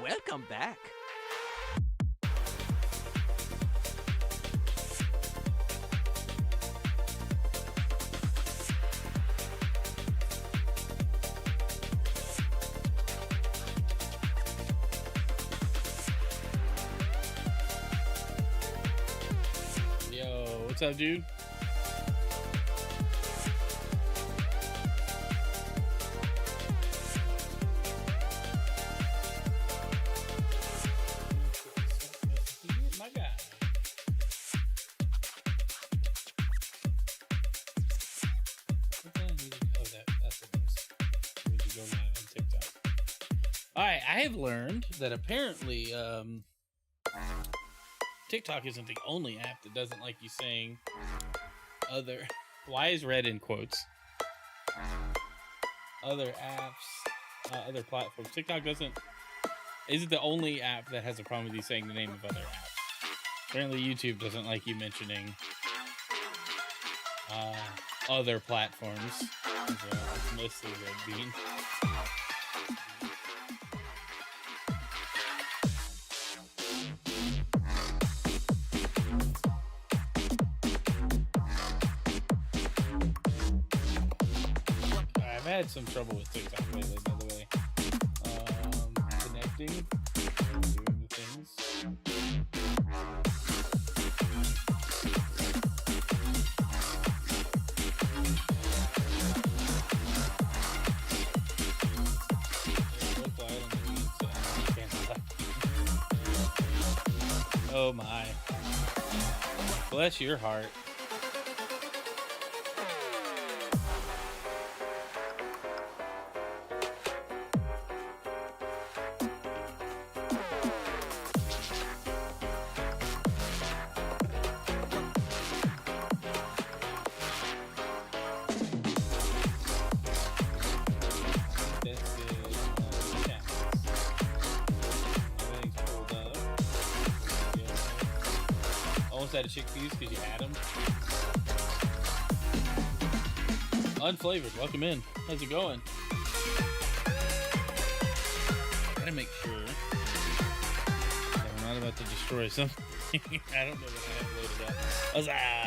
Welcome back. Yo, what's up, dude? My guy. That's what it is. We need to go live on TikTok. Alright, I have learned that apparently TikTok isn't the only app that doesn't like you saying other. Why is red in quotes? Other apps, other platforms. TikTok isn't the only app that has a problem with you saying the name of other apps. Apparently YouTube doesn't like you mentioning other platforms. It's mostly red bean. I've had some trouble with TikTok lately, by the way. Connecting, doing the things. Oh my. Bless your heart. Almost out of chickpeas because you add them. Unflavored, welcome in. How's it going? Gotta make sure that I'm not about to destroy something. I don't know what I have loaded up. Huzzah!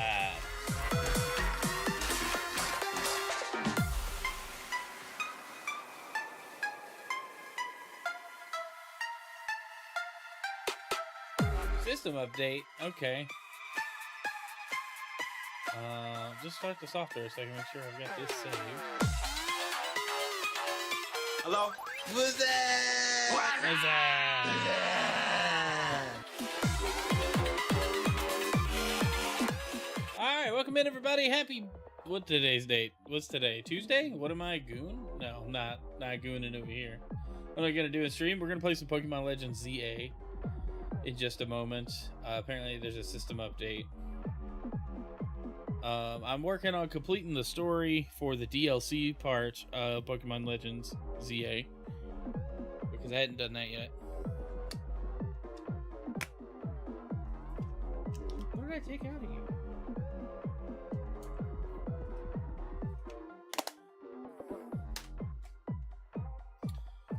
System update, okay. Just start the software so I can make sure I've got this saved. Hello? Who's that? Alright, welcome in everybody. Happy, what's today's date? What's today? Tuesday? What am I, goon? No, not gooning over here. What am I gonna do in stream? We're gonna play some Pokemon Legends ZA in just a moment. Apparently there's a system update. I'm working on completing the story for the DLC part of Pokemon Legends ZA because I hadn't done that yet. What did I take out of you?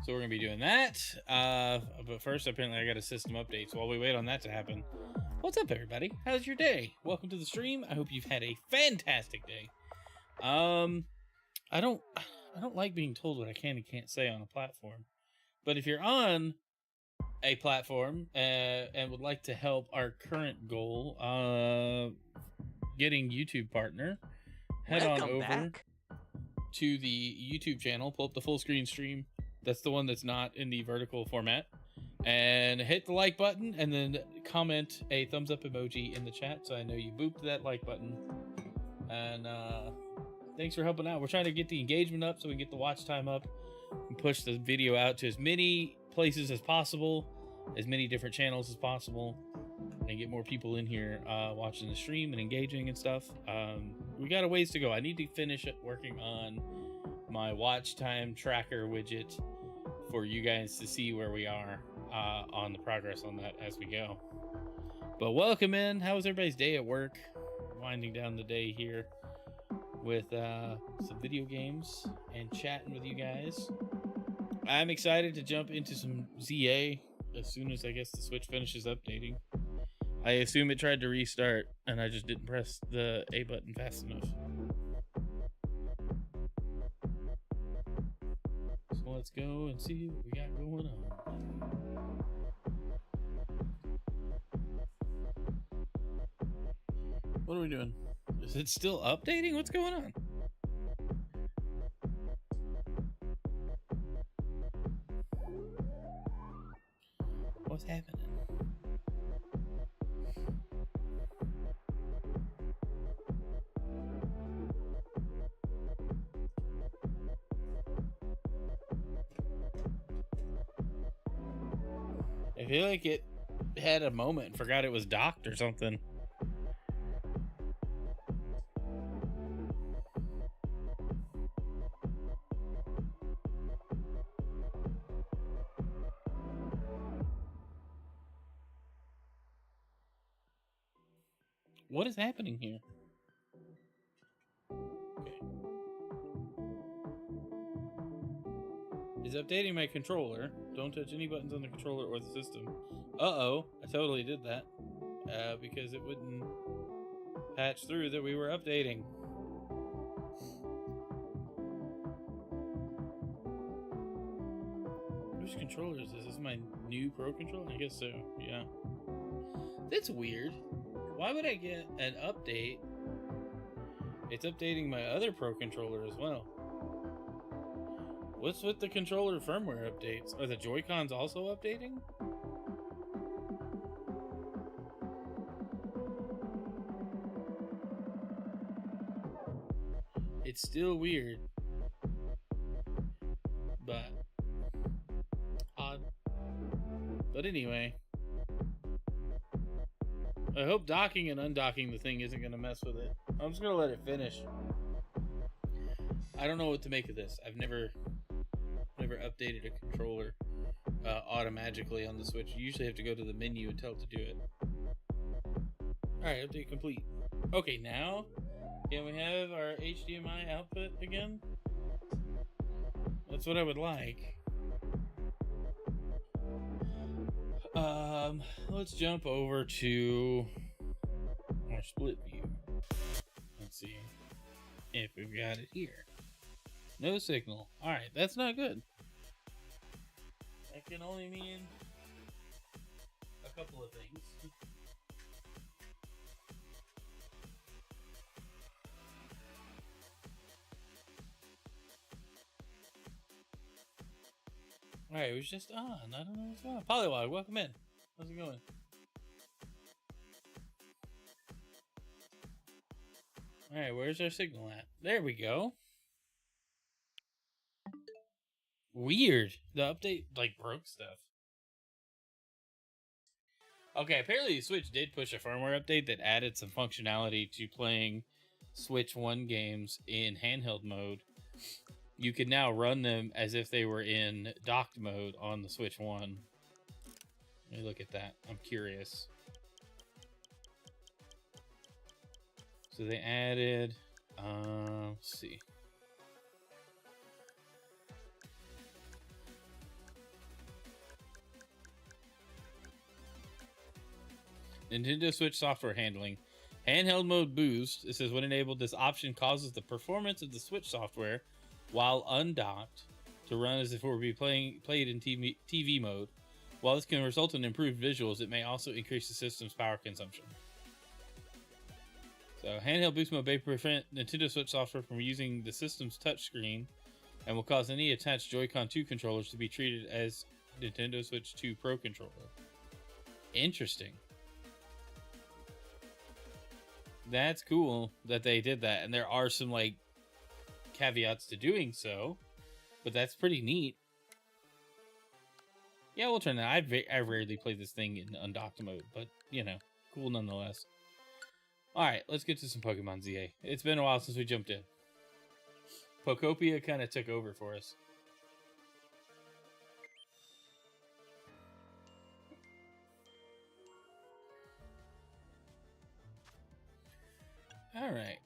So we're gonna be doing that. But first, apparently, I got a system update. So while we wait on that to happen, what's up, everybody? How's your day? Welcome to the stream. I hope you've had a fantastic day. I don't like being told what I can and can't say on a platform. But if you're on a platform and would like to help our current goal, getting YouTube partner, head on over to the YouTube channel, pull up the full screen stream. That's the one that's not in the vertical format. And hit the like button and then comment a thumbs up emoji in the chat so I know you booped that like button. And thanks for helping out. We're trying to get the engagement up so we can get the watch time up and push the video out to as many places as possible, as many different channels as possible, and get more people in here watching the stream and engaging and stuff. We got a ways to go. I need to finish working on my watch time tracker widget for you guys to see where we are on the progress on that as we go. But welcome in. How was everybody's day at work? Winding down the day here with some video games and chatting with you guys. I'm excited to jump into some ZA as soon as I guess the Switch finishes updating. I assume it tried to restart and I just didn't press the A button fast enough. So let's go and see what we got going on. What are we doing? Is it still updating? What's going on? What's happening? I feel like it had a moment and forgot it was docked or something. What is happening here? Okay. Is updating my controller. Don't touch any buttons on the controller or the system. Uh-oh, I totally did that. Because it wouldn't patch through that we were updating. Which controller is this? Is this my new Pro controller? I guess so, yeah. That's weird. Why would I get an update? It's updating my other Pro controller as well. What's with the controller firmware updates? Are the Joy-Cons also updating? It's still weird. But odd. But anyway. I hope docking and undocking the thing isn't going to mess with it. I'm just going to let it finish. I don't know what to make of this. I've never updated a controller automatically on the Switch. You usually have to go to the menu and tell it to do it. Alright, update complete. Okay, now can we have our HDMI output again? That's what I would like. Let's jump over to our split view. Let's see if we've got it here. No signal. Alright, that's not good. That can only mean a couple of things. Alright, it was just on. I don't know what's going on. Polywog, welcome in. How's it going? Alright, where's our signal at? There we go. Weird. The update, like, broke stuff. Okay, apparently the Switch did push a firmware update that added some functionality to playing Switch 1 games in handheld mode. You can now run them as if they were in docked mode on the Switch 1. Let me look at that. I'm curious. So they added, let's see. Nintendo Switch software handling. Handheld mode boost. It says when enabled, this option causes the performance of the Switch software while undocked to run as if it were played in TV mode. While this can result in improved visuals, it may also increase the system's power consumption. So handheld boost mode may prevent Nintendo Switch software from using the system's touchscreen and will cause any attached Joy-Con 2 controllers to be treated as Nintendo Switch 2 Pro controller. Interesting. That's cool that they did that, and there are some like caveats to doing so, but that's pretty neat. Yeah, we'll turn that. I rarely play this thing in undocked mode, but you know, cool nonetheless. All right, let's get to some Pokemon ZA. It's been a while since we jumped in. Pokopia kind of took over for us. All right.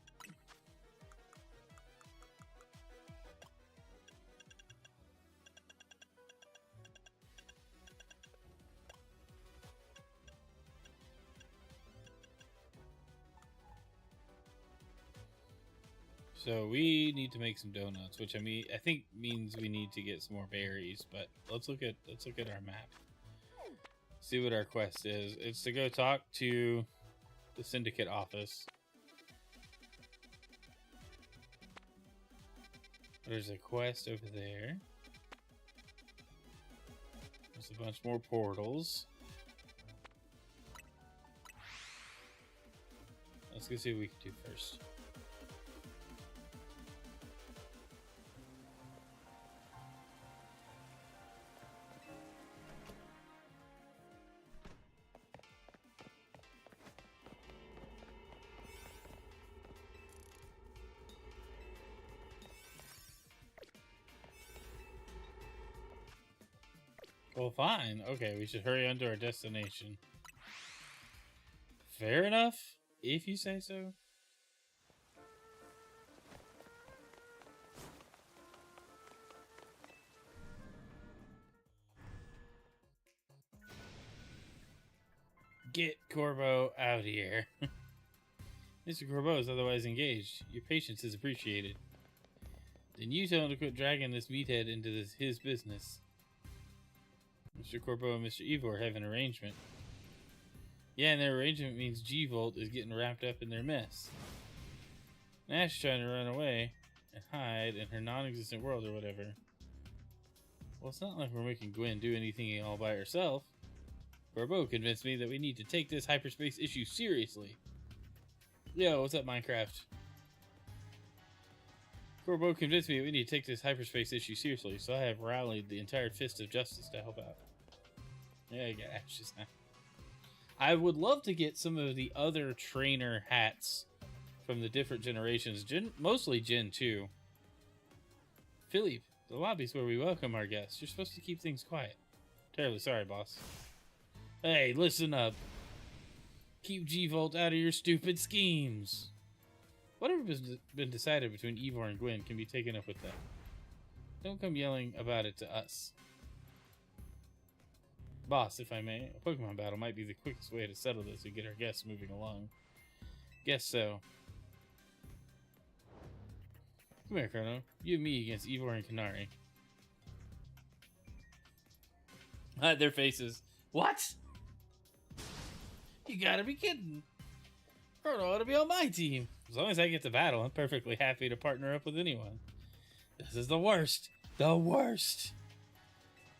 So we need to make some donuts, which I think means we need to get some more berries. But let's look at our map. See what our quest is. It's to go talk to the syndicate office. There's a quest over there. There's a bunch more portals. Let's go see what we can do first. Well, fine. Okay, we should hurry on to our destination. Fair enough, if you say so. Get Corbo out here. Mr. Corbo is otherwise engaged. Your patience is appreciated. Then you tell him to quit dragging this meathead into his business. Mr. Corbo and Mr. Evor have an arrangement. Yeah, and their arrangement means G-Volt is getting wrapped up in their mess. Nash is trying to run away and hide in her non-existent world or whatever. Well, it's not like we're making Gwen do anything all by herself. Corbo convinced me that we need to take this hyperspace issue seriously. Yo, what's up, Minecraft? Corbo convinced me that we need to take this hyperspace issue seriously, so I have rallied the entire Fist of Justice to help out. Yeah, I got ashes now. I would love to get some of the other trainer hats from the different generations, mostly Gen 2. Philippe, the lobby's where we welcome our guests. You're supposed to keep things quiet. Terribly sorry, boss. Hey, listen up. Keep G-Volt out of your stupid schemes. Whatever's been decided between Evor and Gwen can be taken up with them. Don't come yelling about it to us. Boss, if I may, a Pokemon battle might be the quickest way to settle this and get our guests moving along. Guess so. Come here, Chrono. You and me against Evor and Kanari. Their faces. What? You gotta be kidding. Chrono ought to be on my team. As long as I get to battle, I'm perfectly happy to partner up with anyone. This is the worst. The worst.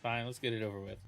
Fine, let's get it over with.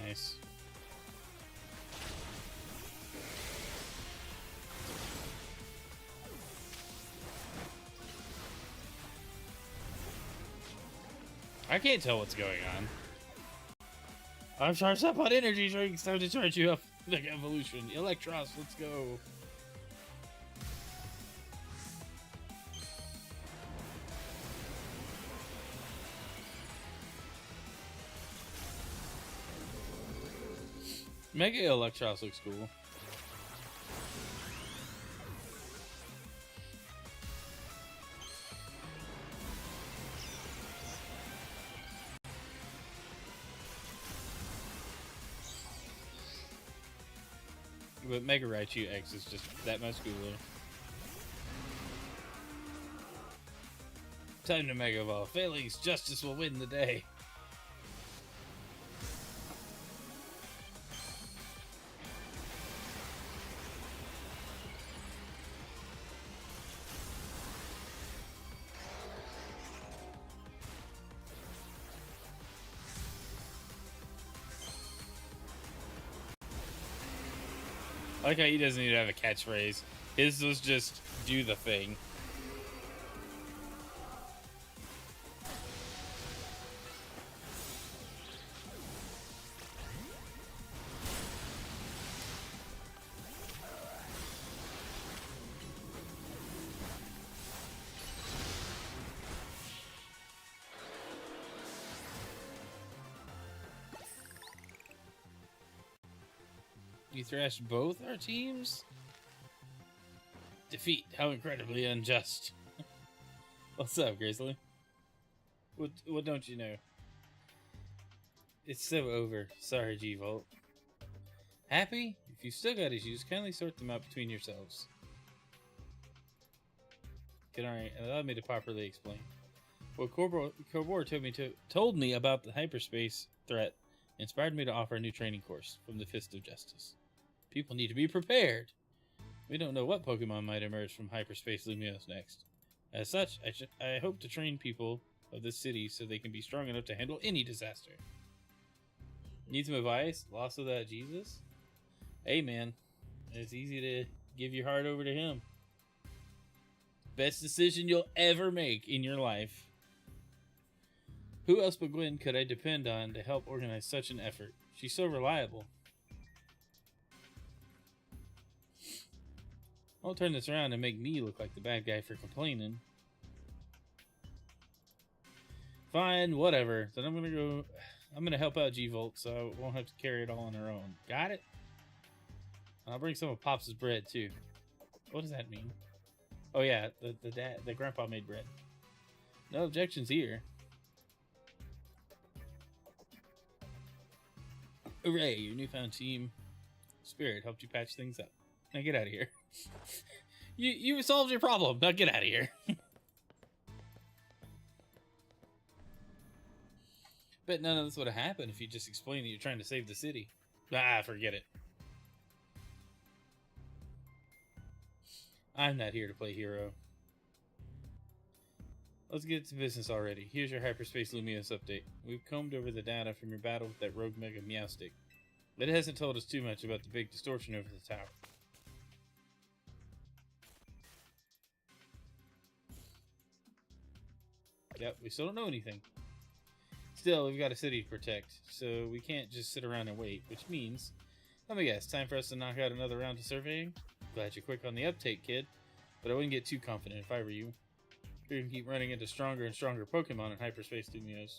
Nice. I can't tell what's going on. I'm charged up on energy drinks. Time to charge you up. Mega Evolution. Electros, let's go. Mega Electros looks cool. But Mega Raichu X is just that much cooler. Time to Mega Evolve. Failings, justice will win the day. I like how he doesn't even have a catchphrase. His was just do the thing. You thrashed both our teams? Defeat. How incredibly unjust. What's up, Grizzly? What don't you know? It's so over. Sorry, G-Volt. Happy? If you still got issues, kindly sort them out between yourselves. Alright, allow me to properly explain. What Korbor told me about the hyperspace threat inspired me to offer a new training course from the Fist of Justice. People need to be prepared. We don't know what Pokemon might emerge from Hyperspace Lumiose next. As such, I hope to train people of this city so they can be strong enough to handle any disaster. Need some advice? Lost without Jesus? Hey man, it's easy to give your heart over to him. Best decision you'll ever make in your life. Who else but Gwen could I depend on to help organize such an effort? She's so reliable. I'll turn this around and make me look like the bad guy for complaining. Fine, whatever. Then I'm gonna help out G-Volt so I won't have to carry it all on her own. Got it? And I'll bring some of Pops' bread too. What does that mean? Oh yeah, the grandpa made bread. No objections here. Hooray, your newfound team spirit helped you patch things up. Now get out of here. You solved your problem. Now get out of here. Bet none of this would have happened if you just explained that you're trying to save the city. Ah, forget it. I'm not here to play hero. Let's get to business already. Here's your Hyperspace Lumiose update. We've combed over the data from your battle with that Rogue Mega Meowstic. But it hasn't told us too much about the big distortion over the tower. Yep, we still don't know anything. Still, we've got a city to protect, so we can't just sit around and wait, which means, let me guess, time for us to knock out another round of surveying? Glad you're quick on the uptake, kid, but I wouldn't get too confident if I were you. You're gonna keep running into stronger and stronger Pokemon in Hyperspace Lumiose.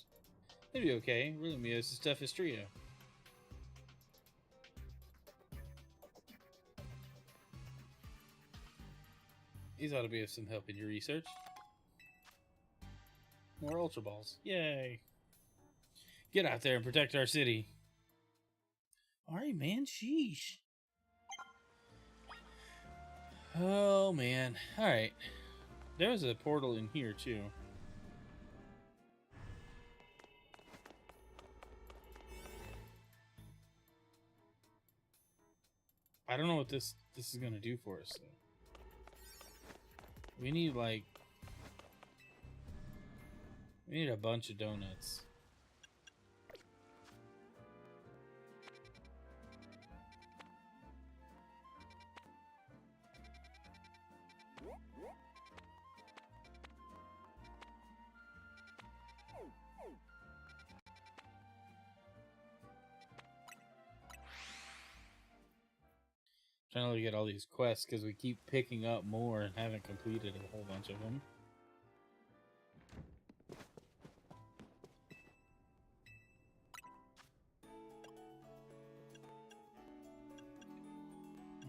It'd be okay, Lumiose's toughest trio. These ought to be of some help in your research. More Ultra Balls. Yay! Get out there and protect our city. Alright, man. Sheesh. Oh, man. Alright. There was a portal in here, too. I don't know what this is going to do for us, though. We need, like... We need a bunch of donuts. Trying to get all these quests because we keep picking up more and haven't completed a whole bunch of them.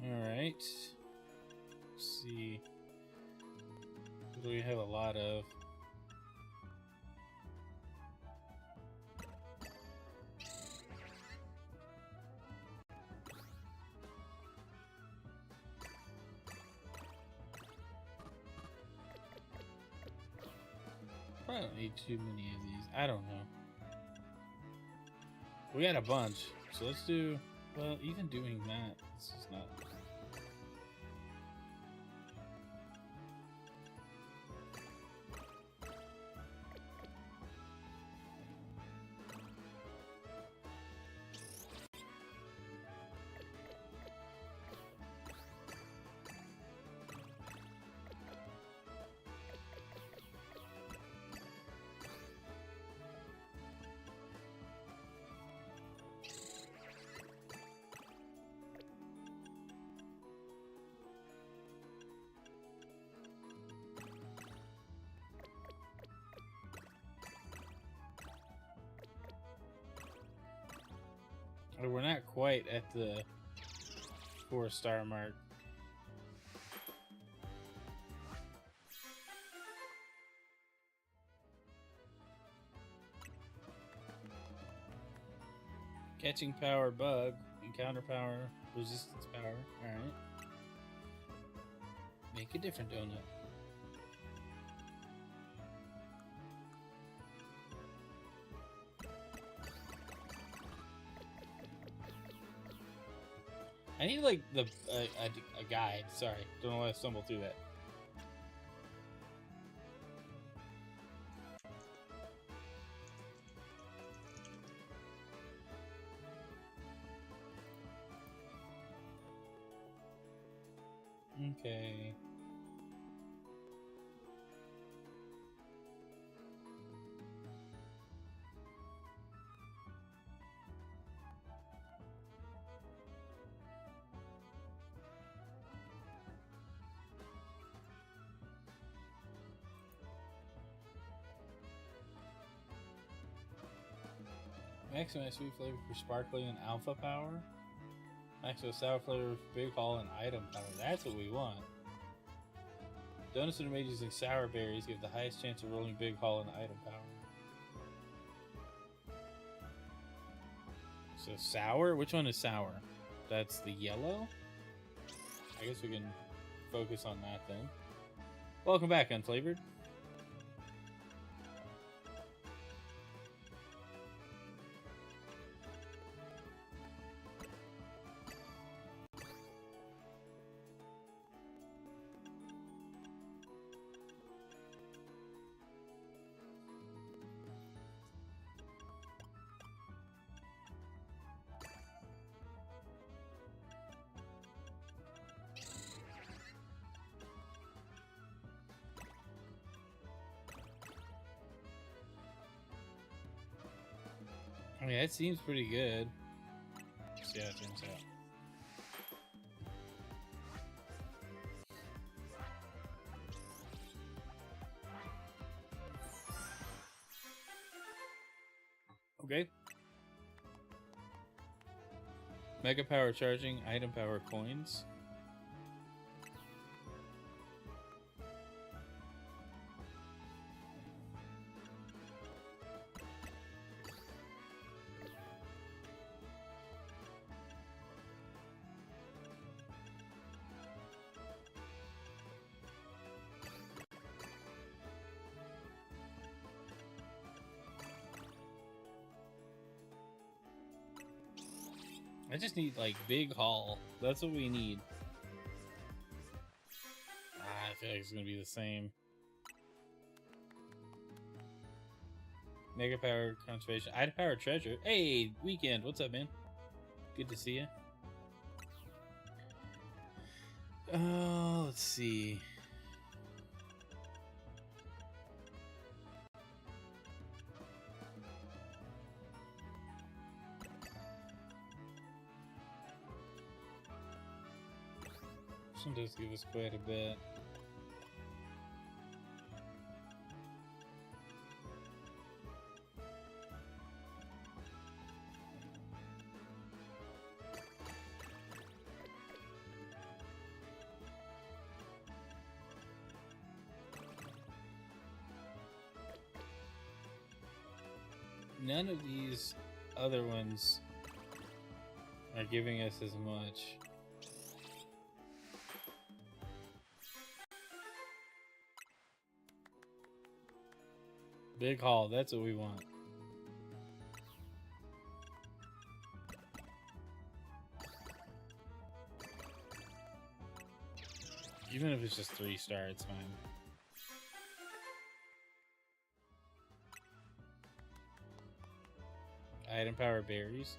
Alright. Let's see. What do we have a lot of? Probably don't need too many of these. I don't know. We got a bunch. So let's do... Well, even doing that, this is not... We're not quite at the 4-star mark. Catching power bug, encounter power, resistance power. Alright. Make a different donut. I need like a guide. Sorry, don't know why I stumbled through that. Okay. Maximize sweet flavor for sparkling and alpha power. Maximize sour flavor for big haul and item power. That's what we want. Donuts that are made using sour berries give the highest chance of rolling big haul and item power. So sour? Which one is sour? That's the yellow? I guess we can focus on that then. Welcome back, Unflavored. I mean, that seems pretty good. Let's see how it turns out. Okay. Mega power charging, item power coins. I just need, like, big haul. That's what we need. I feel like it's gonna be the same. Mega power conservation. Item power treasure. Hey, Weekend. What's up, man? Good to see you. Oh, let's see. This one does give us quite a bit. None of these other ones are giving us as much. Big haul, that's what we want. Even if it's just 3-star, it's fine. Item power berries.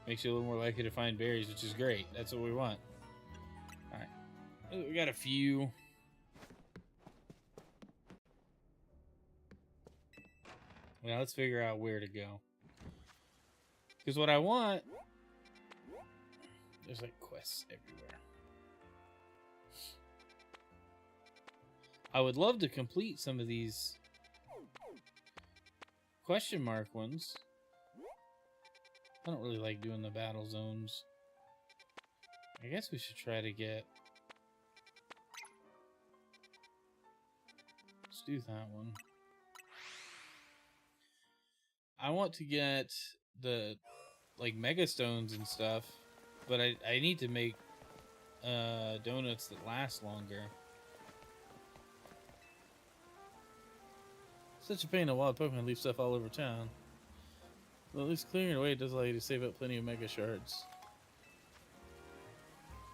Makes you a little more likely to find berries, which is great. That's what we want. Alright. We got a few. Now let's figure out where to go. Because what I want... There's like quests everywhere. I would love to complete some of these question mark ones. I don't really like doing the battle zones. I guess we should try to get... Let's do that one. I want to get the, like, Mega Stones and stuff, but I need to make donuts that last longer. Such a pain, a wild Pokemon leave stuff all over town. Well, at least clearing it away does allow you to save up plenty of Mega Shards.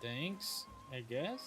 Thanks, I guess?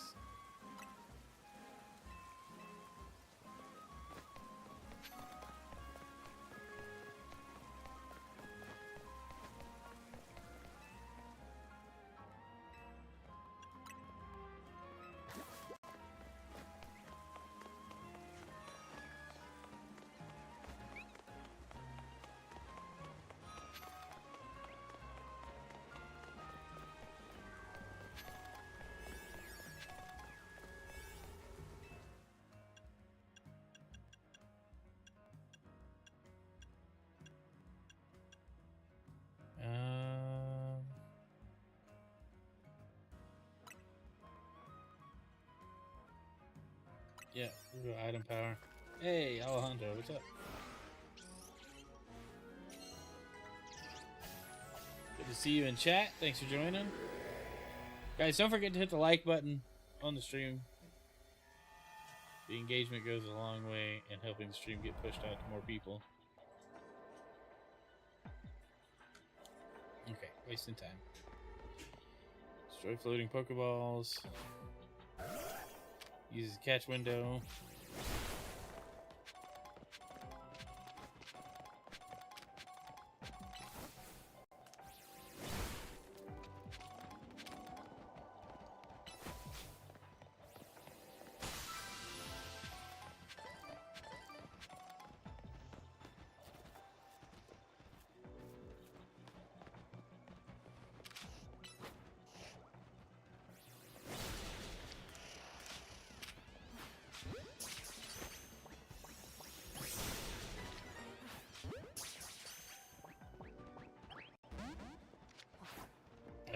Yeah, we'll go item power. Hey, Alejandro, what's up? Good to see you in chat. Thanks for joining. Guys, don't forget to hit the like button on the stream. The engagement goes a long way in helping the stream get pushed out to more people. Okay, wasting time. Destroy floating Pokeballs. Uses catch window.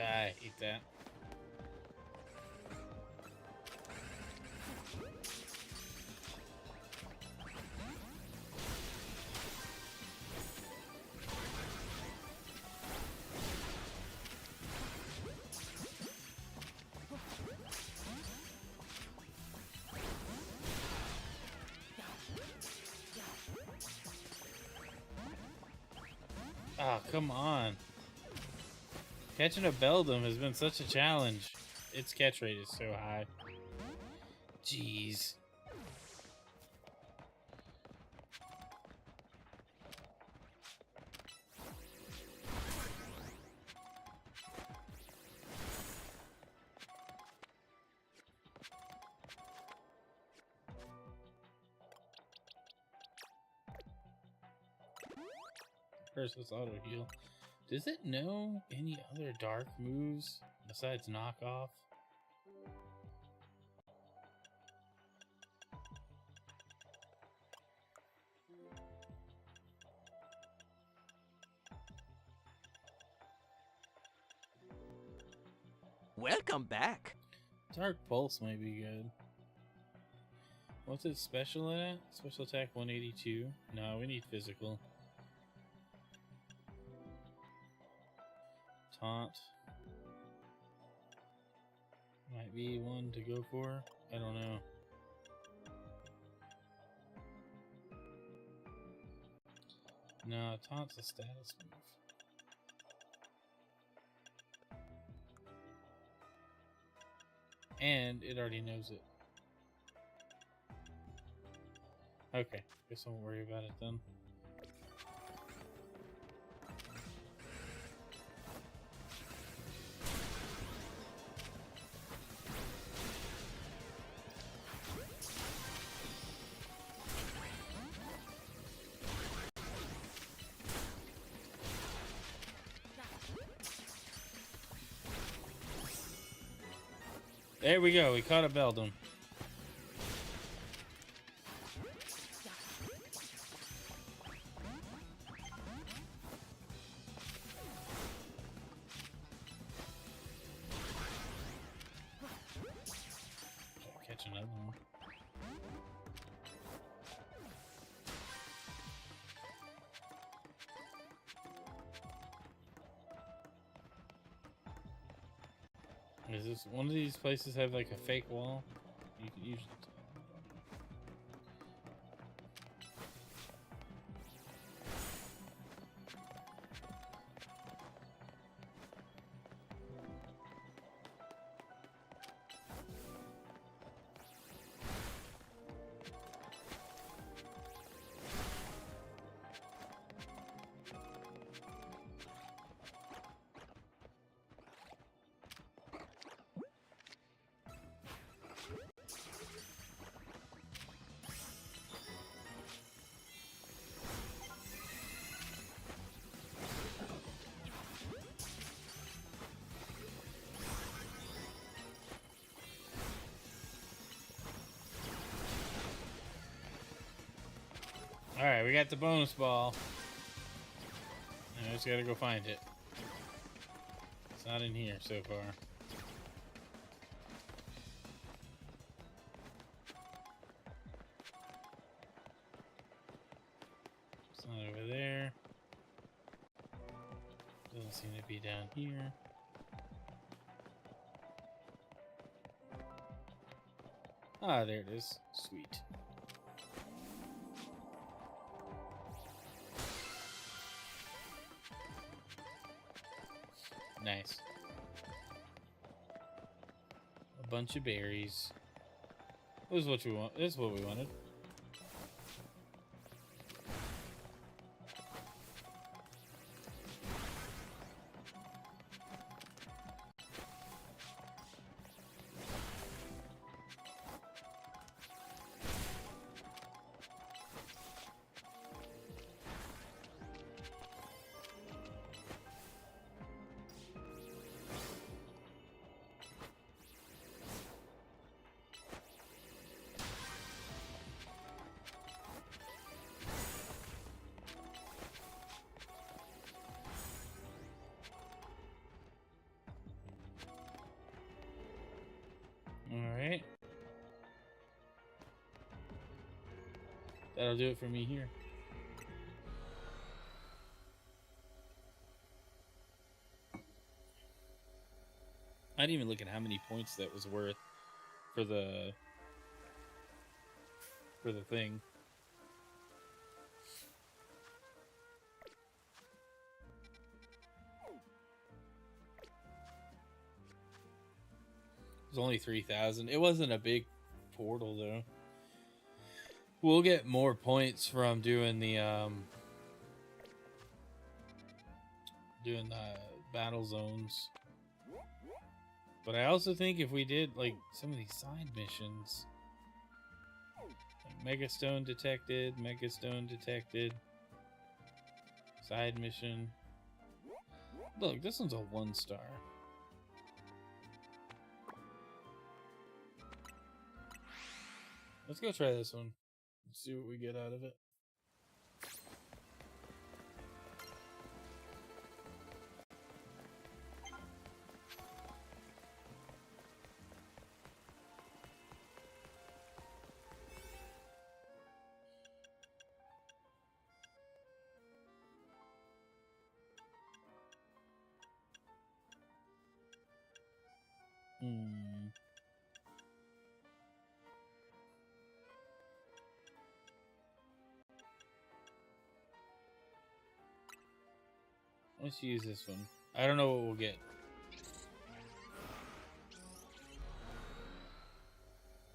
I hate that. Oh, come on. Catching a Beldum has been such a challenge. Its catch rate is so high. Jeez. First, let's auto heal. Does it know any other dark moves besides knockoff? Welcome back. Dark Pulse might be good. What's its special at? Special attack 182. No, we need physical. Taunt might be one to go for. I don't know. No, taunt's a status move. And it already knows it. Okay, guess I won't worry about it then. There we go, we caught a Beldum. catch another one. Is this one of these places have like a fake wall? You can usually tell. Alright, we got the bonus ball. I just gotta go find it. It's not in here so far. It's not over there. Doesn't seem to be down here. Ah, there it is. Sweet. Nice. A bunch of berries. This is what we want. This is what we wanted. Alright. That'll do it for me here. I didn't even look at how many points that was worth for the thing. It was only 3,000. It wasn't a big portal though. We'll get more points from doing the battle zones. But I also think if we did like some of these side missions, like Mega Stone detected, side mission. Look, this one's a 1-star. Let's go try this one. Let's see what we get out of it. Let's use this one. I don't know what we'll get.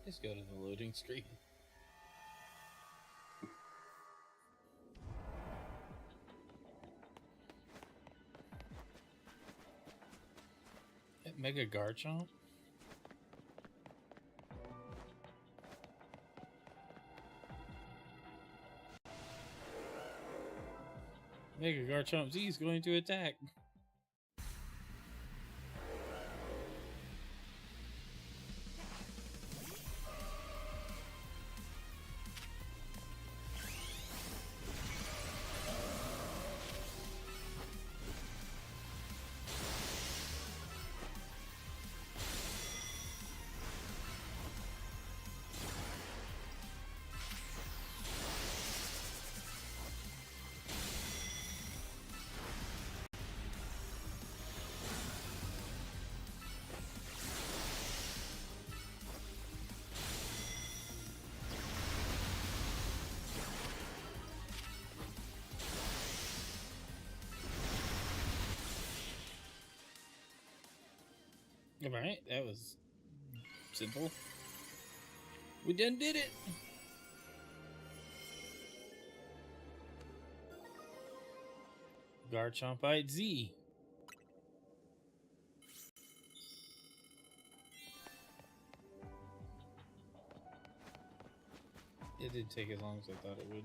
Just go to the loading screen. Mega Garchomp? Mega Garchomp Z is going to attack. Alright, that was simple. We done did it! Garchompite Z. It didn't take as long as I thought it would.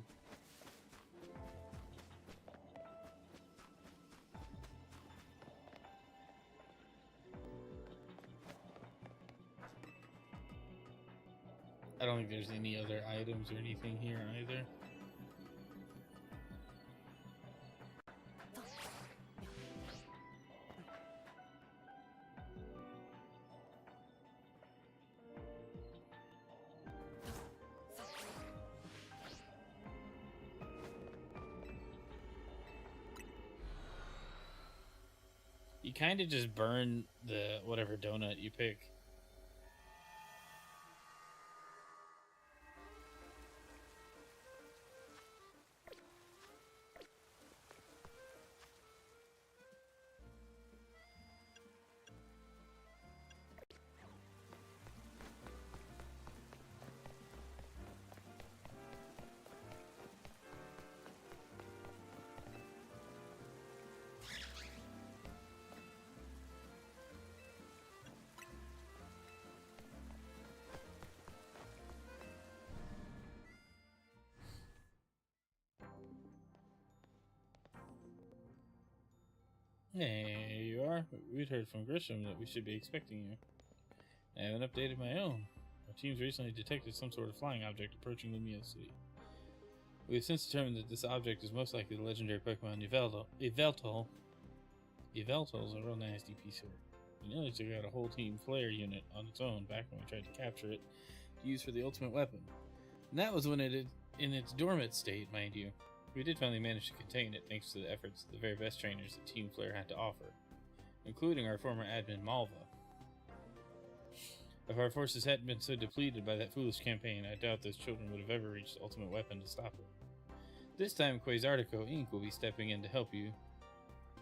I don't think there's any other items or anything here either. You kind of just burn the whatever donut you pick. There you are. We'd heard from Grisham that we should be expecting you. I haven't updated my own. Our teams recently detected some sort of flying object approaching Lumia City. We have since determined that this object is most likely the legendary Pokemon Yveltal. Yveltal's a real nasty piece of work. We nearly took out a whole Team Flare unit on its own back when we tried to capture it to use for the ultimate weapon. And that was when it in its dormant state, mind you. We did finally manage to contain it thanks to the efforts of the very best trainers that Team Flare had to offer, including our former admin Malva. If our forces hadn't been so depleted by that foolish campaign, I doubt those children would have ever reached the ultimate weapon to stop it. This time, Quasartico Inc. will be stepping in to help you,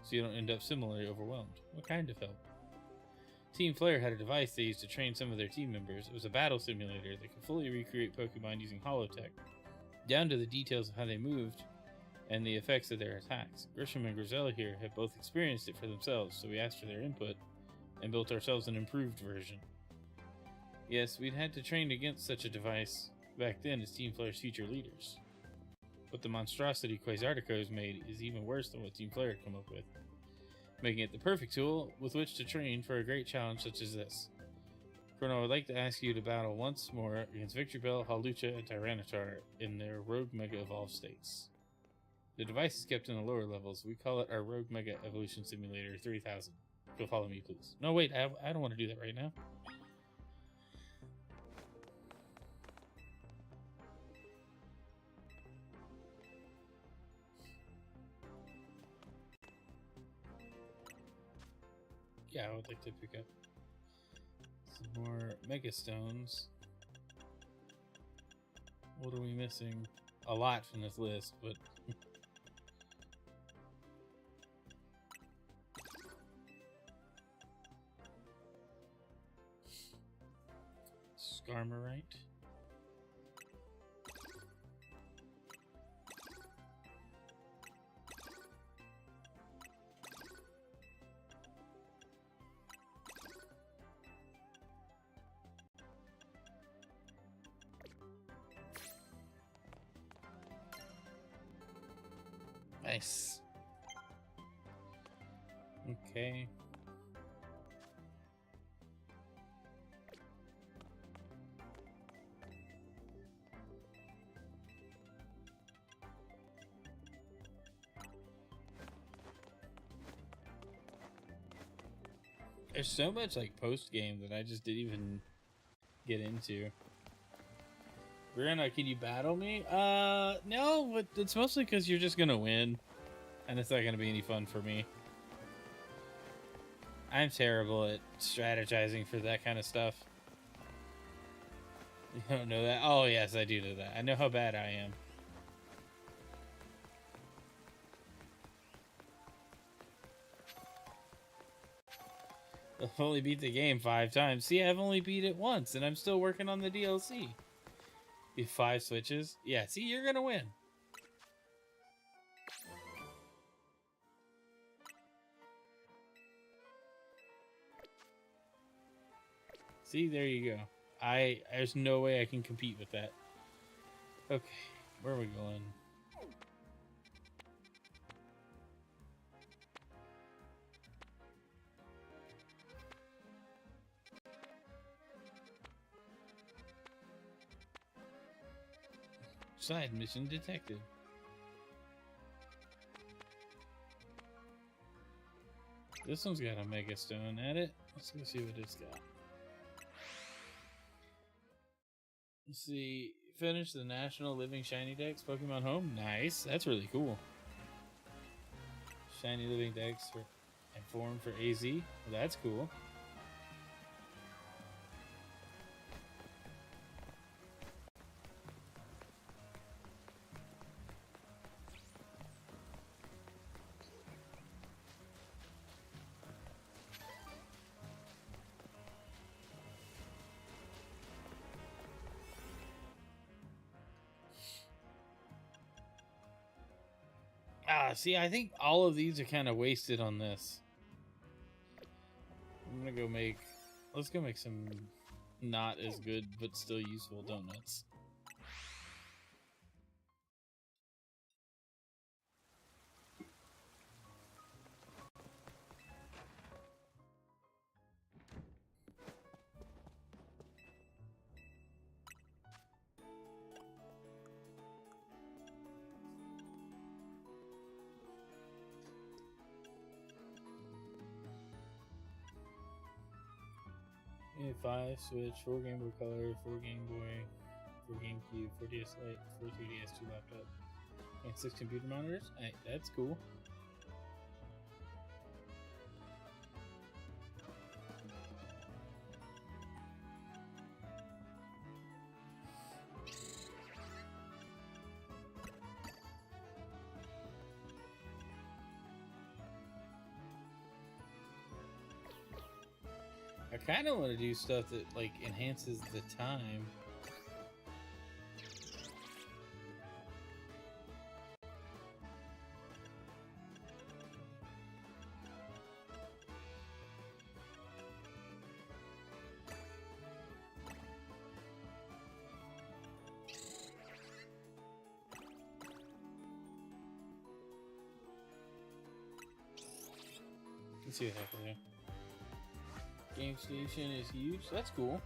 so you don't end up similarly overwhelmed. What kind of help? Team Flare had a device they used to train some of their team members. It was a battle simulator that could fully recreate Pokemon using holotech, down to the details of how they moved and the effects of their attacks. Grisham and Grisella here have both experienced it for themselves, so we asked for their input and built ourselves an improved version. Yes, we'd had to train against such a device back then as Team Flare's future leaders. But the monstrosity Quasartico's made is even worse than what Team Flare had come up with, making it the perfect tool with which to train for a great challenge such as this. Chrono, I would like to ask you to battle once more against Victreebel, Hawlucha, and Tyranitar in their Rogue Mega Evolved states. The device is kept in the lower levels. We call it our Rogue Mega Evolution Simulator 3000. Go follow me, please. No, wait, I don't want to do that right now. Yeah, I would like to pick up some more Mega Stones. What are we missing? A lot from this list, but... Skarmoryte. Nice. Okay. There's so much like post game that I just didn't even get into. Brianna, can you battle me? No, but it's mostly because you're just gonna win, and it's not gonna be any fun for me. I'm terrible at strategizing for that kind of stuff. You don't know that? Oh yes, I do know that. I know how bad I am. I've only beat the game 5 times. See, I've only beat it once, and I'm still working on the DLC. Be 5 switches. Yeah, see, you're gonna win. See, there you go. There's no way I can compete with that. Okay, where are we going? Side mission detected. This one's got a Mega Stone at it. Let's go see what it's got. Let's see. Finish the National Living Shiny Dex Pokemon Home. Nice. That's really cool. Shiny Living Dex and form for AZ. Well, that's cool. See, I think all of these are kind of wasted on this. I'm gonna go make... Let's go make some not as good, but still useful donuts. Yeah, 5 Switch, 4 Game Boy Color, 4 Game Boy, 4 GameCube, 4 DS Lite, 4 3DS, 2 laptop, and 6 computer monitors. Hey, that's cool. I kind of want to do stuff that like enhances the time. Let's see what happens here. Game station is huge. That's cool.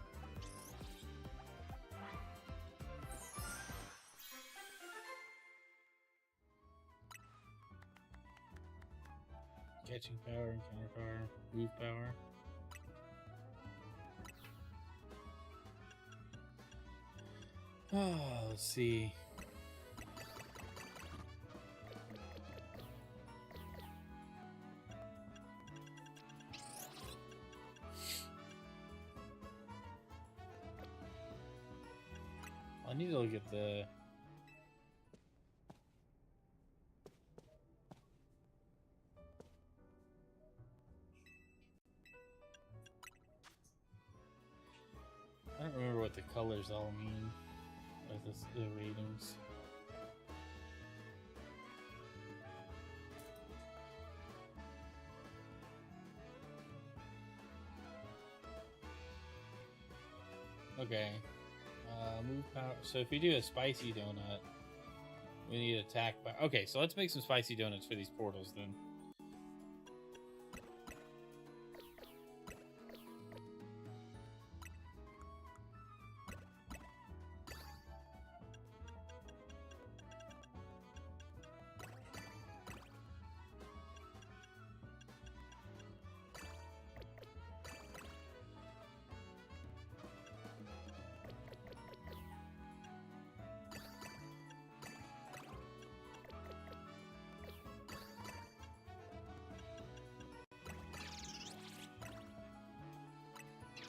Catching power, encounter power, move power. Oh, let's see. I need to look at the... I don't remember what the colors all mean. Or the ratings. Okay. Move power. So if we do a spicy donut, we need attack power. Okay, so let's make some spicy donuts for these portals then.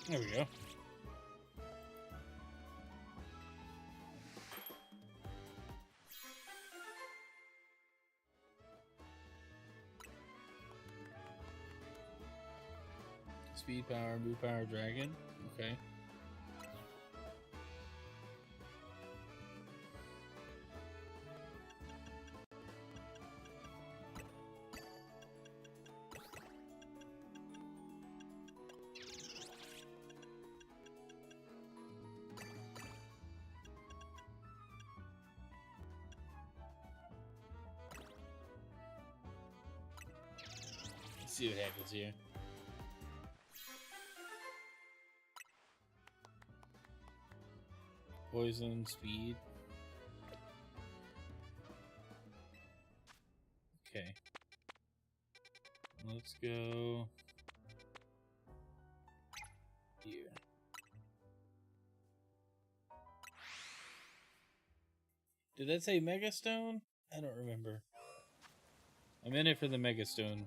There we go. speed power, move power, dragon. Okay. Let's see what happens here. Poison, speed. Okay. Let's go here. Did that say Mega Stone? I don't remember. I'm in it for the Mega Stone.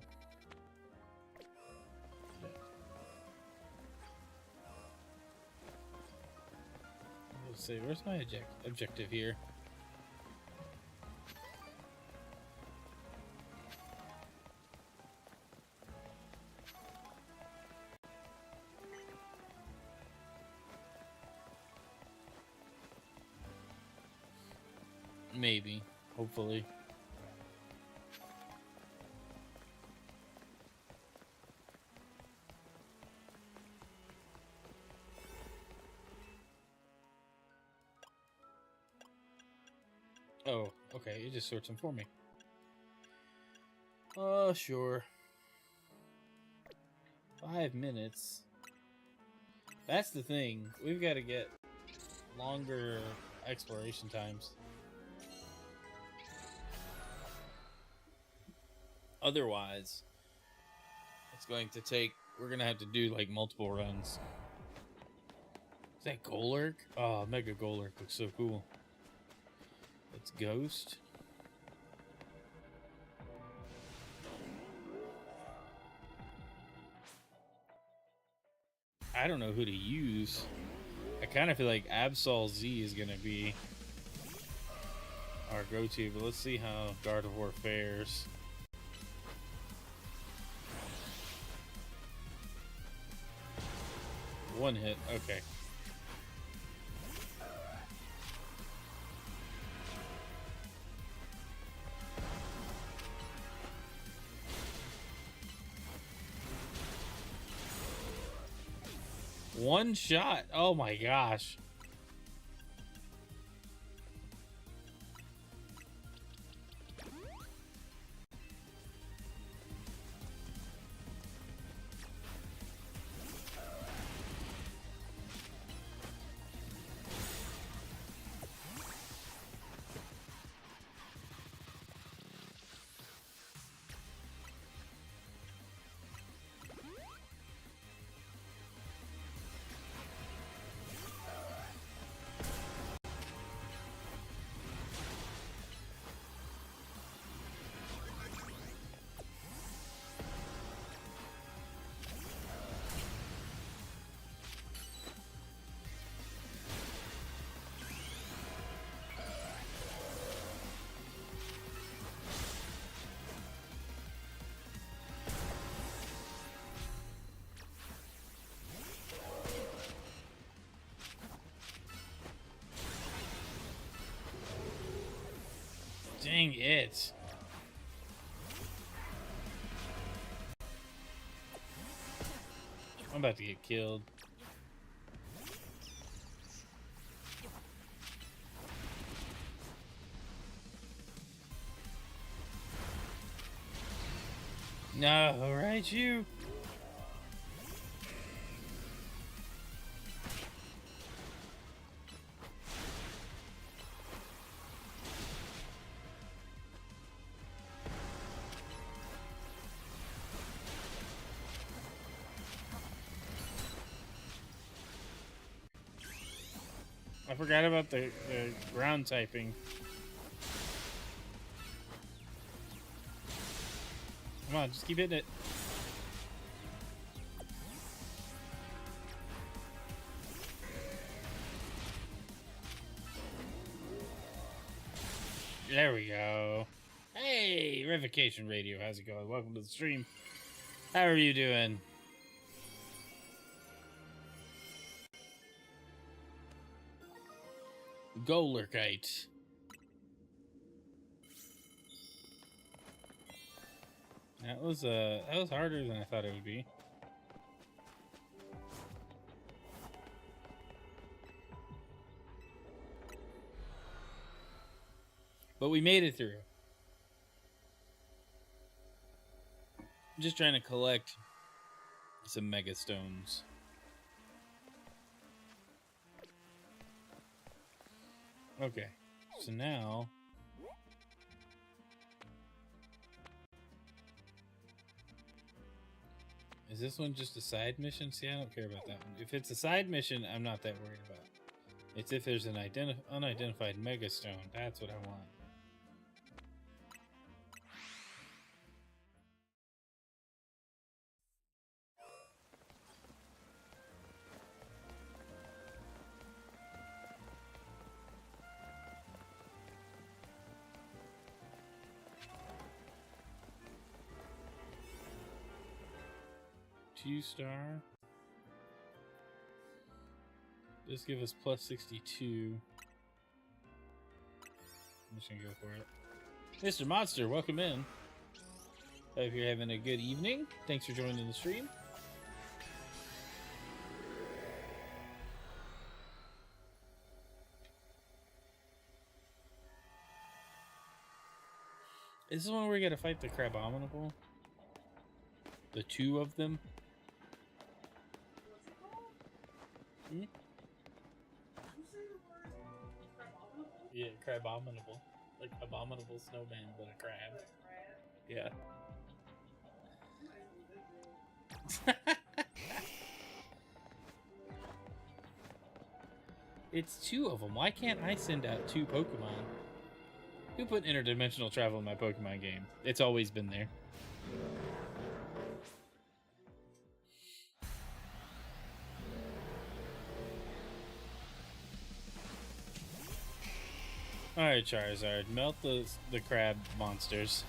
Let's see, where's my objective here? Maybe. Hopefully. Oh, okay. It just sorts them for me. Oh, sure. 5 minutes. That's the thing. We've got to get longer exploration times. Otherwise, it's going to take... We're going to have to do, like, multiple runs. Is that Golurk? Oh, Mega Golurk looks so cool. It's Ghost. I don't know who to use. I kind of feel like Absol Z is going to be our go-to, but let's see how Gardevoir fares. One hit, okay. One shot. Oh my gosh. Dang it. I'm about to get killed. No, alright, you. I forgot about the ground typing. Come on, just keep hitting it. There we go. Hey, Revocation Radio, how's it going? Welcome to the stream. How are you doing? Golurkite. That was harder than I thought it would be. But we made it through. I'm just trying to collect some mega stones. Okay, so now is this one just a side mission? See, I don't care about that one. If it's a side mission, I'm not that worried about. It's if there's an unidentified mega stone. That's what I want. Star. Just give us plus 62. I'm just gonna go for it. Mr. Monster, welcome in. Hope you're having a good evening. Thanks for joining the stream. Is this one where we gotta fight the Crabominable? The two of them? Hmm? Yeah, Crabominable. Like abominable snowman, but a crab. Yeah. It's two of them. Why can't I send out two Pokemon? Who put interdimensional travel in my Pokemon game? It's always been there. Alright, Charizard, melt the crab monsters.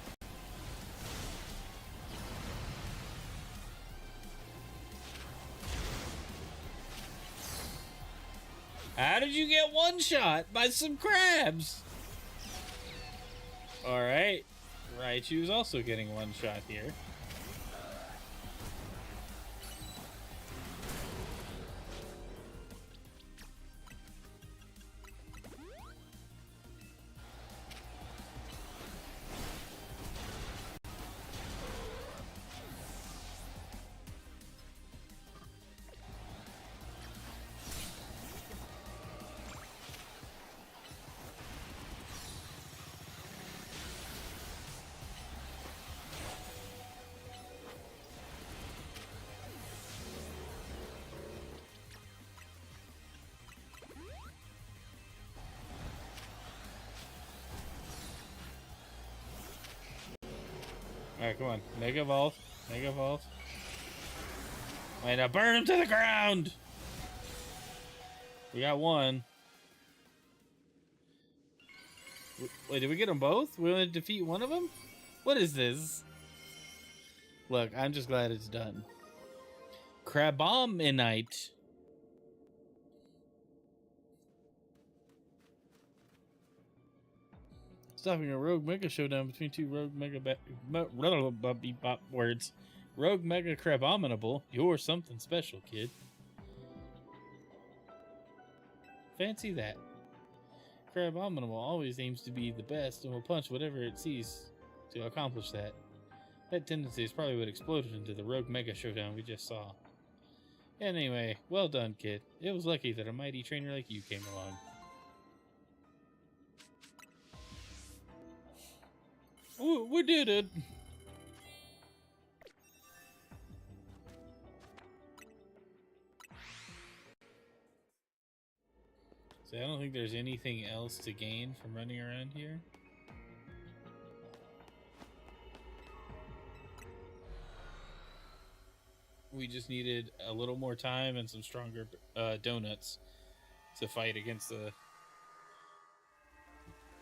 How did you get one shot by some crabs? Alright, Raichu's also getting one shot here. Alright, come on. Mega Evolve. Mega Evolve. Wait, now burn him to the ground! We got one. Wait, did we get them both? We only defeat one of them? What is this? Look, I'm just glad it's done. Crabominite. Stopping a Rogue Mega showdown between two Rogue Mega words. Rogue Mega Crabominable. You're something special, kid. Fancy that. Crabominable always aims to be the best and will punch whatever it sees to accomplish that. That tendency is probably what exploded into the Rogue Mega showdown we just saw. Anyway, well done, kid. It was lucky that a mighty trainer like you came along. We did it! So I don't think there's anything else to gain from running around here. We just needed a little more time and some stronger donuts to fight against the...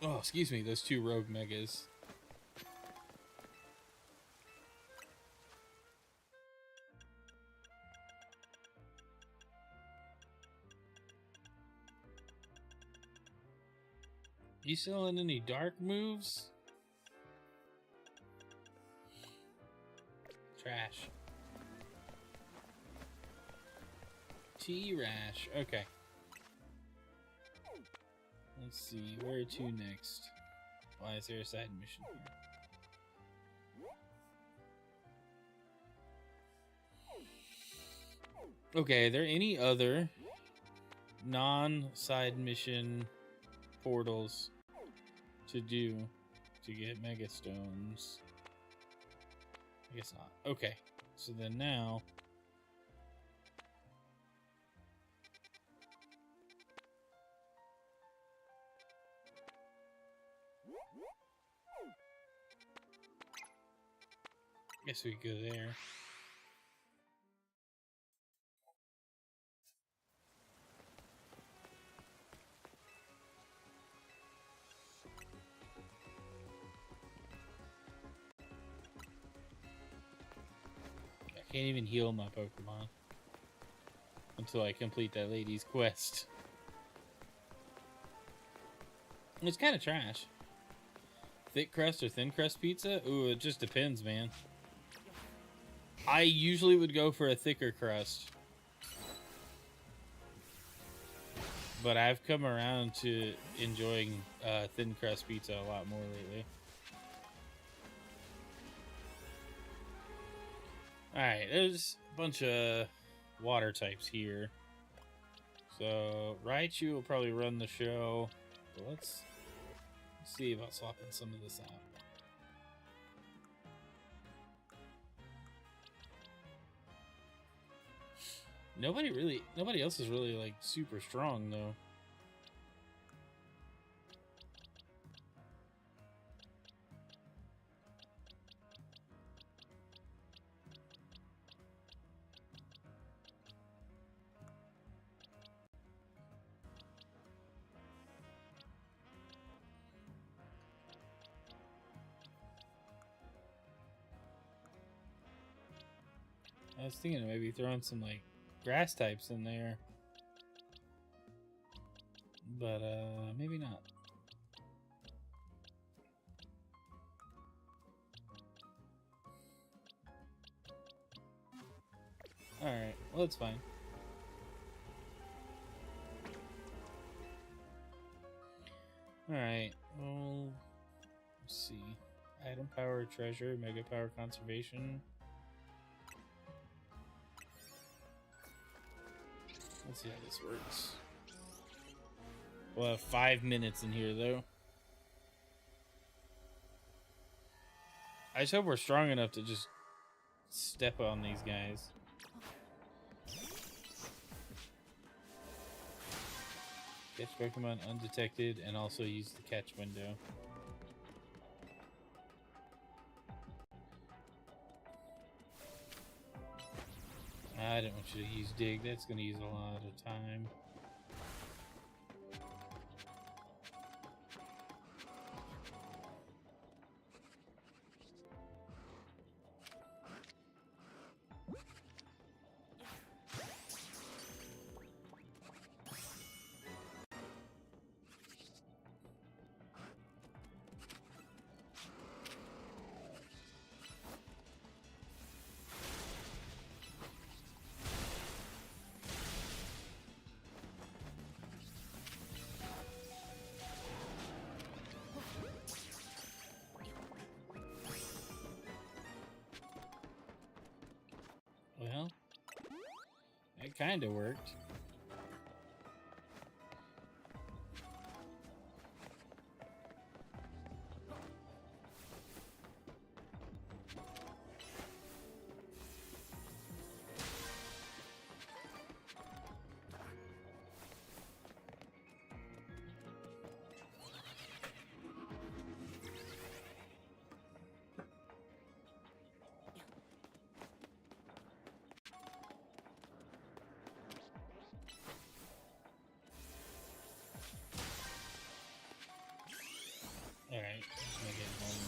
Oh, excuse me, those two Rogue Megas. You still in any dark moves? Trash. T-Rash. Okay. Let's see. Where to next? Why is there a side mission here? Okay, are there any other non-side mission portals to do to get Mega Stones? I guess not. Okay, so then now... guess we could go there. I can't even heal my Pokemon until I complete that lady's quest. It's kind of trash. Thick crust or thin crust pizza? Ooh, it just depends, man. I usually would go for a thicker crust, but I've come around to enjoying thin crust pizza a lot more lately. Alright, there's a bunch of water types here. So, Raichu will probably run the show. But let's see about swapping some of this out. Nobody else is really like super strong though. I was thinking of maybe throwing some like grass types in there, but maybe not. Alright, well, it's fine. Alright, well, let's see. Item power, treasure, mega power, conservation. Let's see how this works. We'll have 5 minutes in here, though. I just hope we're strong enough to just step on these guys. Catch Pokemon undetected and also use the catch window. I didn't want you to use dig. That's going to use a lot of time. Well, it kind of worked. Alright, just gonna get home.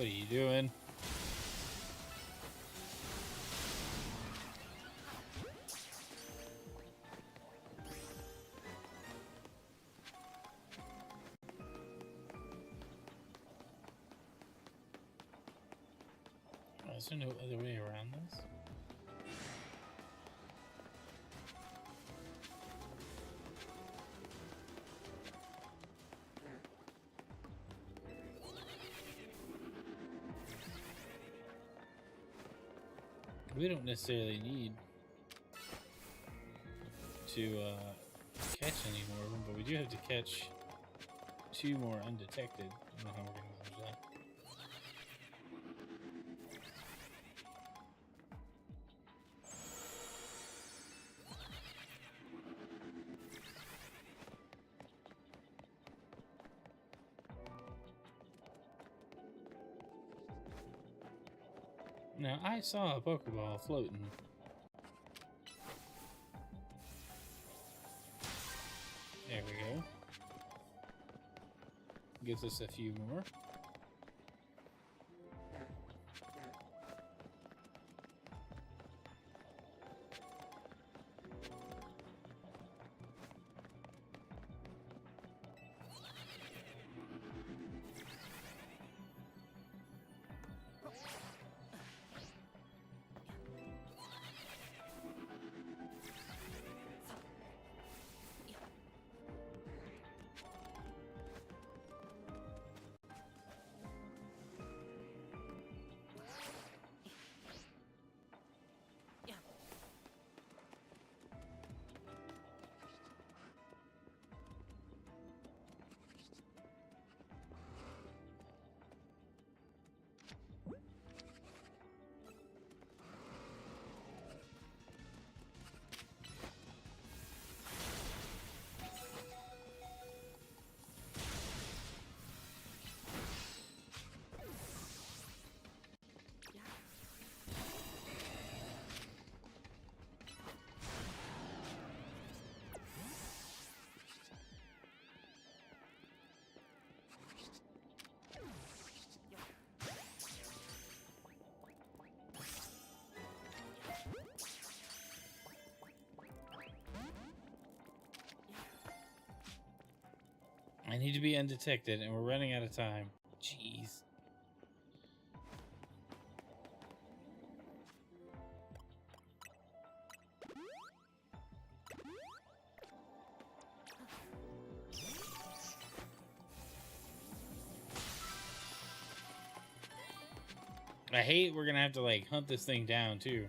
What are you doing? Oh, is there no other way around this? We don't necessarily need to catch any more of them, but we do have to catch 2 more undetected. I don't know how we're going to manage that. Now, I saw a Pokeball floating. There we go. Gives us a few more. I need to be undetected, and we're running out of time. Jeez. I hate we're gonna have to, like, hunt this thing down, too.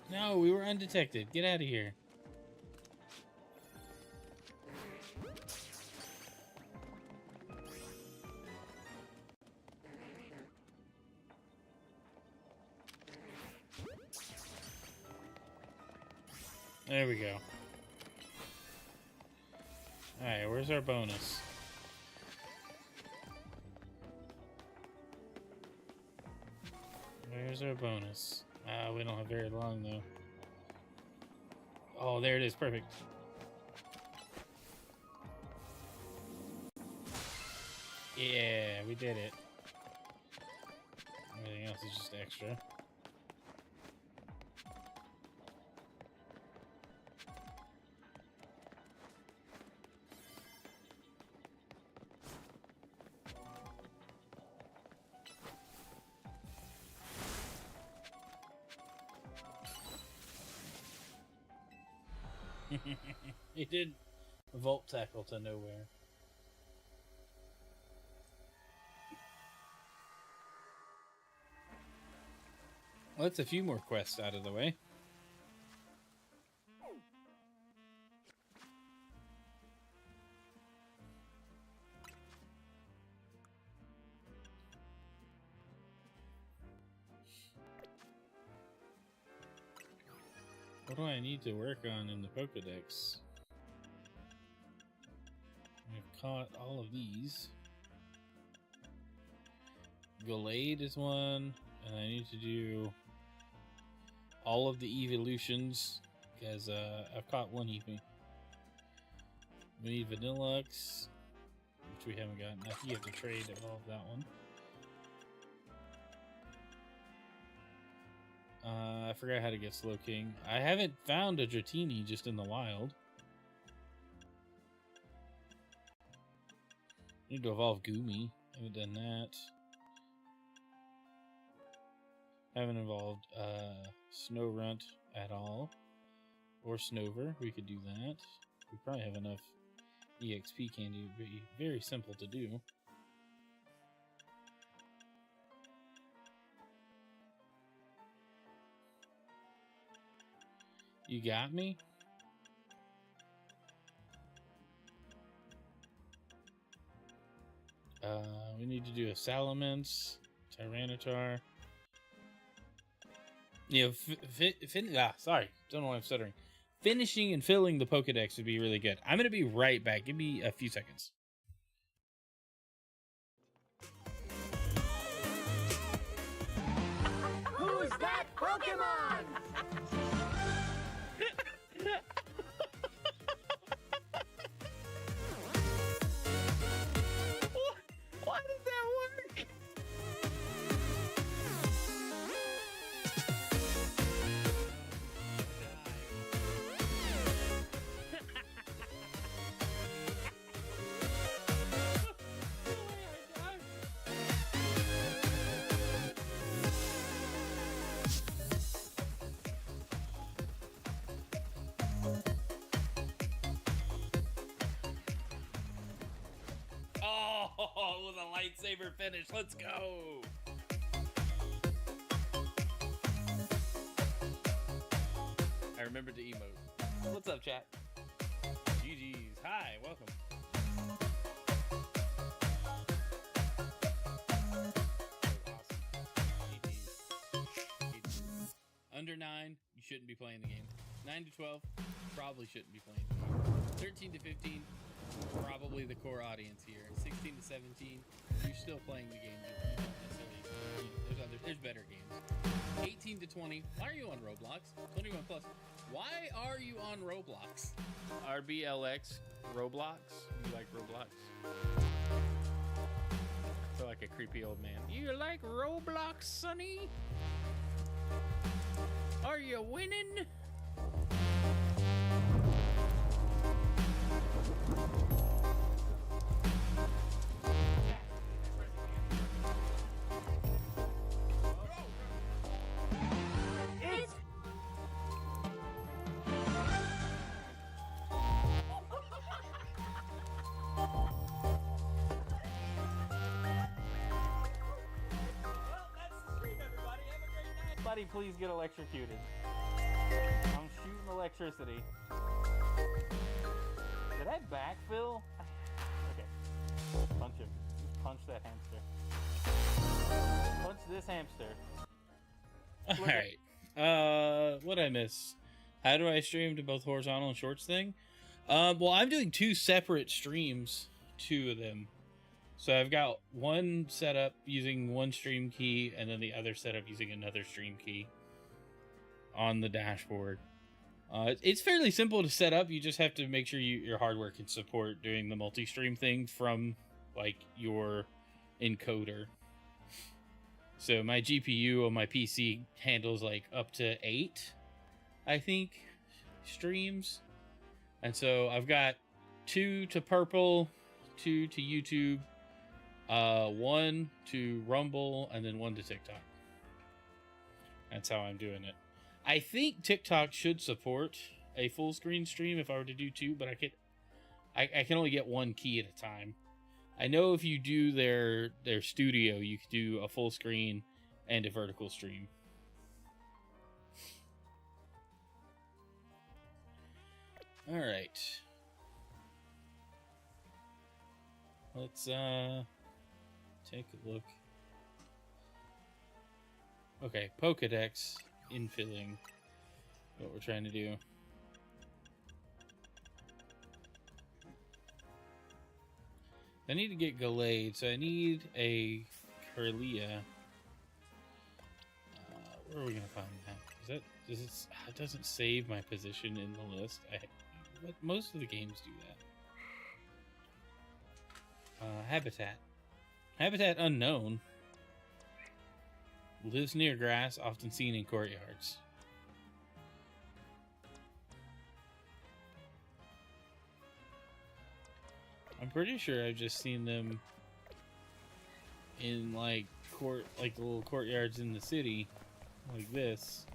No, we were undetected. Get out of here. There we go. Alright, where's our bonus? Where's our bonus? We don't have very long, though. Oh, there it is. Perfect. Yeah, we did it. Everything else is just extra. He did Volt Tackle to nowhere. Well, that's a few more quests out of the way. What do I need to work on in the Pokedex? I've caught all of these. Gallade is one, and I need to do all of the evolutions because I've caught one Eevee. We need Vanillux, which we haven't gotten. I think you have to trade evolve that one. I forgot how to get Slowking. I haven't found a Dratini just in the wild. Need to evolve Goomy. Haven't done that. Haven't evolved Snorunt at all. Or Snover. We could do that. We probably have enough EXP candy. It would be very simple to do. You got me? We need to do a Salamence, Tyranitar. You know, sorry, don't know why I'm stuttering. Finishing and filling the Pokedex would be really good. I'm gonna be right back. Give me a few seconds. Who's that Pokemon? Why did that work? Oh, with a lightsaber finish. Let's go. I remembered to emote. What's up, chat? GG's. Hi, welcome. Under 9, you shouldn't be playing the game. 9 to 12, probably shouldn't be playing the game. 13 to 15, probably the core audience here. 16 to 17, you're still playing the game. You don't necessarily, there's better games. 18 to 20, why are you on Roblox? 21 plus, why are you on Roblox? RBLX, Roblox? You like Roblox? I feel like a creepy old man. You like Roblox, Sonny? Are you winning? Somebody please get electrocuted. I'm shooting electricity. Did I backfill? Okay. Punch him. Just punch that hamster. Punch this hamster. Alright. What'd I miss? How do I stream to both horizontal and shorts thing? Well, I'm doing 2 separate streams. 2 of them. So I've got one set up using one stream key and then the other set up using another stream key on the dashboard. It's fairly simple to set up. You just have to make sure your hardware can support doing the multi-stream thing from like your encoder. So my GPU on my PC handles like up to 8, I think, streams. And so I've got 2 to Purple, 2 to YouTube, 1 to Rumble, and then 1 to TikTok. That's how I'm doing it. I think TikTok should support a full screen stream if I were to do 2, but I can only get 1 key at a time. I know if you do their studio, you could do a full screen and a vertical stream. All right. Let's take a look. Okay, Pokedex infilling. What we're trying to do. I need to get Gallade, so I need a Kirlia. Where are we gonna find that? It doesn't save my position in the list. Most of the games do that. Habitat. Habitat unknown. Lives near grass, often seen in courtyards. I'm pretty sure I've just seen them in like the little courtyards in the city, like this.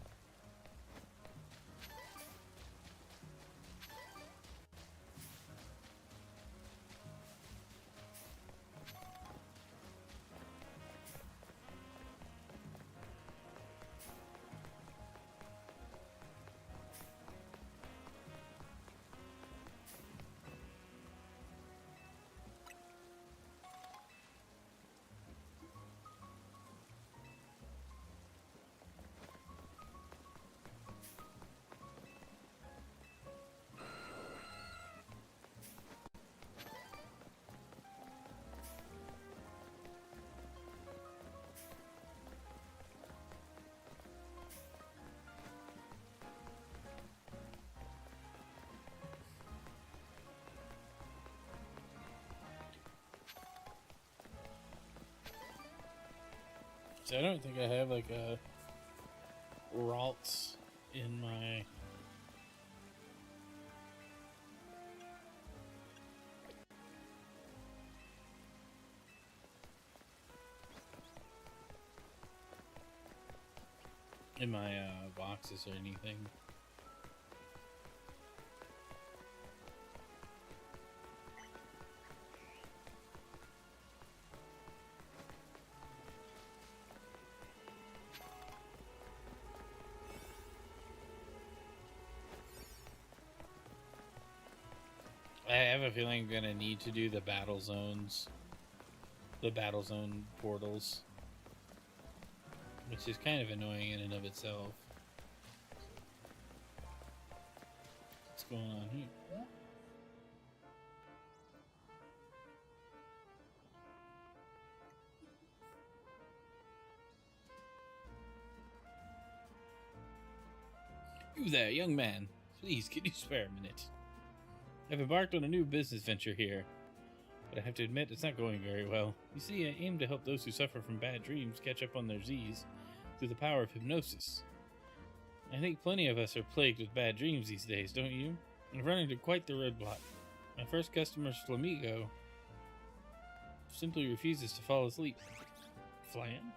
So I don't think I have like a Ralts in my boxes or anything. I have a feeling I'm gonna need to do the battle zones, the battle zone portals, which is kind of annoying in and of itself. What's going on here? You there, young man. Please, can you spare a minute? I've embarked on a new business venture here, but I have to admit it's not going very well. You see, I aim to help those who suffer from bad dreams catch up on their Z's through the power of hypnosis. I think plenty of us are plagued with bad dreams these days, don't you? I've run into quite the roadblock. My first customer, Flamigo, simply refuses to fall asleep. Flan?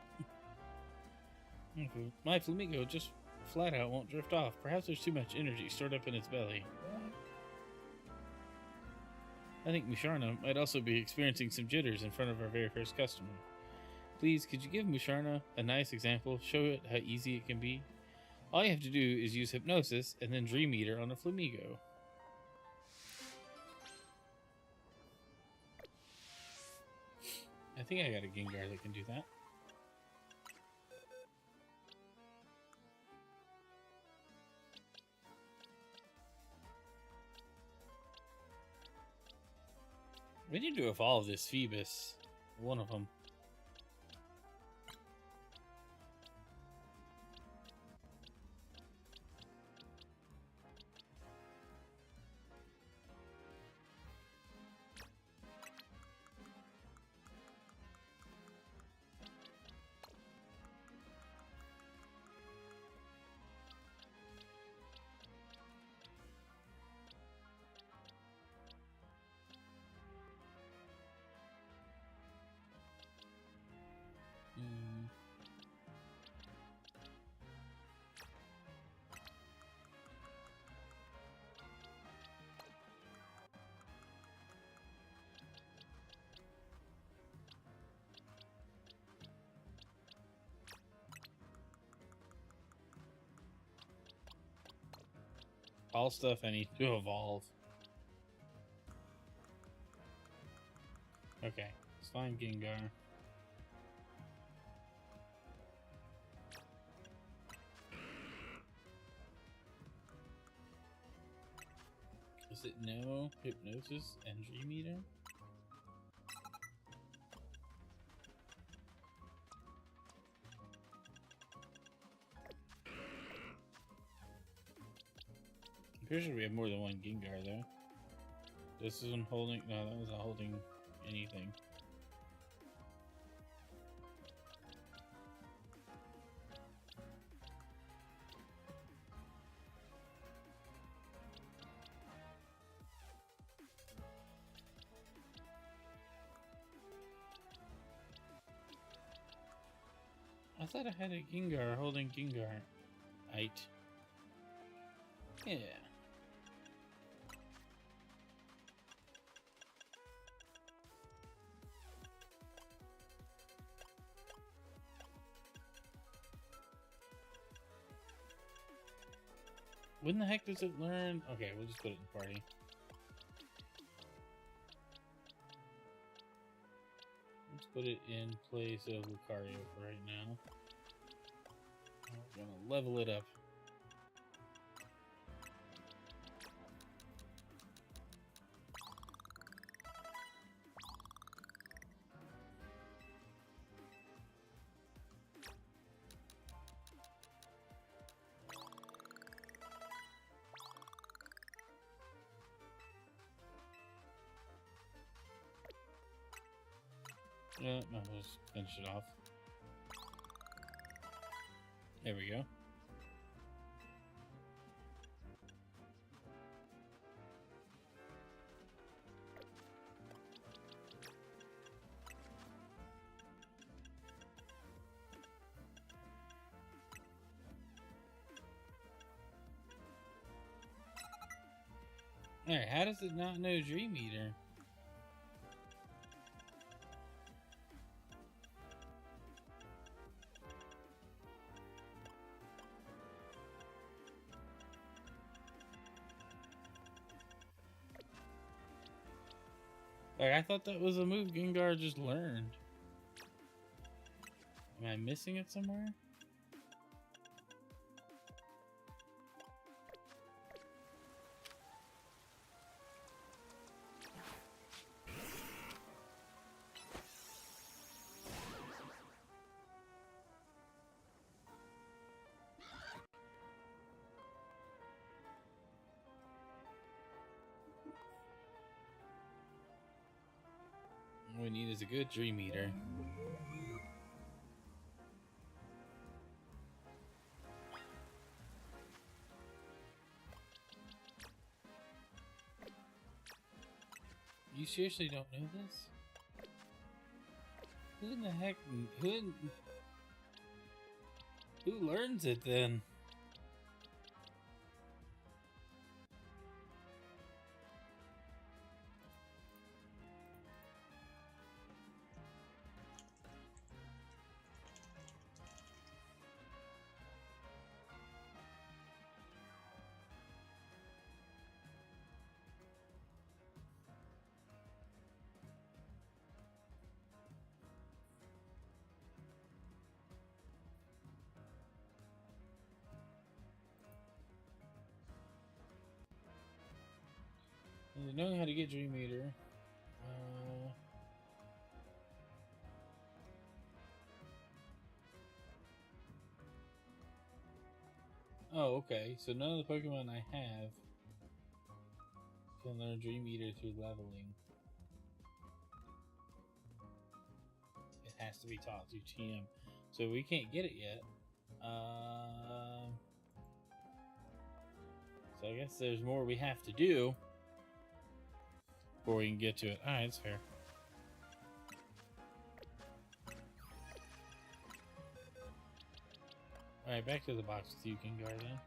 My Flamigo just flat out won't drift off. Perhaps there's too much energy stored up in its belly. I think Musharna might also be experiencing some jitters in front of our very first customer. Please, could you give Musharna a nice example? Show it how easy it can be? All you have to do is use hypnosis and then Dream Eater on a Flamigo. I think I got a Gengar that can do that. We need to evolve this Phoebus. One of them. All stuff I need to evolve. Okay, let's find Gengar. Is it no hypnosis and Dream Eater? I'm pretty sure we have more than one Gengar though. This is one holding. No, that was a holding anything. I thought I had a Gengar holding Gengar. Right. Yeah. When the heck does it learn? Okay, we'll just put it in party. Let's put it in place of Lucario for right now. We're gonna level it up. Yeah, no, let's finish it off. There we go. Alright, how does it not know Dream Eater? Like, I thought that was a move Gengar just learned. Am I missing it somewhere? What we need is a good Dream Eater. You seriously don't know this? Who in the heck? Who learns it then? Knowing how to get Dream Eater. Oh, okay. So none of the Pokemon I have can learn Dream Eater through leveling. It has to be taught through TM. So we can't get it yet. So I guess there's more we have to do before we can get to it. Alright, that's fair. Alright, back to the box with you, Gengar, then.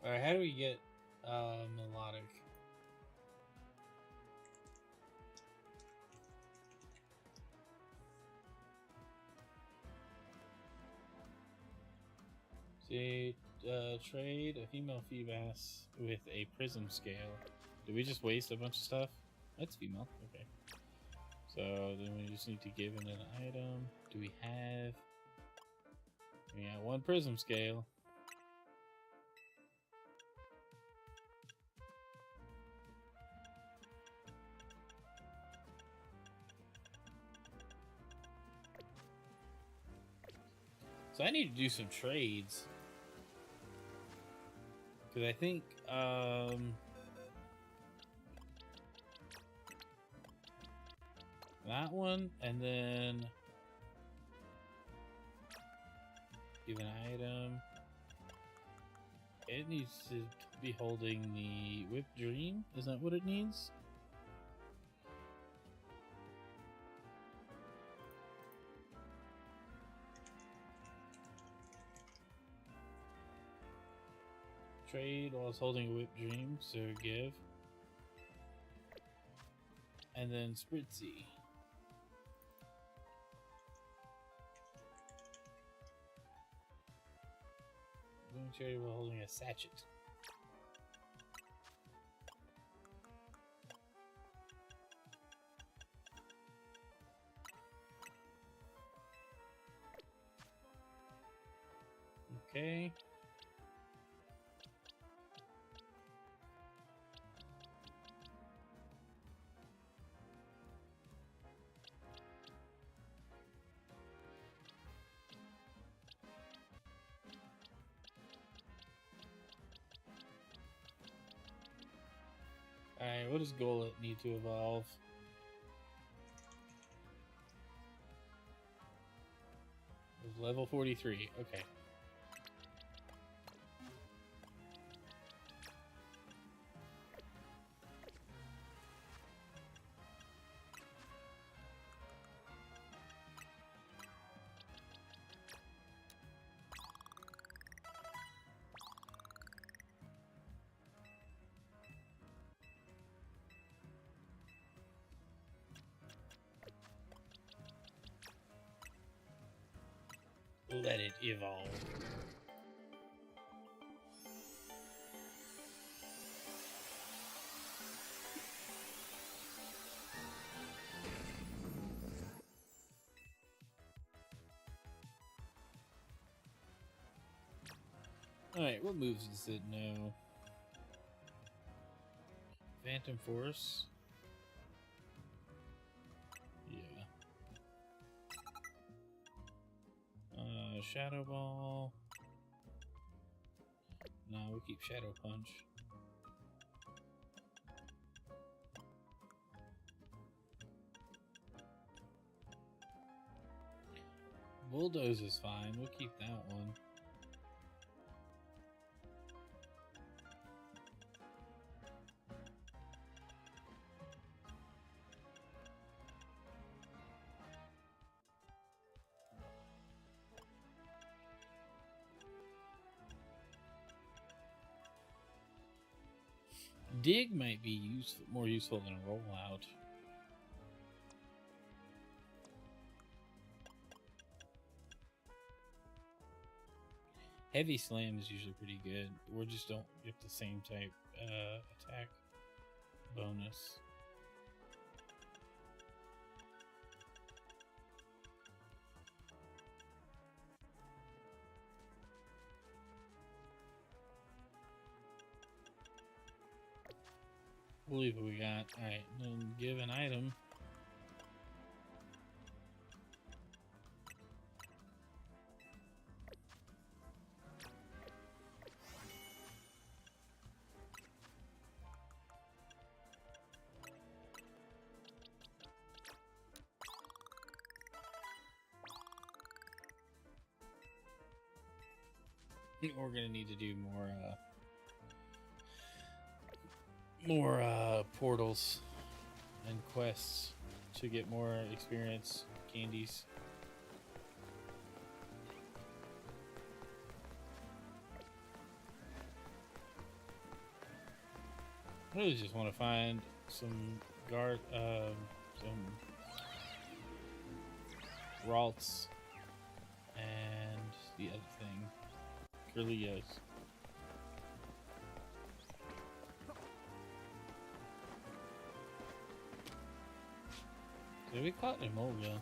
Alright, how do we get melodic? See, trade a female Feebas with a prism scale. Did we just waste a bunch of stuff? That's female. Okay. So then we just need to give it an item. Do we have? We got one prism scale. So I need to do some trades. Because I think that one, and then give an item. It needs to be holding the Whip Dream. Is that what it needs? Trade while it's holding a Whip Dream, so give. And then Spritzy. Doing trade while holding a Sachet. Okay. Alright, what does Golett need to evolve? It was level 43. Okay. Let it evolve. Alright, what moves does it know? Phantom Force. Yeah. Shadow Ball. No, we'll keep Shadow Punch. Bulldoze is fine. We'll keep that one. Dig might be more useful than Rollout. Heavy Slam is usually pretty good. We just don't get the same type attack bonus. We'll leave what we got. Alright, then give an item. We're gonna need to do more portals and quests to get more experience candies. I really just want to find some Ralts and the other thing. Curlios. Did we caught Emolga?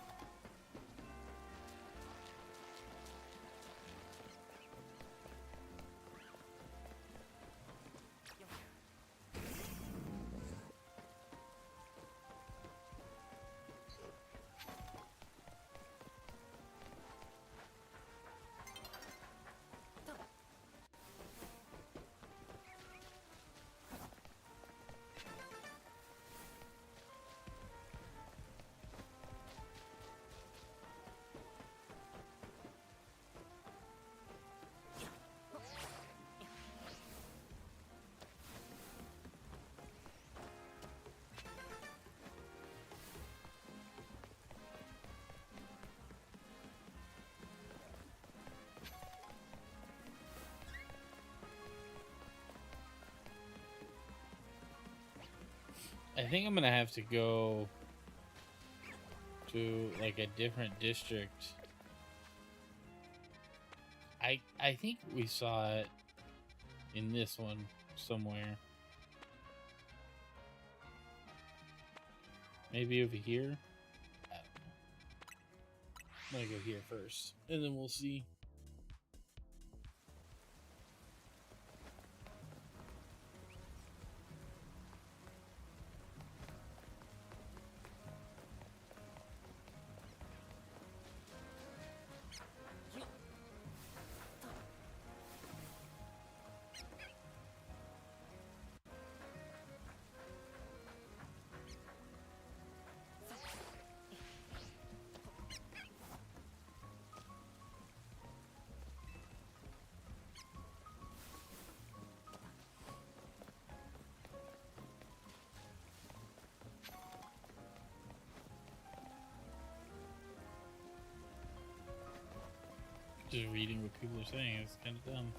I think I'm gonna have to go to like a different district. I think we saw it in this one somewhere. Maybe over here. I don't know. I'm gonna go here first, and then we'll see. Just reading what people are saying is kind of dumb.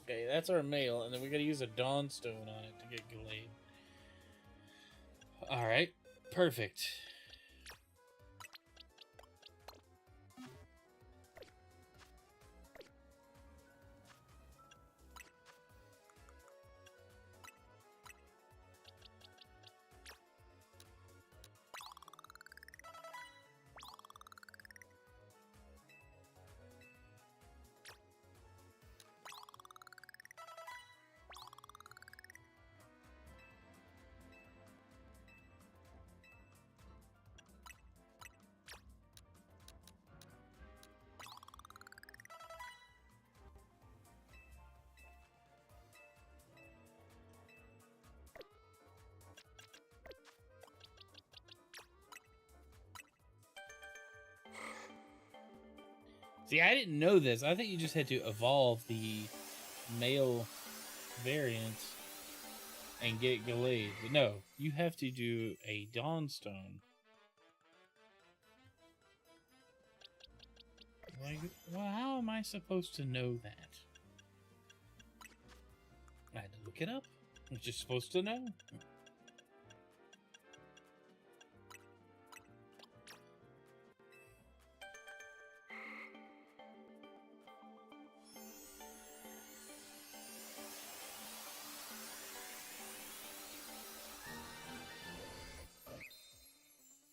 Okay, that's our mail, and then we gotta use a Dawnstone on it to get Gallade. Alright, perfect. See, I didn't know this. I think you just had to evolve the male variant and get Gallade. But no, you have to do a Dawnstone. Like, well, how am I supposed to know that? I had to look it up. I'm just supposed to know.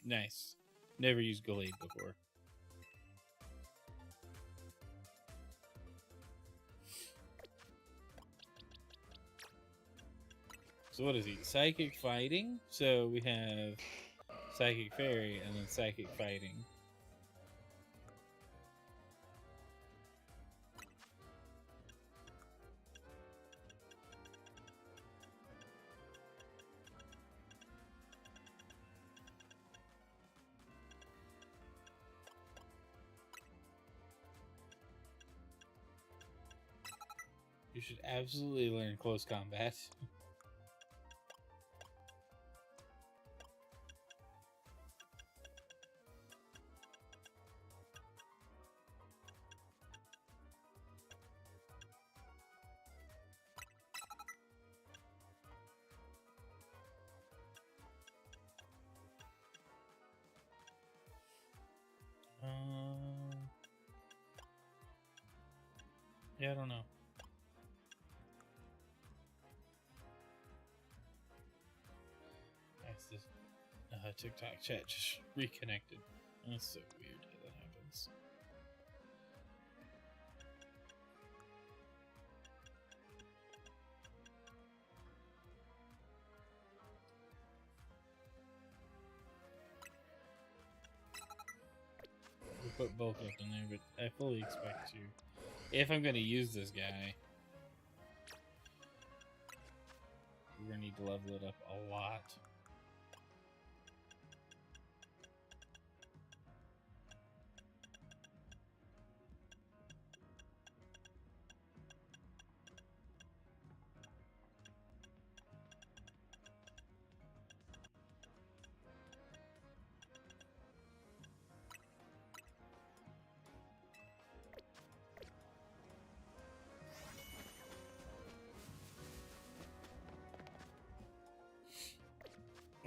Nice. Never used Gallade before. So what is he? Psychic fighting? So we have Psychic Fairy and then Psychic fighting. You should absolutely learn close combat. Yeah, I don't know. That's this TikTok chat just reconnected. That's so weird how that happens. We put bulk up in there, but I fully expect to. If I'm going to use this guy, we're going to need to level it up a lot.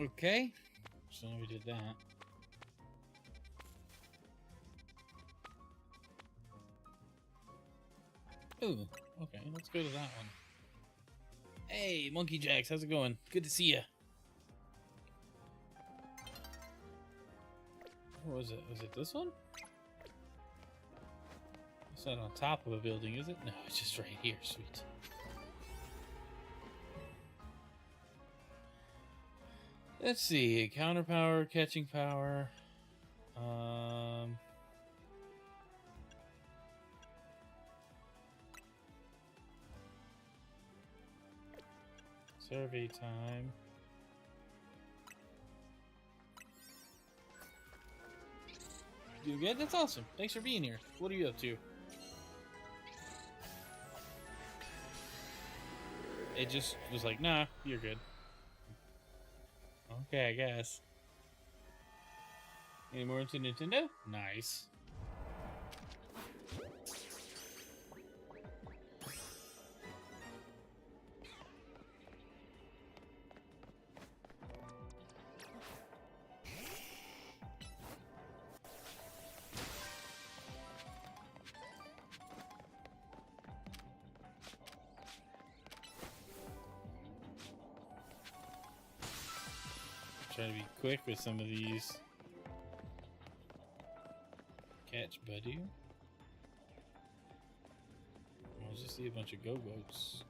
Okay, so we did that. Ooh, okay, let's go to that one. Hey, Monkey Jacks, how's it going? Good to see ya. What was it? Was it this one? It's not on top of a building, is it? No, it's just right here. Sweet. Let's see. Counter power, catching power. Survey time. You good? That's awesome. Thanks for being here. What are you up to? It just was like, nah, you're good. Okay, I guess. Any more into Nintendo? Nice. Try to be quick with some of these. Catch buddy. I just see a bunch of go-goats.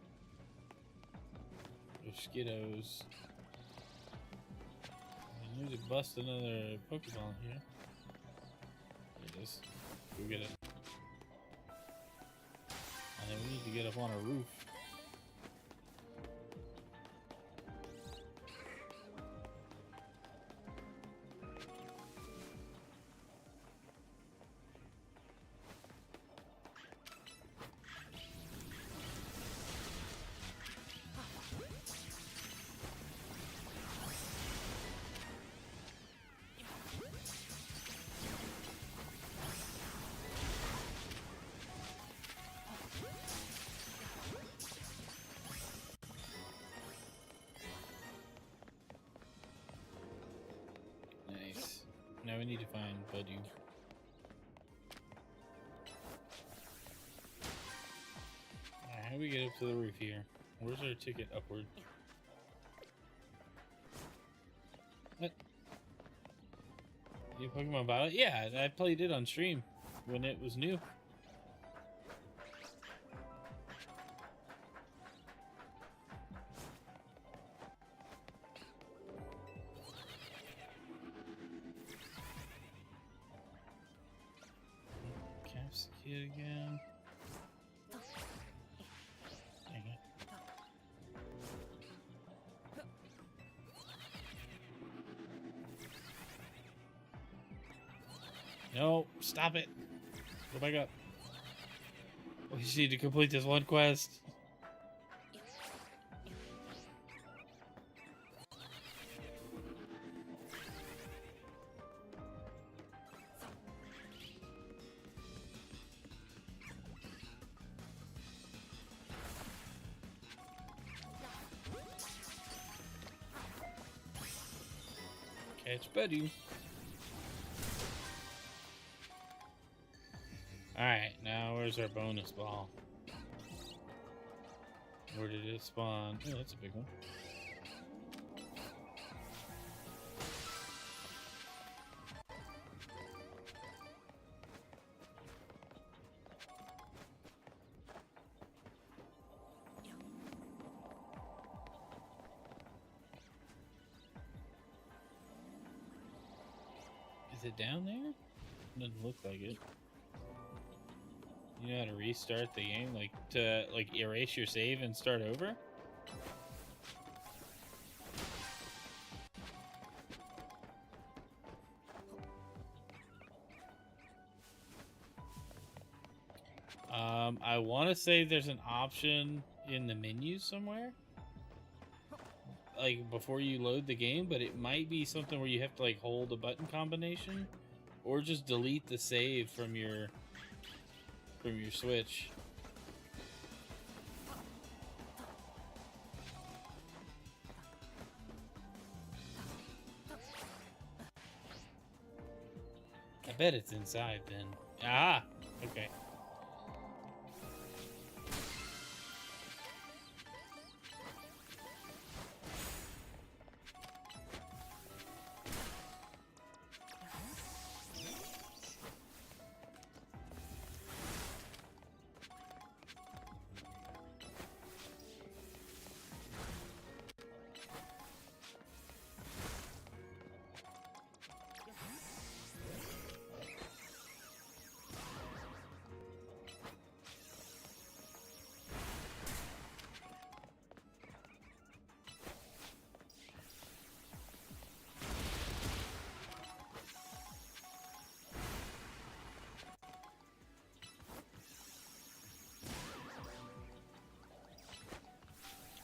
Or skiddos. I need to bust another Pokeball here. There it is. Go get it. And then we need to get up on a roof. Now we need to find Buddy. Alright, how do we get up to the roof here? Where's our ticket upward? What? You Pokemon Violet? Yeah, I played it on stream when it was new. Kid again. Dang it. No, stop it. Go back up. We just need to complete this one quest. Catch Buddy. Alright, now where's our bonus ball? Where did it spawn? Oh, that's a big one. Is it down there? Doesn't look like it. You know how to restart the game? Like, to, like, erase your save and start over? I want to say there's an option in the menu somewhere, like, before you load the game, but it might be something where you have to, like, hold a button combination, or just delete the save from your Switch. I bet it's inside then. Ah, okay.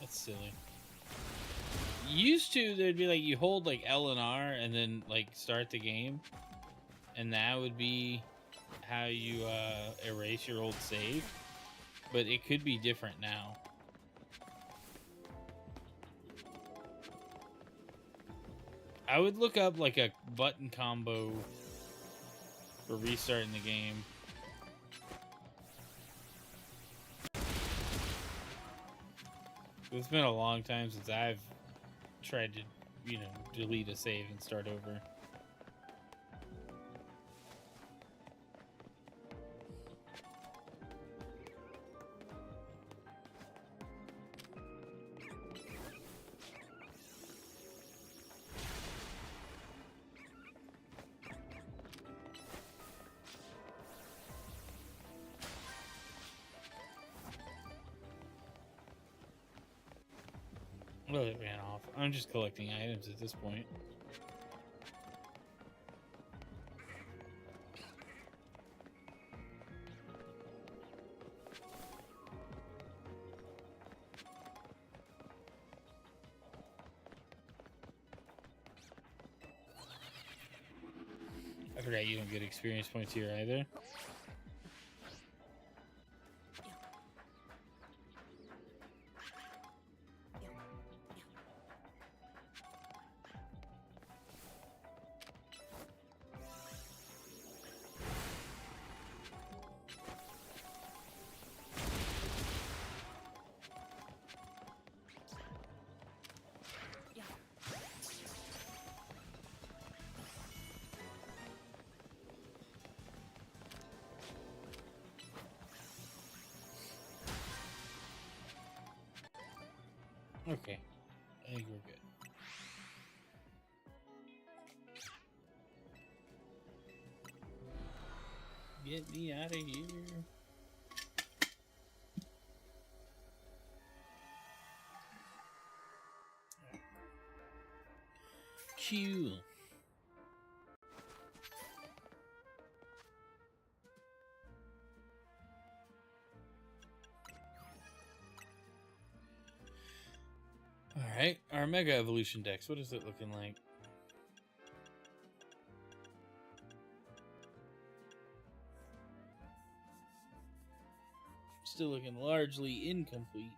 That's silly. Used to, there'd be like, you hold like L and R and then like start the game, and that would be how you erase your old save, but it could be different now. I would look up like a button combo for restarting the game. It's been a long time since I've tried to, you know, delete a save and start over. Well, it ran off. I'm just collecting items at this point. I forgot you don't get experience points here either. Okay, I think we're good. Get me out of here. Cool. Alright, our Mega Evolution decks, what is it looking like? Still looking largely incomplete.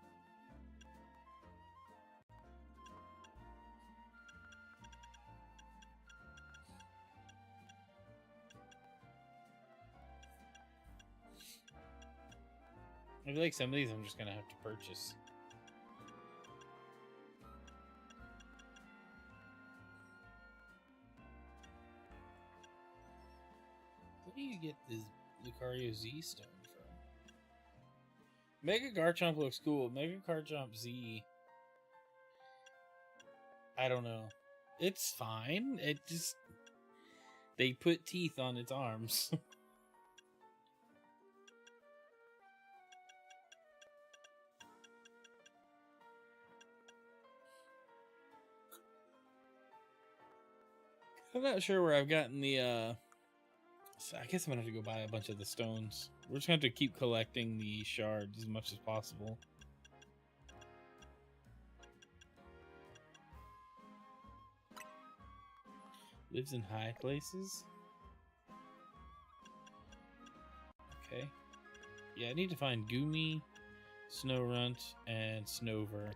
I feel like some of these I'm just gonna have to purchase. do you get this Lucario Z stone from? Mega Garchomp looks cool. Mega Garchomp Z. I don't know. It's fine. It just... They put teeth on its arms. I'm not sure where I've gotten the, so I guess I'm gonna have to go buy a bunch of the stones. We're just gonna have to keep collecting the shards as much as possible. Lives in high places? Okay. Yeah, I need to find Goomy, Snowrunt, and Snover.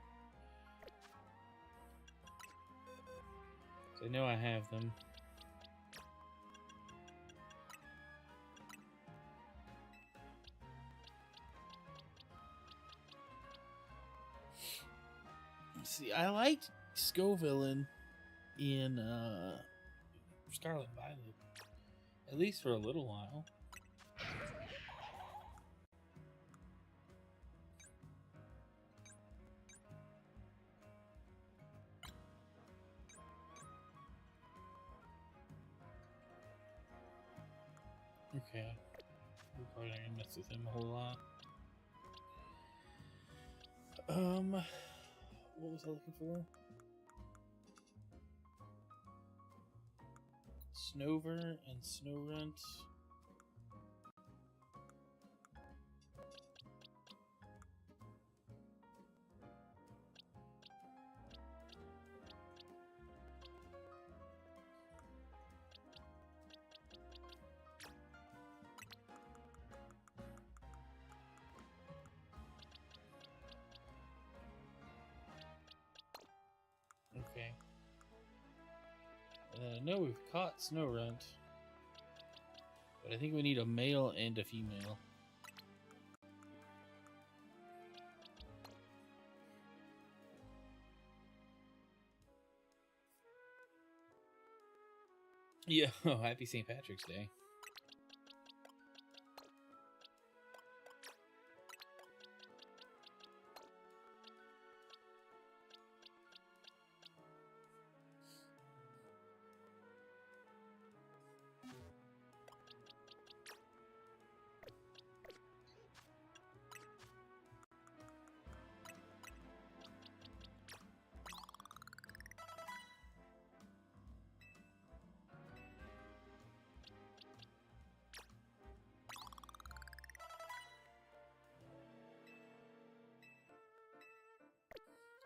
I know I have them. See, I liked Scoville in Scarlet Violet, at least for a little while. Okay, we're probably not gonna mess with him a whole lot. What was I looking for? Snover and Snowrunt. Okay. I know we've caught Snowrunt, but I think we need a male and a female. Yeah, oh, happy St. Patrick's Day.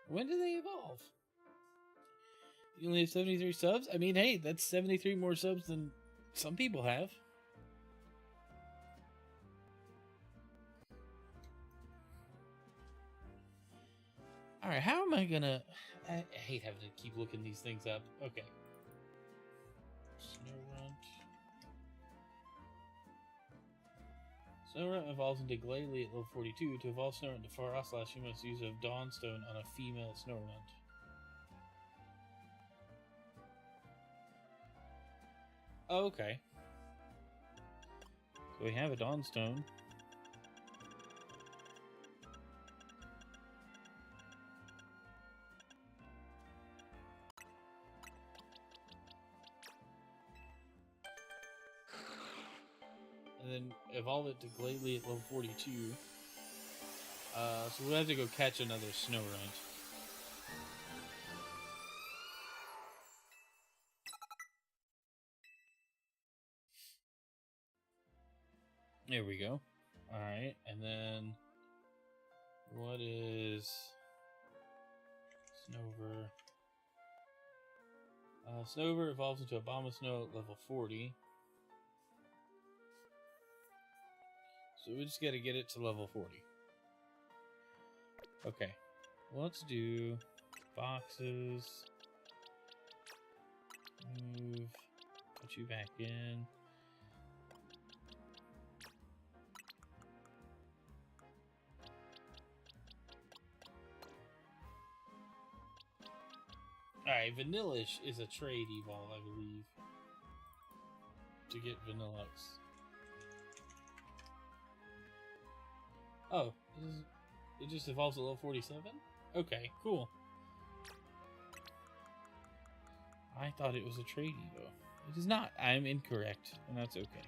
When do they evolve? You only have 73 subs? I mean, hey, that's 73 more subs than some people have. Alright, how am I gonna... I hate having to keep looking these things up. Okay. Snowrunt evolves into Glalie at level 42. To evolve Snowrunt to Frostlash, you must use a Dawnstone on a female Snowrunt. Oh, okay. So we have a Dawnstone. And then evolve it to Glalie at level 42. So we'll have to go catch another Snowrunt. There we go. Alright, and then... What is... Snover? Snover evolves into Abomasnow at level 40. So we just gotta get it to level 40. Okay. Well, let's do boxes. Move. Put you back in. Alright, Vanillish is a trade evolve, I believe. To get Vanillux. Oh, it just evolves at level 47? Okay, cool. I thought it was a trade Evo. It is not. I'm incorrect, and that's okay.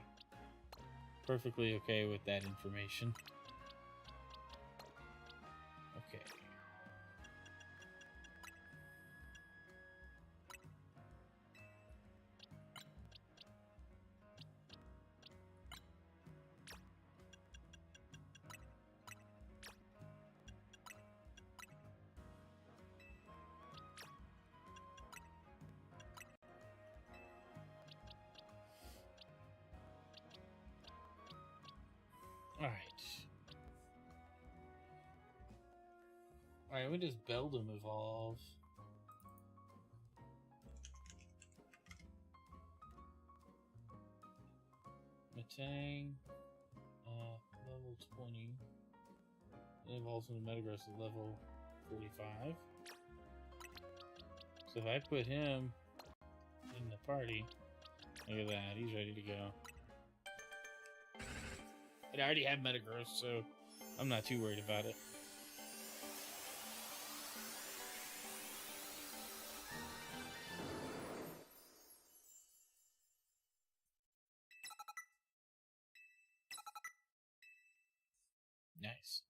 Perfectly okay with that information. Okay. Alright, when does Beldum evolve? Matang, level 20. It evolves when the Metagross is level 45. So if I put him in the party, look at that, he's ready to go. And I already have Metagross, so I'm not too worried about it. Nice.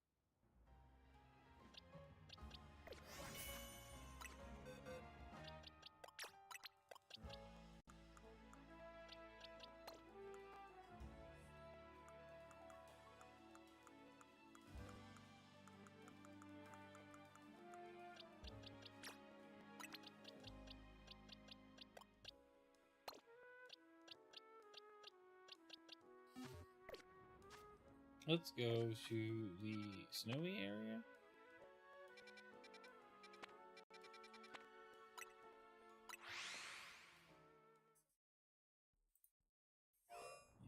Let's go to the snowy area.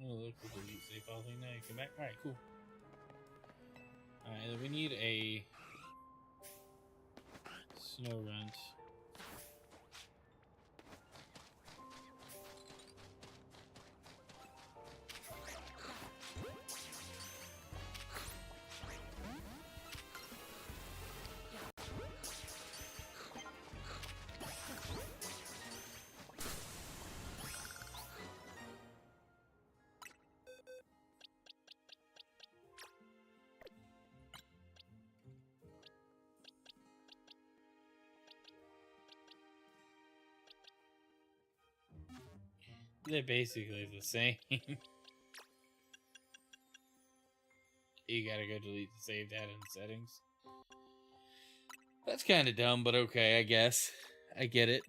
Oh, look at the delete save file thing now. You come back. Alright, cool. Alright, then we need a snow runt. They're basically the same. You gotta go delete the save data in settings. That's kind of dumb, but okay, I guess. I get it.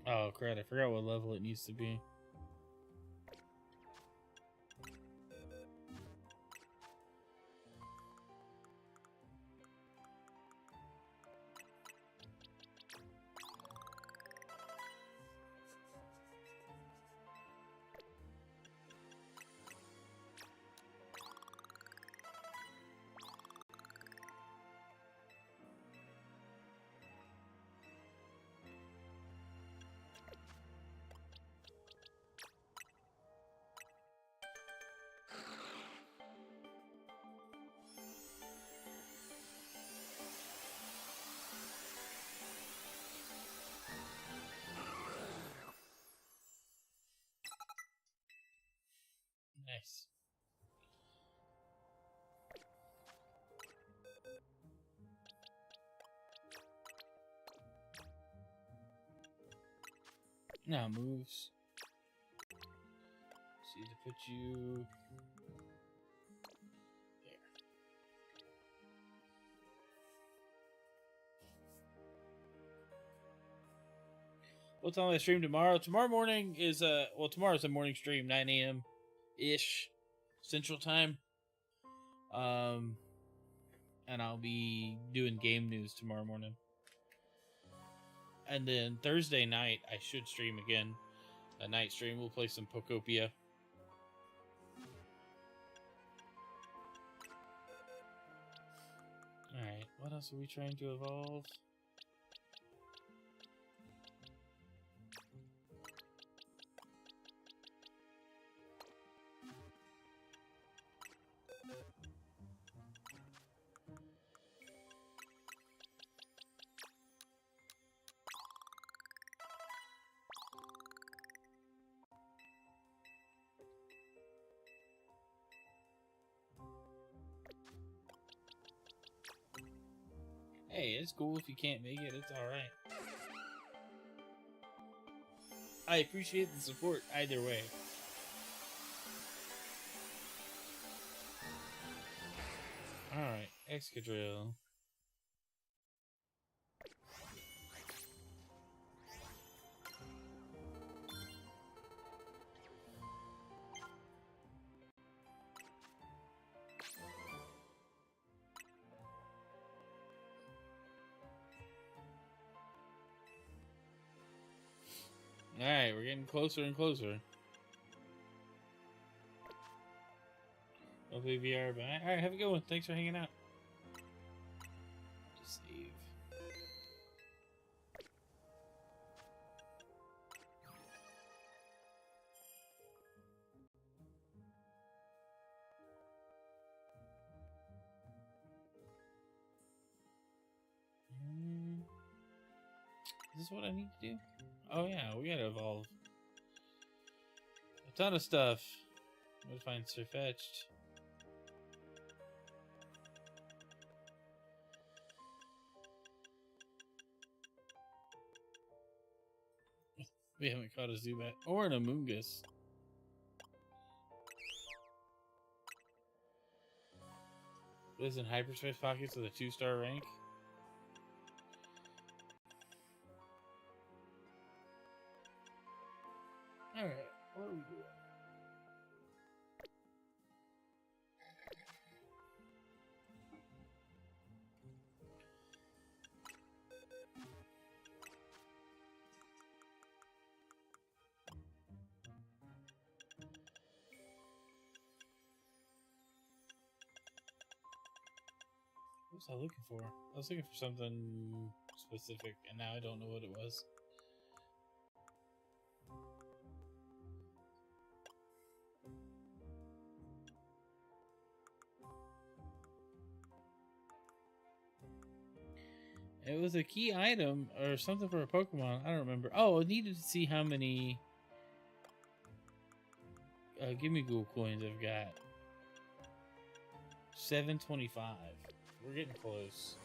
Oh, crap, I forgot what level it needs to be. Nice. Now moves. See to put you there. What time I stream tomorrow? Tomorrow morning is well, tomorrow's a morning stream, 9 a.m. ish Central Time. And I'll be doing game news tomorrow morning. And then Thursday night, I should stream again. A night stream. We'll play some Pokopia. Alright, what else are we trying to evolve? Hey, it's cool if you can't make it. It's alright. I appreciate the support either way. Alright, Excadrill. Alright, we're getting closer and closer. Hopefully VR, but alright, have a good one. Thanks for hanging out. Just save. Is this what I need to do? Oh yeah, we gotta evolve. A ton of stuff. We'll find Sirfetch'd. We haven't caught a Zubat or an Amoonguss. Lives in hyperspace pockets with a 2-star rank. Alright, what are we doing? What was I looking for? I was looking for something specific, and now I don't know what it was. It was a key item or something for a Pokemon. I don't remember. Oh, I needed to see how many Gimme Ghoul coins I've got. 725. We're getting close.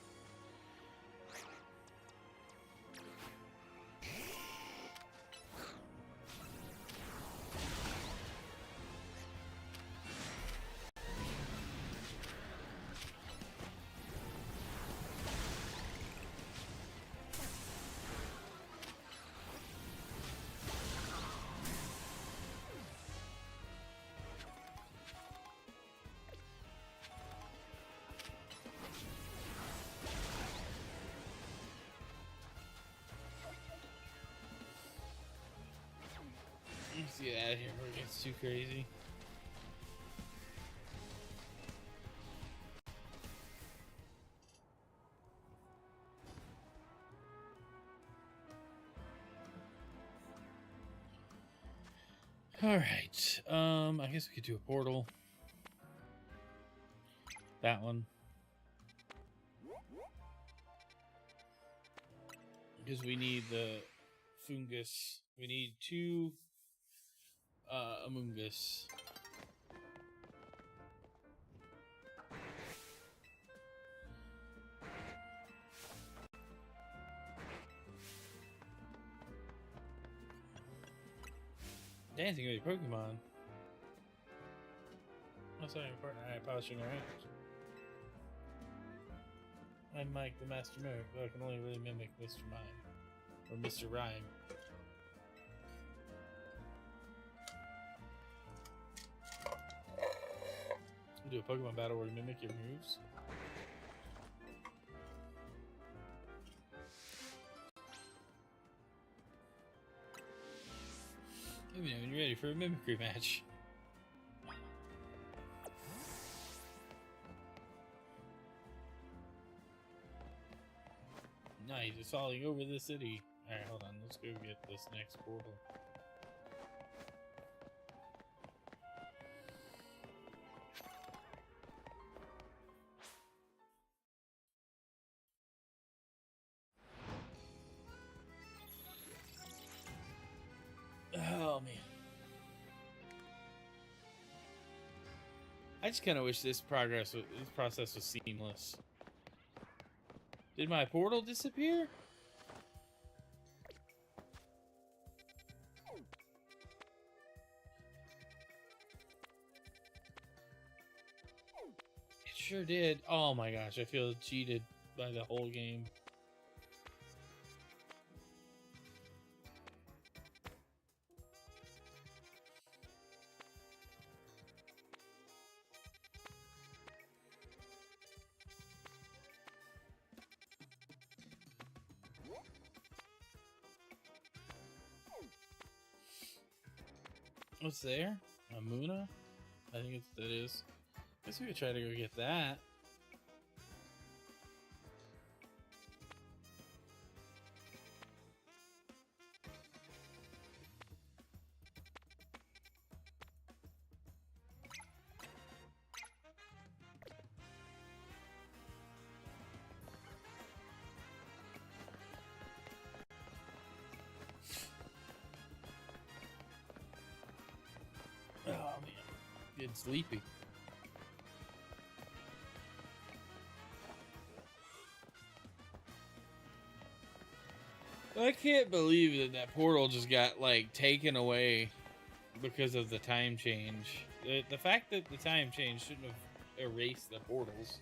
Let's get out of here before it gets too crazy. Alright. I guess we could do a portal. That one. Because we need the fungus. We need 2 Amoonguss. Dancing with your Pokemon. Oh, sorry, partner. Alright, polishing our range. I'm Mike, the Master Mimic, but I can only really mimic Mr. Mime. Or Mr. Rhyme. We'll do a Pokemon battle where we mimic your moves. Let me know when you're ready for a mimicry match. Nice, it's falling over the city. Alright, hold on, let's go get this next portal. Oh man. I just kind of wish this process was seamless. Did my portal disappear? It sure did. Oh my gosh, I feel cheated by the whole game. What's there? A Muna? I think it's that is. Guess we could try to go get that. Oh man, getting sleepy. I can't believe that portal just got like taken away because of the time change. The fact that the time change shouldn't have erased the portals.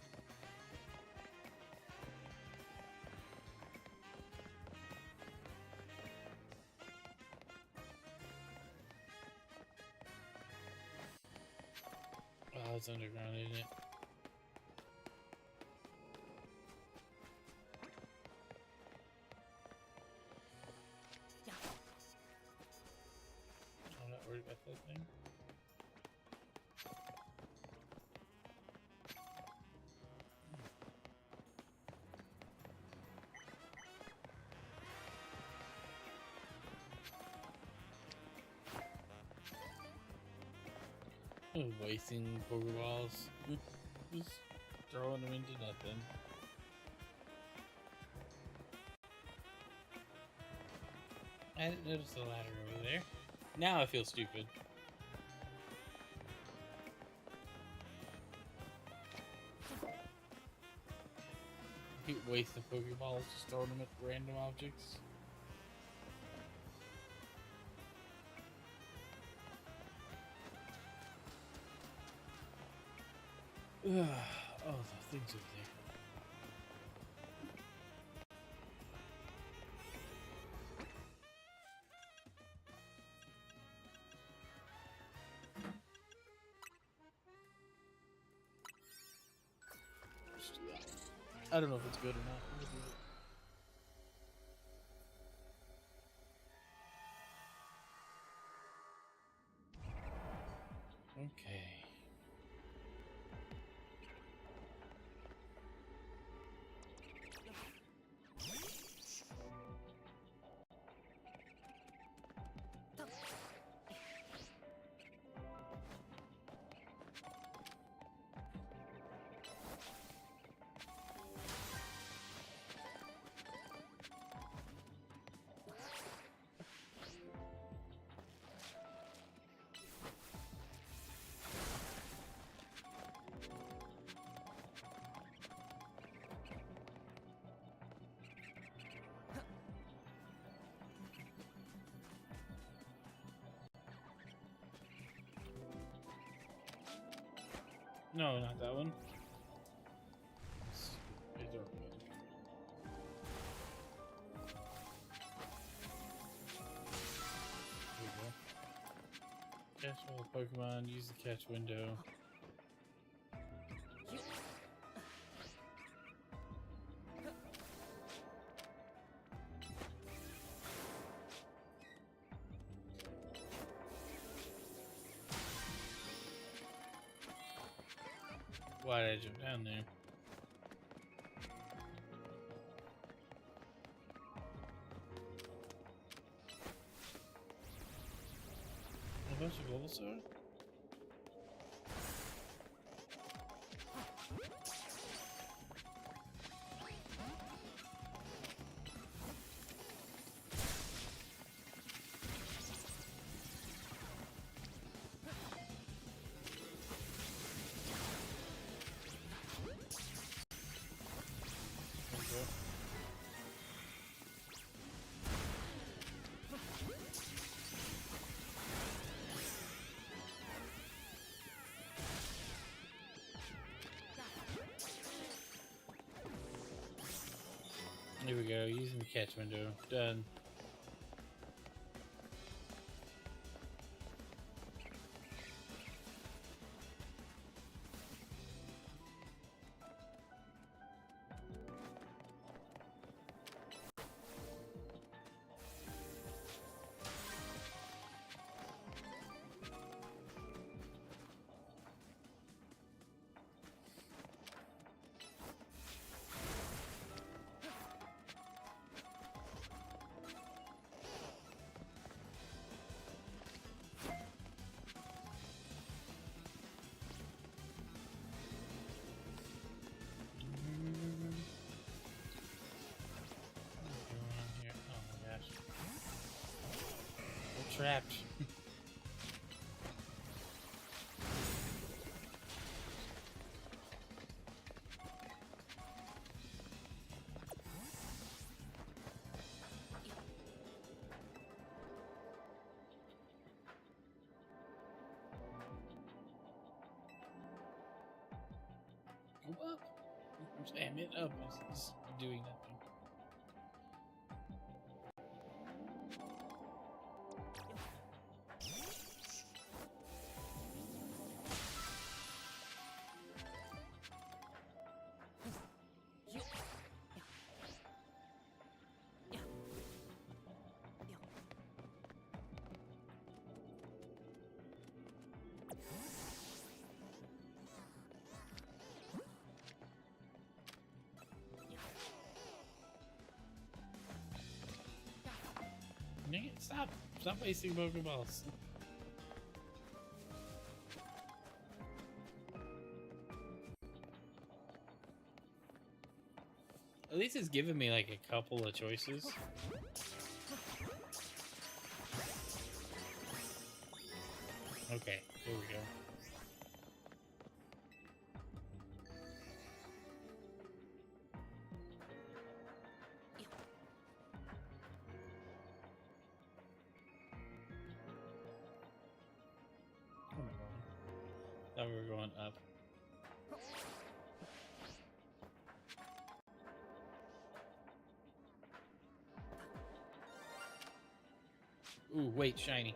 Oh, it's underground, isn't it? I'm not worried about that thing. Wasting Pokeballs. Just throwing them into nothing. I didn't notice the ladder over there. Now I feel stupid. Keep wasting Pokeballs, just throwing them at random objects. Oh, the things over there. I don't know if it's good or not. Okay. No, not that one. It's over there. There we go. Catch all the Pokemon, use the catch window. Why did I jump down there? A bunch of Bulbasaur? There we go. we go. Using the catch window. Done. Trapped. Go up. Damn it up. It's doing nothing. Dang it, stop wasting Pokeballs. At least it's given me like a couple of choices. Okay, here we go. Thought we were going up. Ooh, wait, shiny.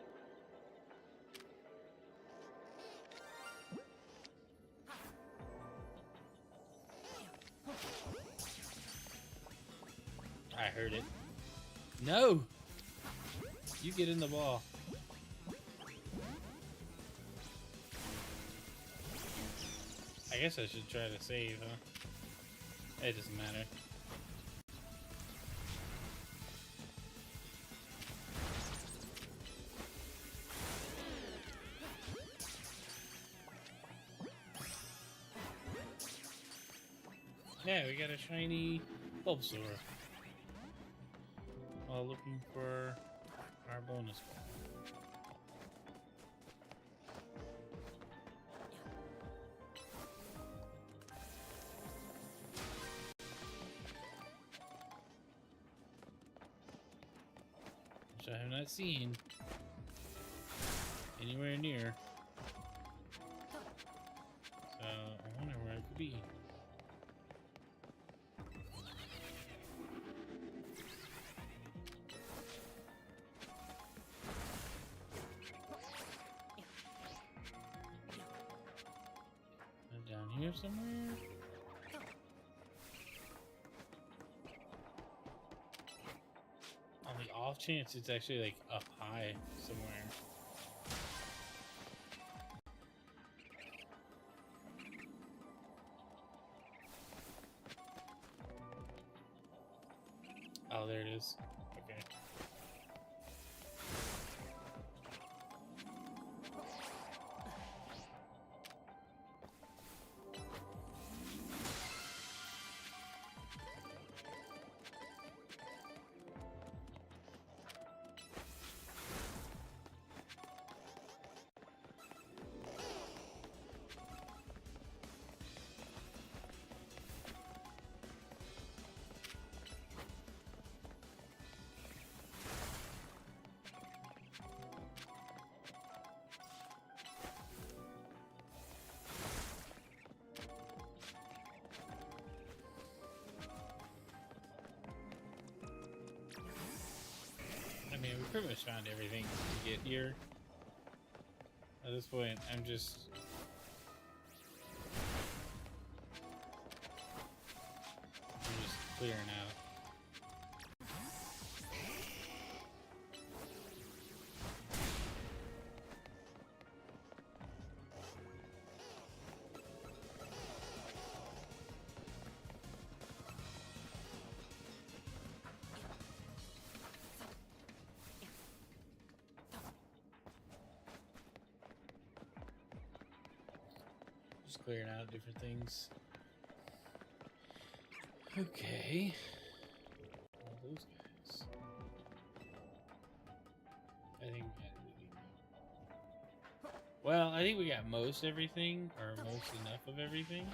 I heard it. No! You get in the ball. I guess I should try to save, huh? It doesn't matter. Yeah, we got a shiny Bulbasaur. While looking for our bonus ball. Which I have not seen anywhere near. So I wonder where it could be. Down here somewhere? On the off chance it's actually like up high somewhere. Oh, there it is. Okay. I mean, we pretty much found everything to get here. At this point, I'm just clearing out. Just clearing out different things. Okay. All those guys. I think well, I think we got most everything, or most enough of everything.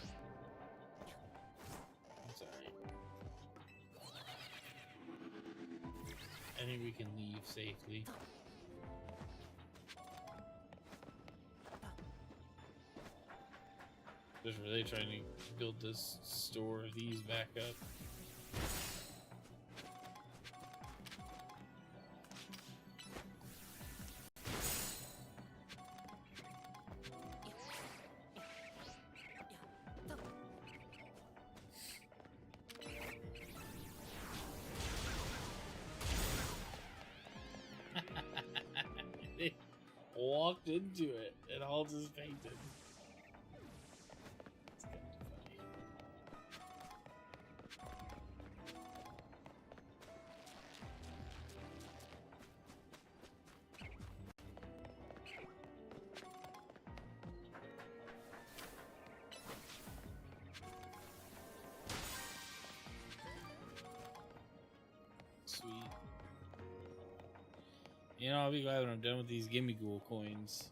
That's alright. I think we can leave safely. Just really trying to build this store of these back up. They walked into it and all just fainted. Sweet. You know, I'll be glad when I'm done with these Gimme Ghoul coins.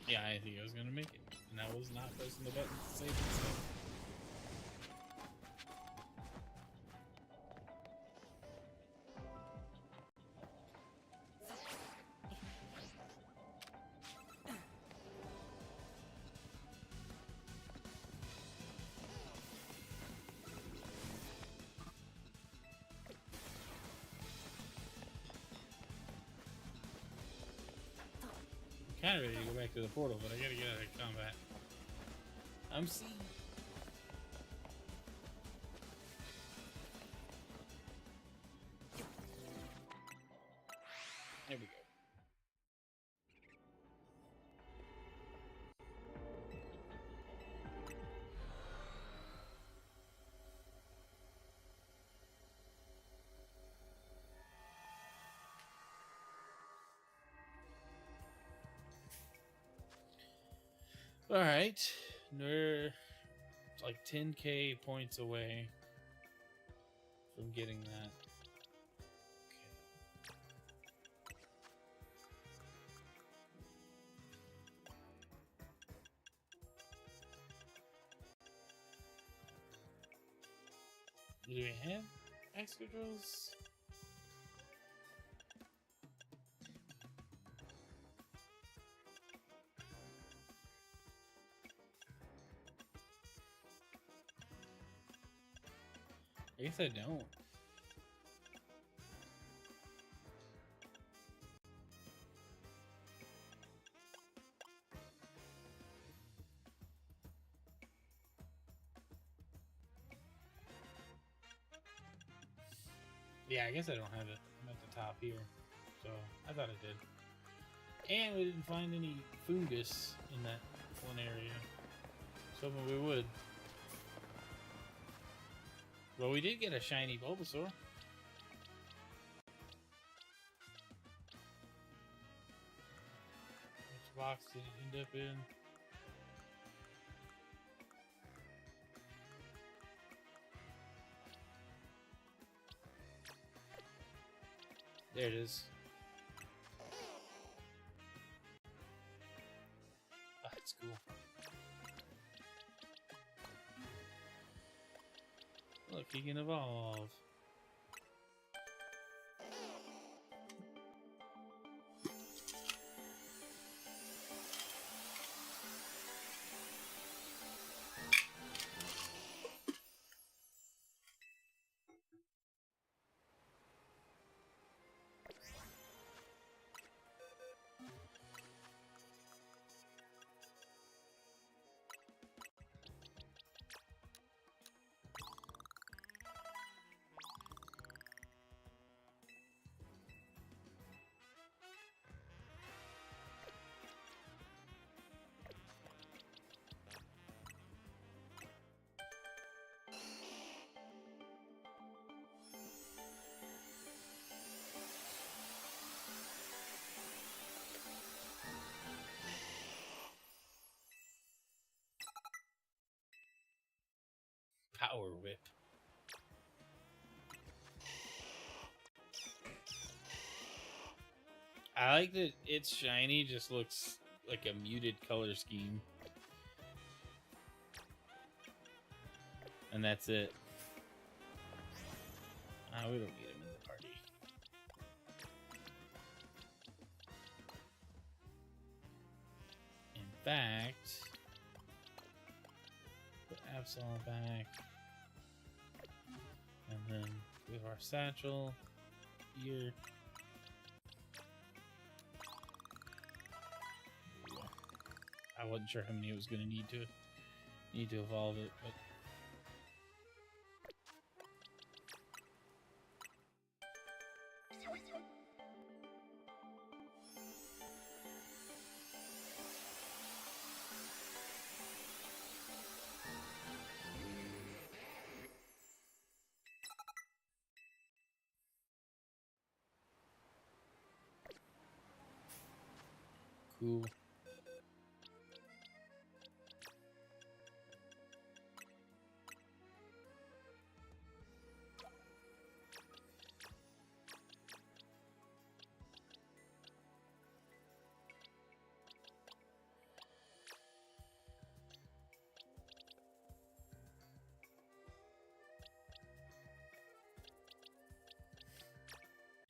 Yeah, I think I was gonna make it. And I was not pressing the button to save myself. Kind of ready to go back to the portal, but I gotta get out of combat. I'm seeing. There we go. All right, we're like 10k points away from getting that. Okay. Do we have Excadrills? I guess I don't. Yeah, I guess I don't have it. I'm at the top here. So, I thought I did. And we didn't find any fungus in that one area. So we would. Well, we did get a shiny Bulbasaur. Which box did it end up in? There it is. Oh, that's cool. Look, he can evolve. Power Whip. I like that it's shiny, just looks like a muted color scheme. And that's it. We don't need him in the party. In fact, put Absalom back. And then we have our satchel here. I wasn't sure how many it was going to need to evolve it, but cool.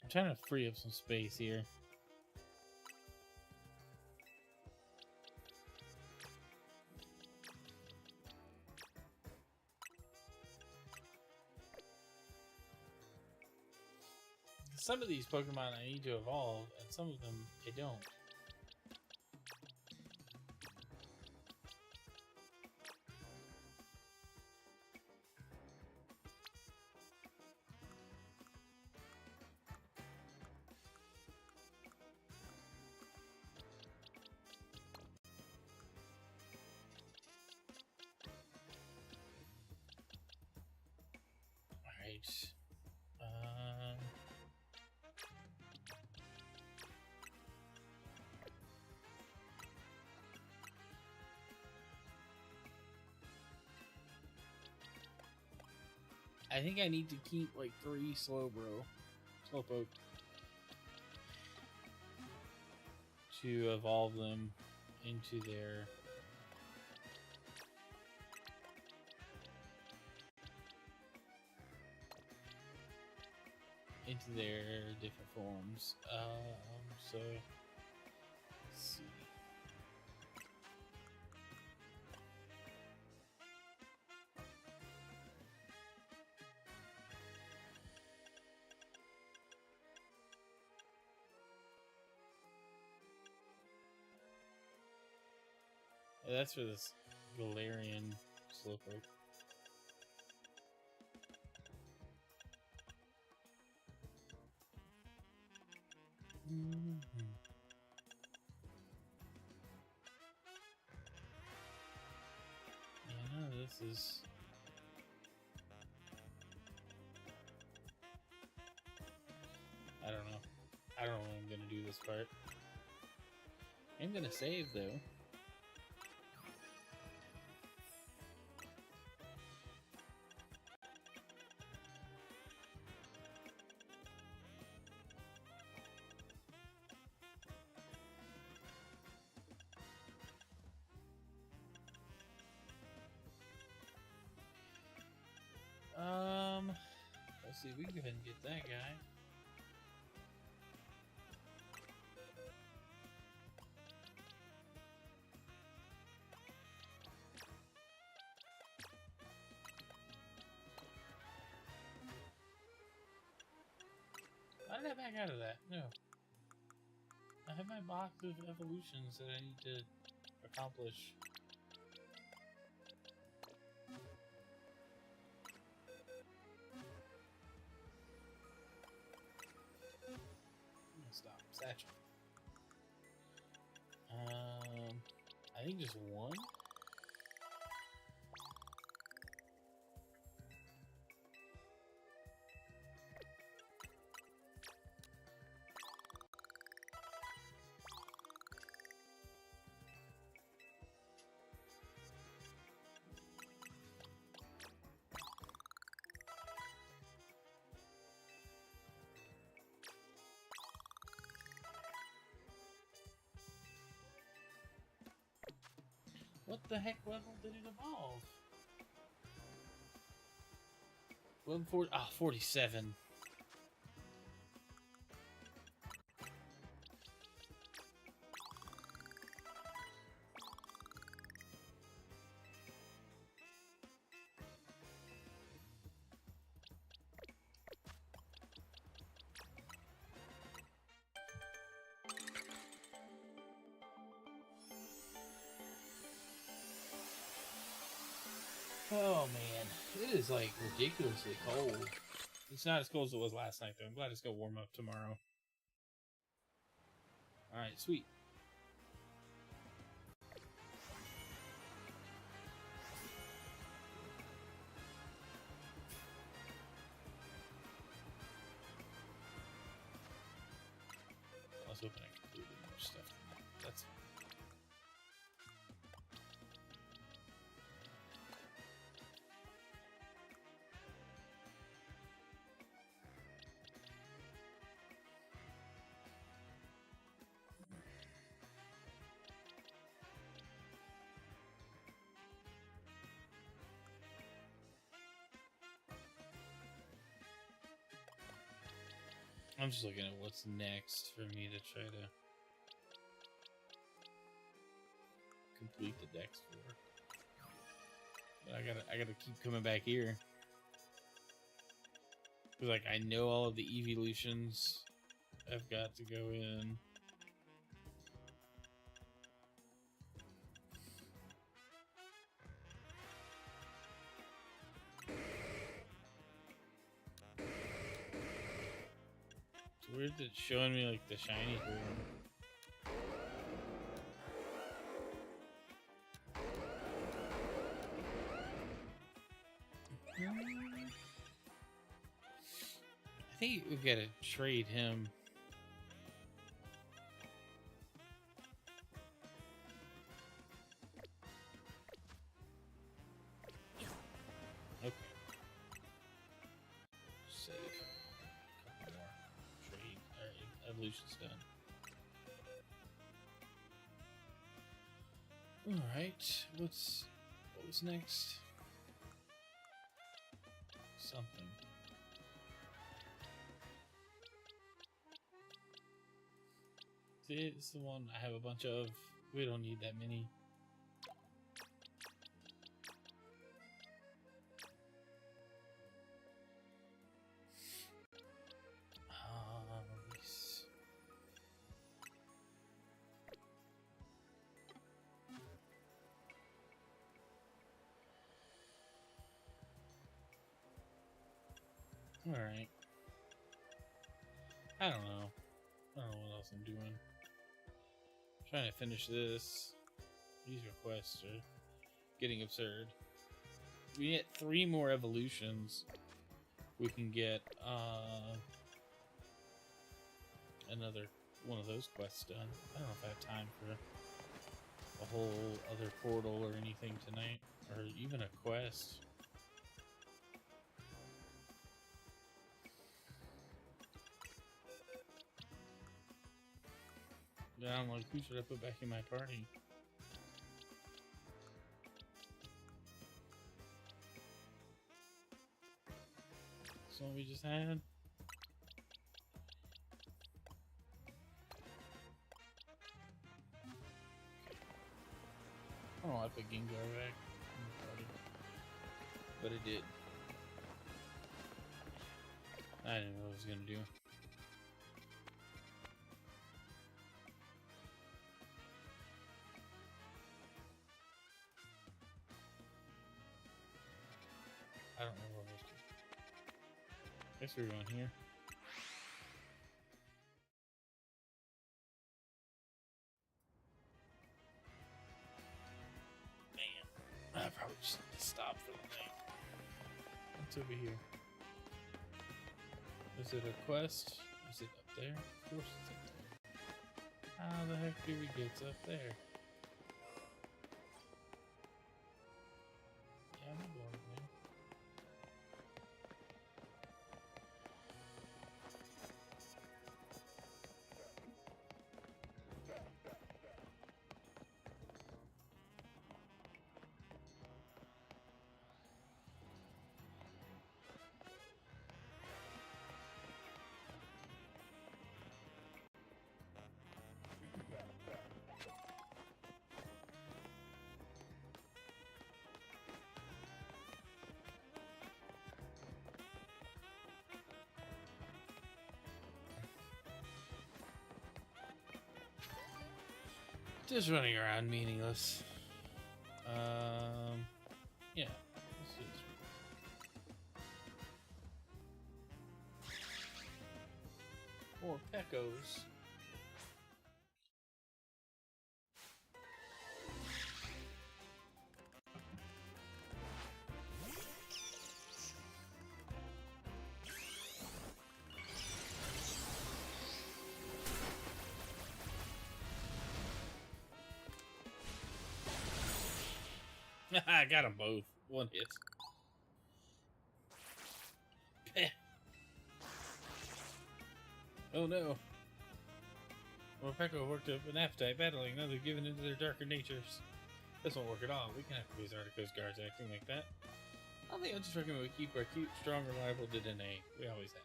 I'm trying to free up some space here. Some of these Pokemon I need to evolve, and some of them I don't. Alright. I think I need to keep like 3 Slowpoke to evolve them into their different forms. So let's see. That's for this Galarian Slowpoke. Yeah, no, this is... I don't know. I don't know when I'm gonna do this part. I'm gonna save, though. Let's see, we can go ahead and get that guy. Why did I back out of that? No. I have my box of evolutions that I need to accomplish. Stop. Satchel. I think just one. What the heck level did it evolve? Level 40, 47. Oh man, it is like ridiculously cold. It's not as cold as it was last night though. I'm glad it's gonna warm up tomorrow. Alright, sweet. I was hoping I could do more stuff than that. That's fine. I'm just looking at what's next for me to try to complete the dex for. But I gotta keep coming back here. Cause like I know all of the evolutions have got to go in. It's weird that it's showing me like the shiny form. I think we've got to trade him. Okay. Save. Couple more. Trade. Alright, evolution's done. Alright, what was next? Something. See, it's the one I have a bunch of. We don't need that many. Release. Alright. I don't know. I don't know what else I'm doing. Trying to finish this. These requests are getting absurd. We get 3 more evolutions. We can get another one of those quests done. I don't know if I have time for a whole other portal or anything tonight, or even a quest. Yeah, I'm like, who should I put back in my party? This one we just had. I don't know, I put Gengar back in the party, but it did. I didn't know what I was gonna do. I don't know what I was doing. Guess we're going here. Man, I probably just need to stop for the night. What's over here? Is it a quest? Is it up there? Of course it's up there. How the heck do we get up there? Yeah, I'm going there. Just running around meaningless. Yeah. Let's do this. More Pecos. I got them both. One hit. Peh. Oh no. Well, Pekko worked up an appetite battling, now they've given into their darker natures. This won't work at all. We can't have these Arctic guards acting like that. I think I just recommend we keep our cute, strong, reliable DNA. We always have.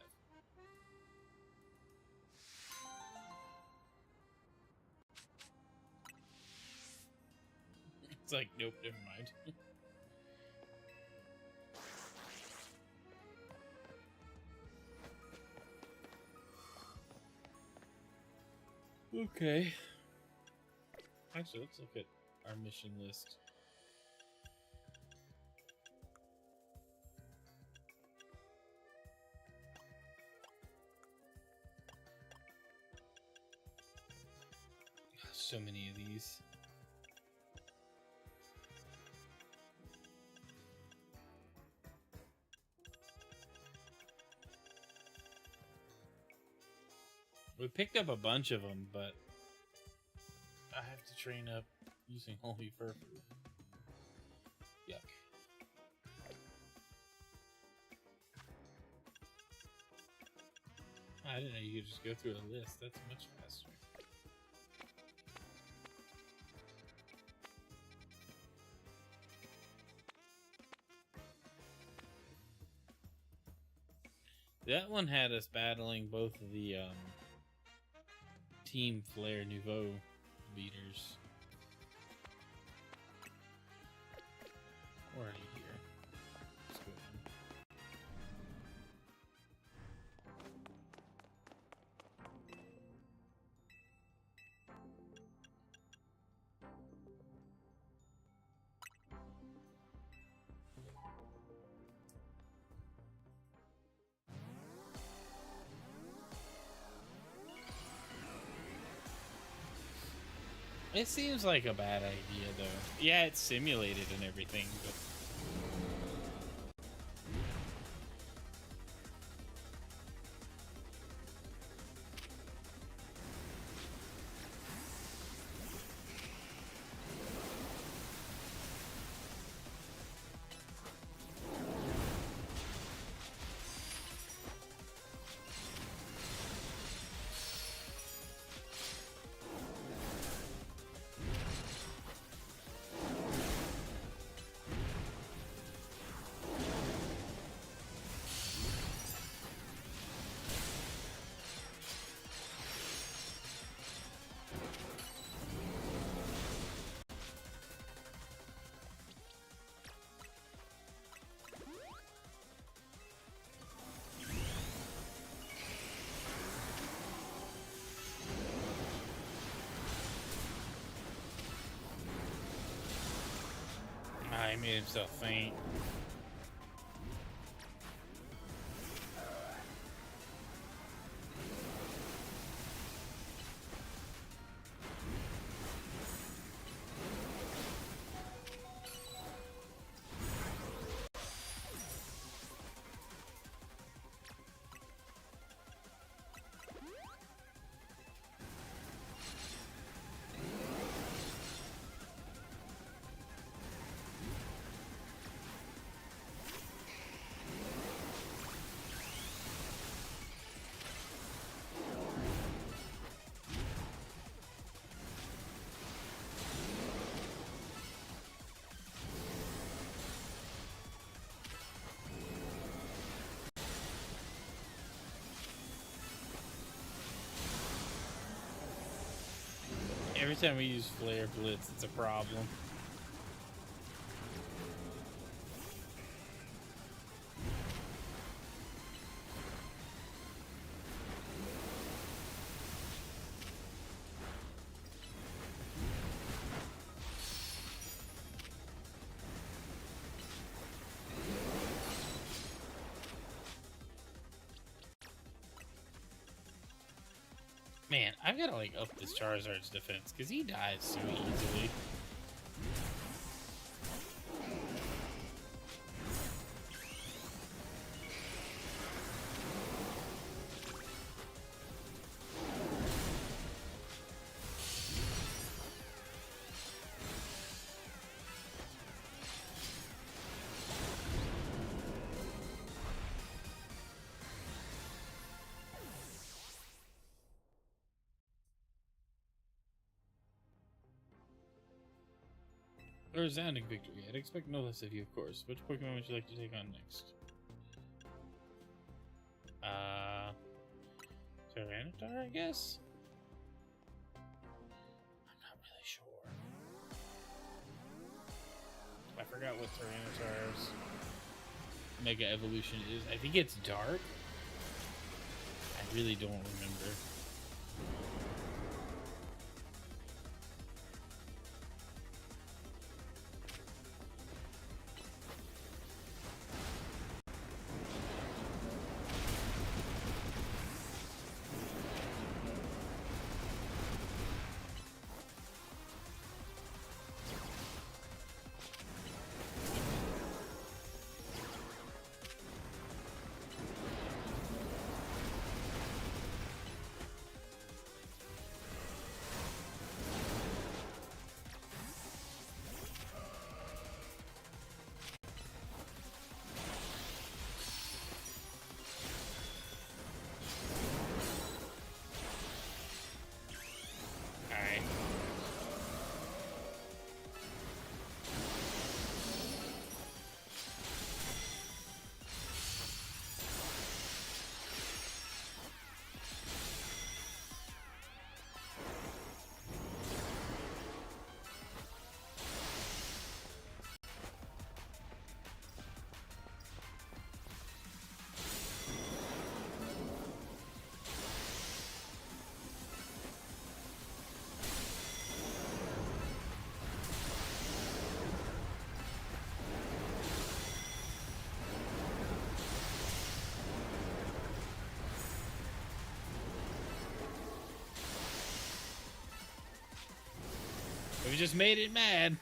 It's like, nope, never mind. Okay. Actually, let's look at our mission list. So many of these. We picked up a bunch of them, but I have to train up using holy fur food. Yuck. I didn't know you could just go through a list. That's much faster. That one had us battling both of the Team Flare Nouveau leaders. Already here. Let's go in. It seems like a bad idea, though. Yeah, it's simulated and everything, but... He made himself faint. Every time we use Flare Blitz, it's a problem. Man, I've got to like up this Charizard's defense because he dies so easily. A resounding victory. I'd expect no less of you, of course. Which Pokemon would you like to take on next? Tyranitar, I guess? I'm not really sure. I forgot what Tyranitar's Mega Evolution is. I think it's Dark. I really don't remember. We just made it mad.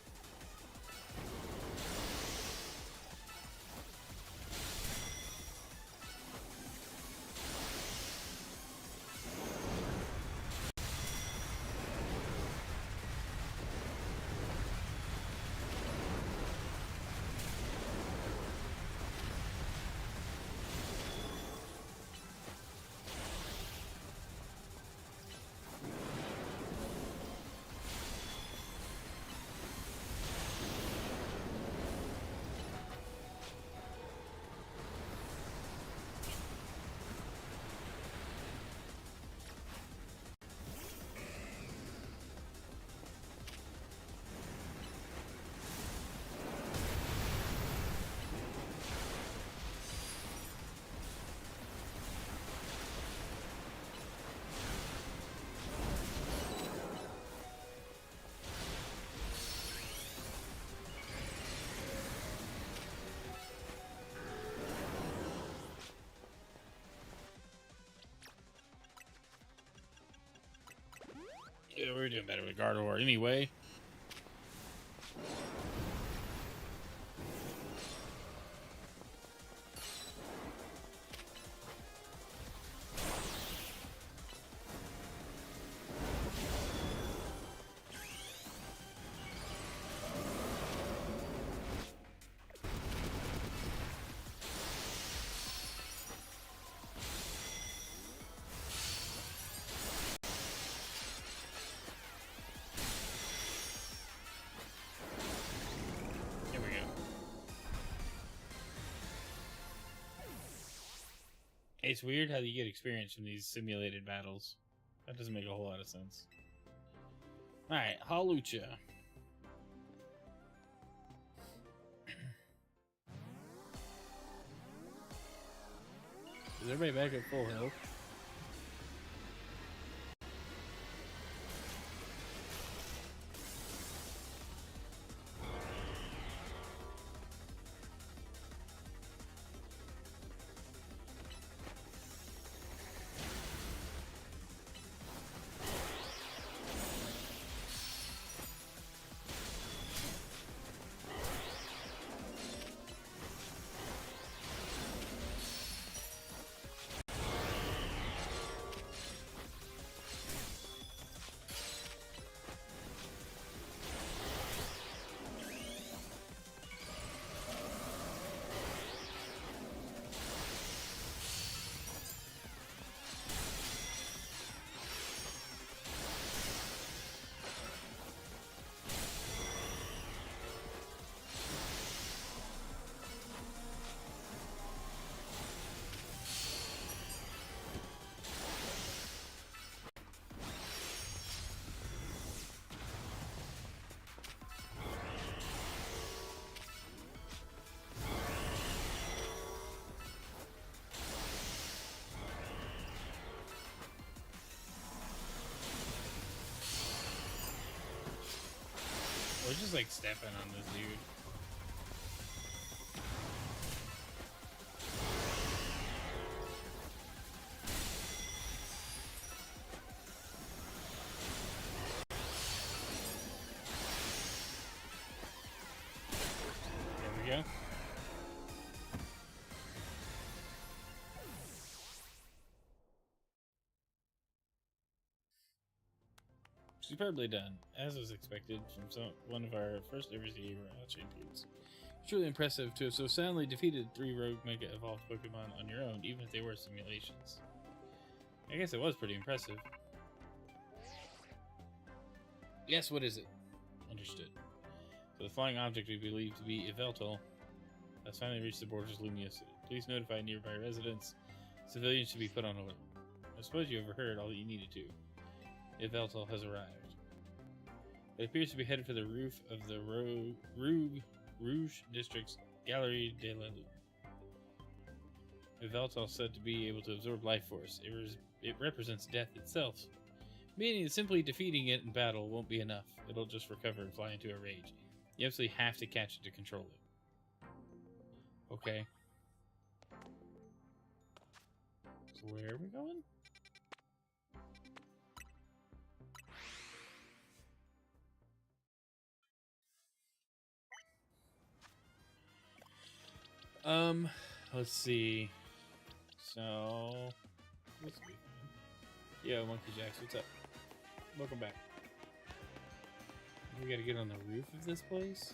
Yeah, we're doing better with Gardevoir anyway. It's weird how you get experience from these simulated battles. That doesn't make a whole lot of sense. Alright, Hawlucha. Is everybody back at full health? just like stepping on this dude. There we go. Superbly done, as was expected from one of our first ever Zero champions. It's truly impressive to have so soundly defeated 3 Rogue Mega Evolved Pokemon on your own, even if they were simulations. I guess it was pretty impressive. Yes, what is it? Understood. So the flying object we believe to be Yveltal has finally reached the borders of Lumia City. Please notify nearby residents. Civilians should be put on alert. I suppose you overheard all that you needed to. Yveltal has arrived. It appears to be headed for the roof of the Rouge District's Galerie de la Lune. Yveltal is said to be able to absorb life force. It represents death itself, meaning that simply defeating it in battle won't be enough. It'll just recover and fly into a rage. You absolutely have to catch it to control it. Okay. So where are we going? Let's see. So, what's the Yo, Monkey Jacks, what's up? Welcome back. We gotta get on the roof of this place?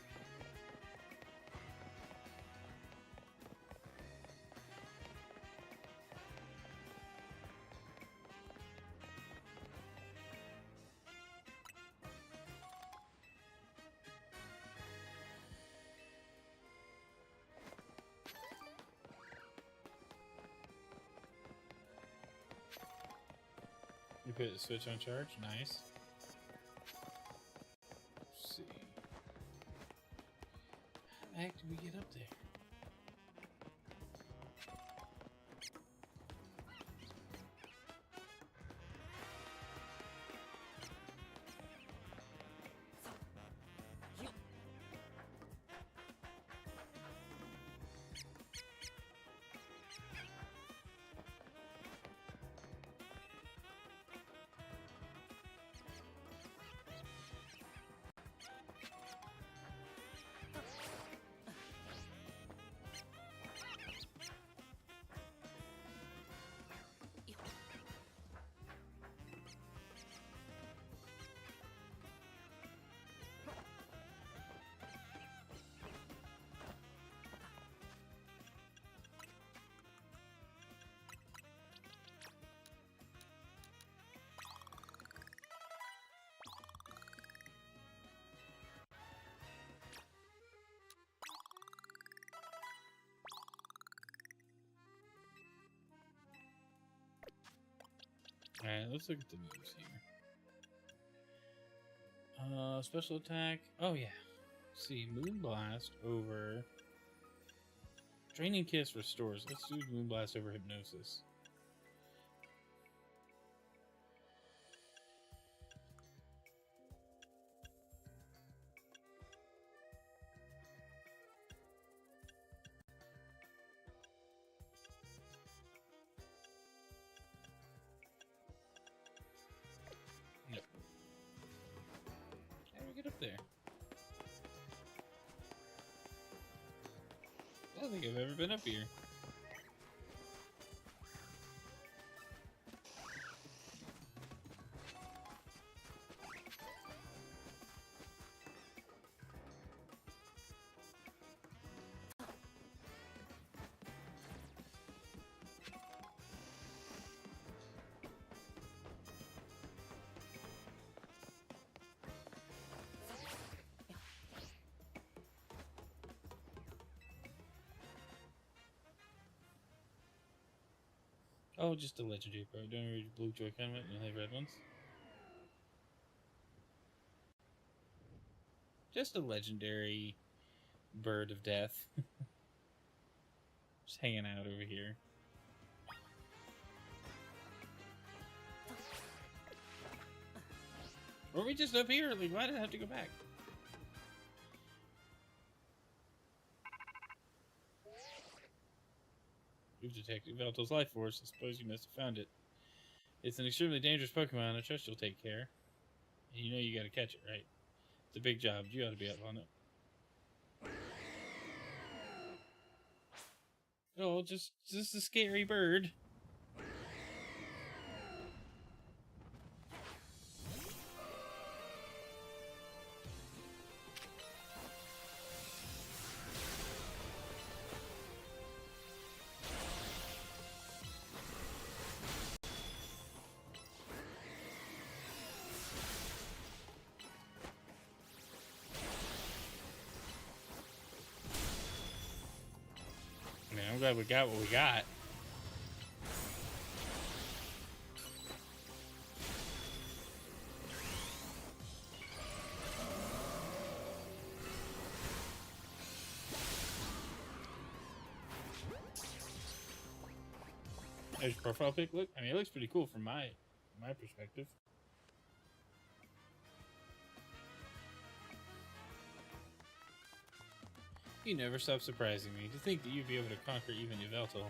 You put the switch on charge, nice. Let's see. How the heck did we get up there? Alright, let's look at the moves here. Special attack. Oh, yeah. Let's see, Moon Blast over... Draining Kiss restores. Let's do Moon Blast over Hypnosis. There. I don't think I've ever been up here. Oh, just a legendary pro. Don't read blue Joy-Con, you'll have red ones. Just a legendary bird of death. Just hanging out over here. Were we just up here? Like, why did I have to go back? You've detected Velto's life force. I suppose you must have found it. It's an extremely dangerous Pokemon. I trust you'll take care. And you know you gotta catch it, right? It's a big job. You ought to be up on it. Oh, just a scary bird. Man, I'm glad we got what we got. There's your profile pic. Look, I mean, it looks pretty cool from my perspective. You never stop surprising me. To think that you'd be able to conquer even Yveltal.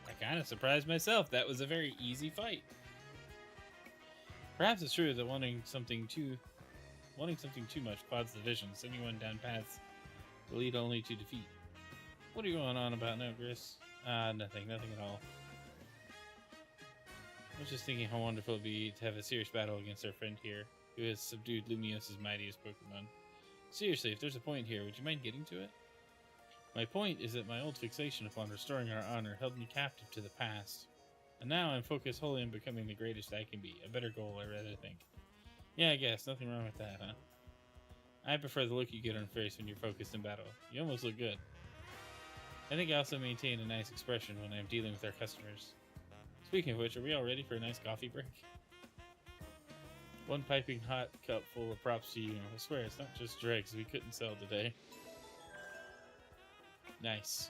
I kind of surprised myself. That was a very easy fight. Perhaps it's true that wanting something too much clouds the vision, sending one down paths that lead only to defeat. What are you going on about now, Gris? Nothing at all. I was just thinking how wonderful it'd be to have a serious battle against our friend here, who has subdued Lumios's mightiest Pokemon. Seriously, if there's a point here, would you mind getting to it? My point is that my old fixation upon restoring our honor held me captive to the past. And now I'm focused wholly on becoming the greatest I can be. A better goal, I rather think. Yeah, I guess. Nothing wrong with that, huh? I prefer the look you get on your face when you're focused in battle. You almost look good. I think I also maintain a nice expression when I'm dealing with our customers. Speaking of which, are we all ready for a nice coffee break? One piping hot cup full of props to you. I swear, it's not just dregs we couldn't sell today. Nice.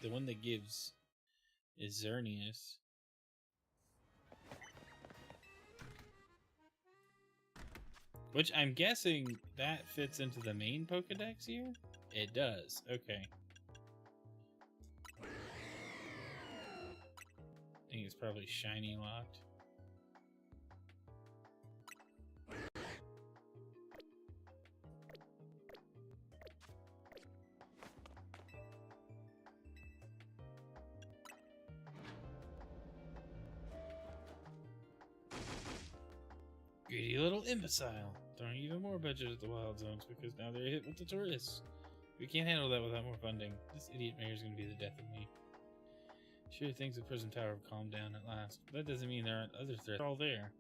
The one that gives is Xerneas. Which I'm guessing that fits into the main Pokedex here? It does. Okay. I think it's probably shiny locked. Greedy little imbecile. Throwing even more budget at the wild zones because now they're hit with the tourists. We can't handle that without more funding. This idiot mayor's gonna be the death of me. Sure, things at Prison Tower have calmed down at last, but that doesn't mean there aren't other threats. They're all there.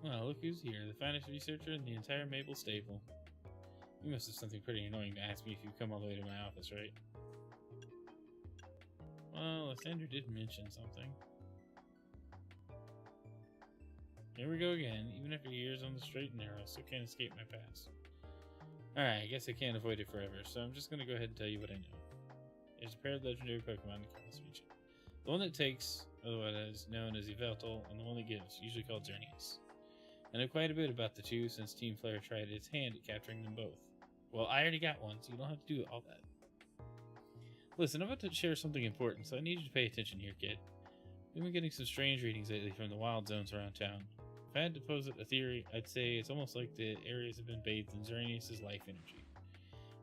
Well, look who's here. The finest researcher in the entire Maple stable. You must have something pretty annoying to ask me if you come all the way to my office, right? Well, Lysander did mention something. Here we go again. Even after years on the straight and narrow, still can't escape my past. Alright, I guess I can't avoid it forever, so I'm just gonna go ahead and tell you what I know. There's a pair of legendary Pokemon in this region. The one that takes, otherwise known as Yveltal, and the one that gives, usually called Xerneas. I know quite a bit about the two since Team Flare tried its hand at capturing them both. Well, I already got one, so you don't have to do all that. Listen, I'm about to share something important, so I need you to pay attention here, kid. We've been getting some strange readings lately from the wild zones around town. If I had to posit a theory, I'd say it's almost like the areas have been bathed in Xerneas' life energy.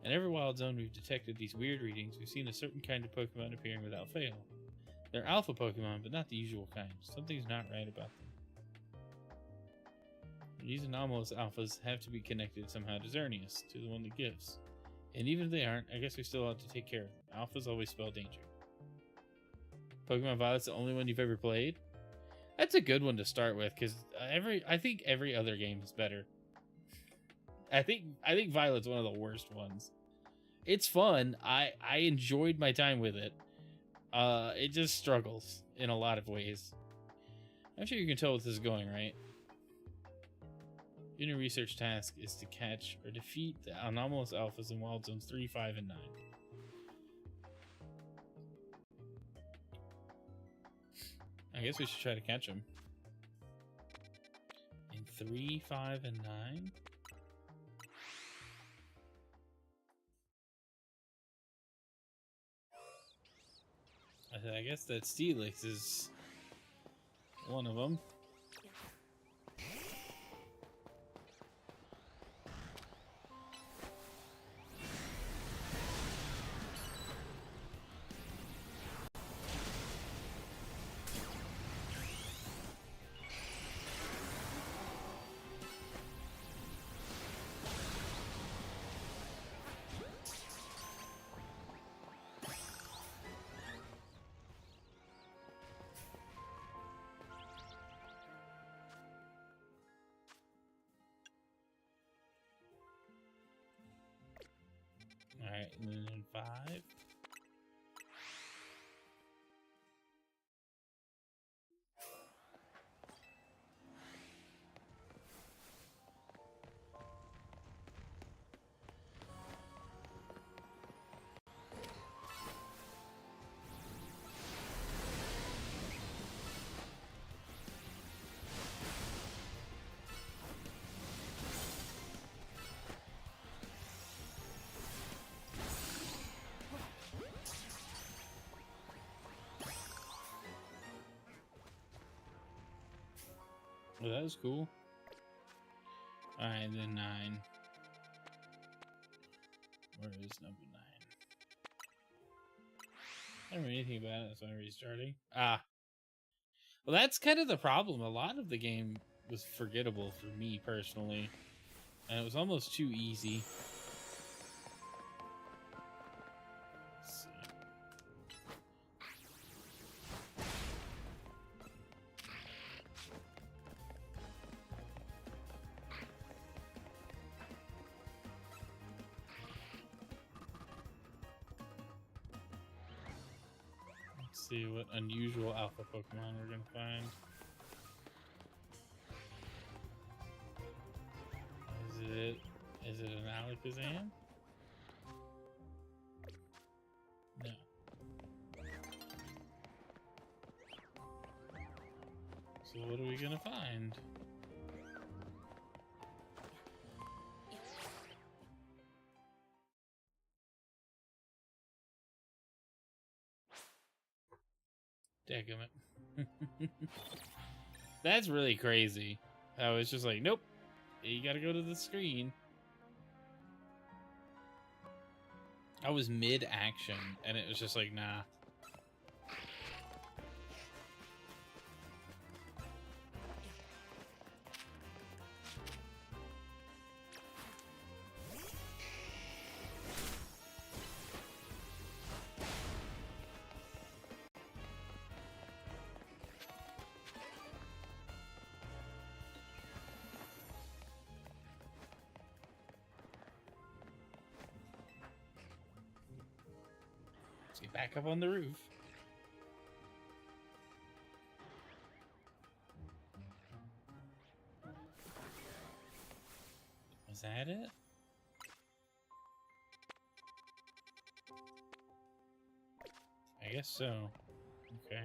In every wild zone we've detected these weird readings, we've seen a certain kind of Pokemon appearing without fail. They're alpha Pokemon, but not the usual kind. Something's not right about them. These anomalous alphas have to be connected somehow to Xerneas, to the one that gives. And even if they aren't, I guess we still ought to take care of them. Alphas always spell danger. Pokemon Violet's the only one you've ever played? That's a good one to start with because I think every other game is better. I think Violet's one of the worst ones. It's fun. I enjoyed my time with it. It just struggles in a lot of ways. I'm sure you can tell what this is going, right? Your research task is to catch or defeat the anomalous alphas in Wild Zones 3, 5, and 9. I guess we should try to catch them. In 3, 5, and 9? I guess that Steelix is one of them. Alright, and then in 5. Well, that was cool. Alright, then 9. Where is number 9? I don't know anything about it, that's why I'm restarting. Ah. Well, that's kind of the problem. A lot of the game was forgettable for me personally. And it was almost too easy. Let's see. Let's see what unusual alpha Pokemon we're gonna find. Is it an Alakazam? No. So what are we gonna find? Dadgummit. That's really crazy. I was just like, nope. You gotta go to the screen. I was mid-action, and it was just like, nah. Let's get back up on the roof. Was that it? I guess so. Okay.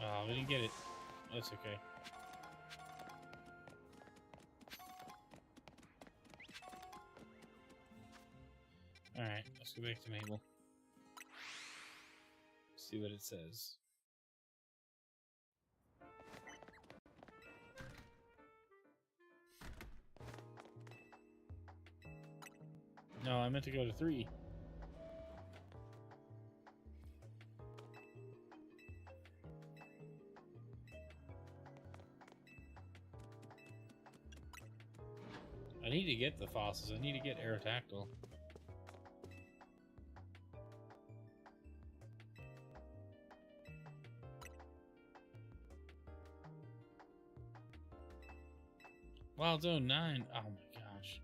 Oh, we didn't get it. That's okay. Alright, let's go back to Mabel. See what it says. I meant to go to 3. I need to get the fossils. I need to get Aerodactyl. Wild Zone 9. Oh my gosh.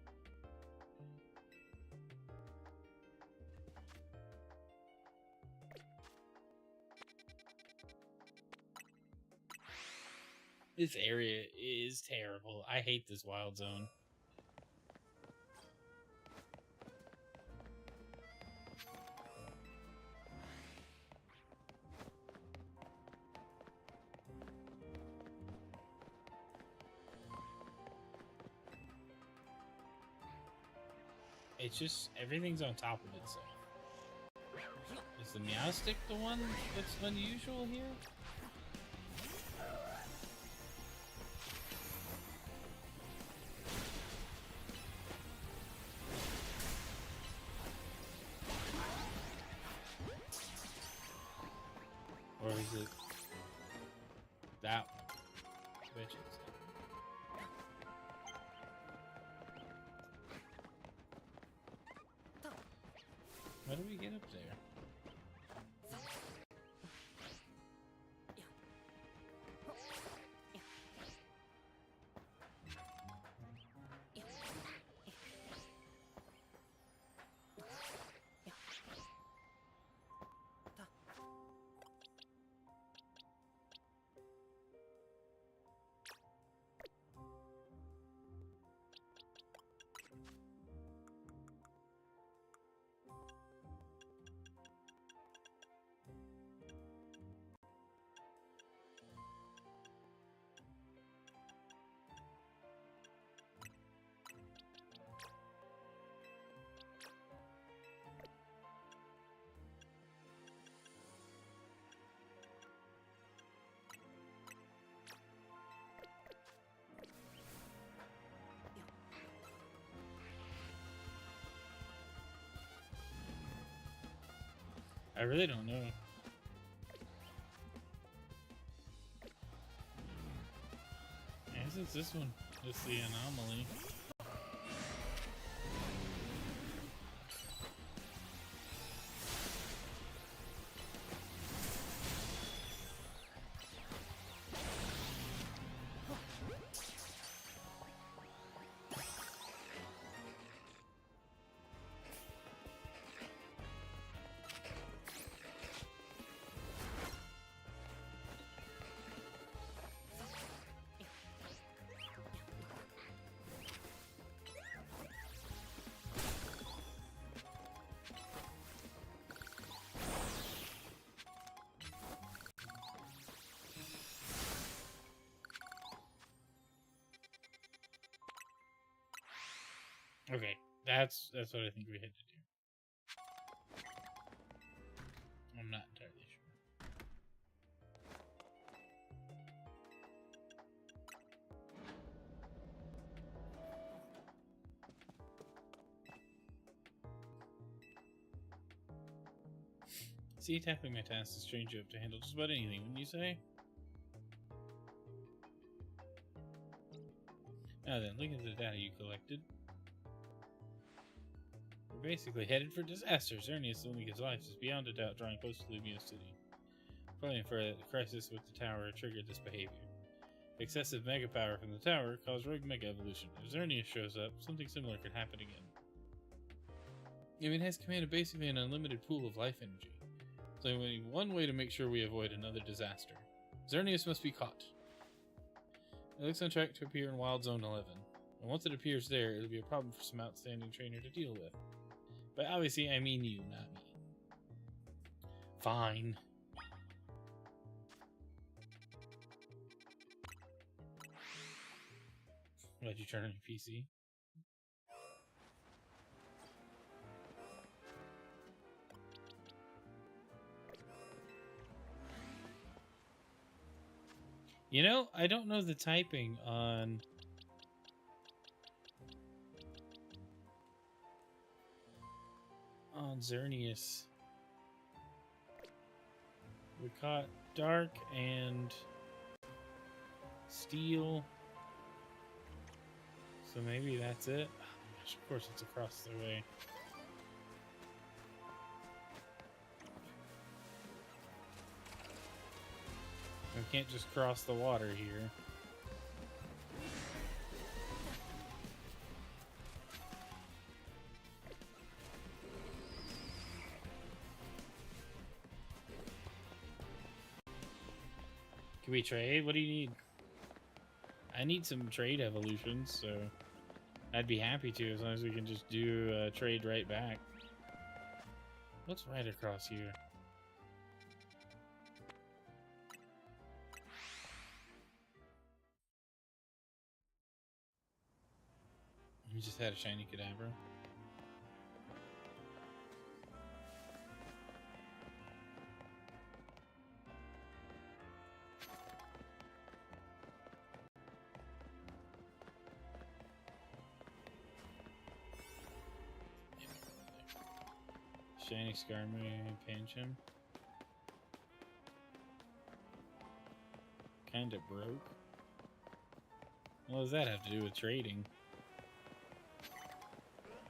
This area is terrible. I hate this Wild Zone. It's just, everything's on top of itself. Is the Meowstic the one that's unusual here? Or is it that one? Bitches. How do we get up there? I really don't know. I guess it's this one. It's the anomaly. Okay, that's what I think we had to do. I'm not entirely sure. See, tackling my task is strange enough to handle just about anything, wouldn't you say? Now then, look at the data you collected. We're basically headed for disaster. Xerneas, the Omega life is beyond a doubt drawing close to Lumia City. Probably for the crisis with the tower triggered this behavior. Excessive mega power from the tower caused Rogue Mega Evolution. If Xerneas shows up, something similar could happen again. It has command of basically an unlimited pool of life energy. So only one way to make sure we avoid another disaster. Xerneas must be caught. It looks on track to appear in Wild Zone 11. And once it appears there, it'll be a problem for some outstanding trainer to deal with. But obviously, I mean you, not me. Fine. Why'd you turn on your PC? You know, I don't know the typing on... on Xerneas. We caught Dark and Steel. So maybe that's it. Oh my gosh, of course it's across the way. We can't just cross the water here. Can we trade? What do you need? I need some trade evolutions, so I'd be happy to as long as we can just do a trade right back. What's right across here? We just had a shiny Kadabra. Shiny Skarmory and Pancham. Kinda broke. What does that have to do with trading?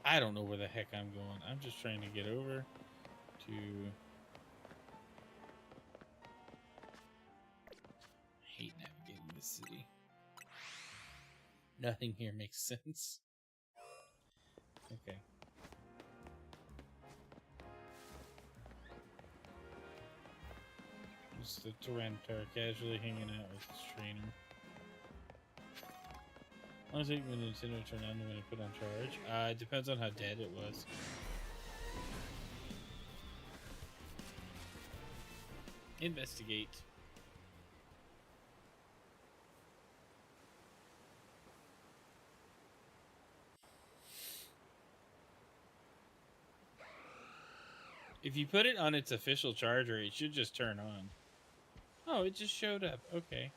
I don't know where the heck I'm going. I'm just trying to get over to... I hate navigating this city. Nothing here makes sense. Okay. Just the Tyranitar casually hanging out with his trainer. How long does it take when Nintendo turn on when I put on charge? It depends on how dead it was. Investigate. If you put it on its official charger, it should just turn on. Oh, it just showed up. Okay.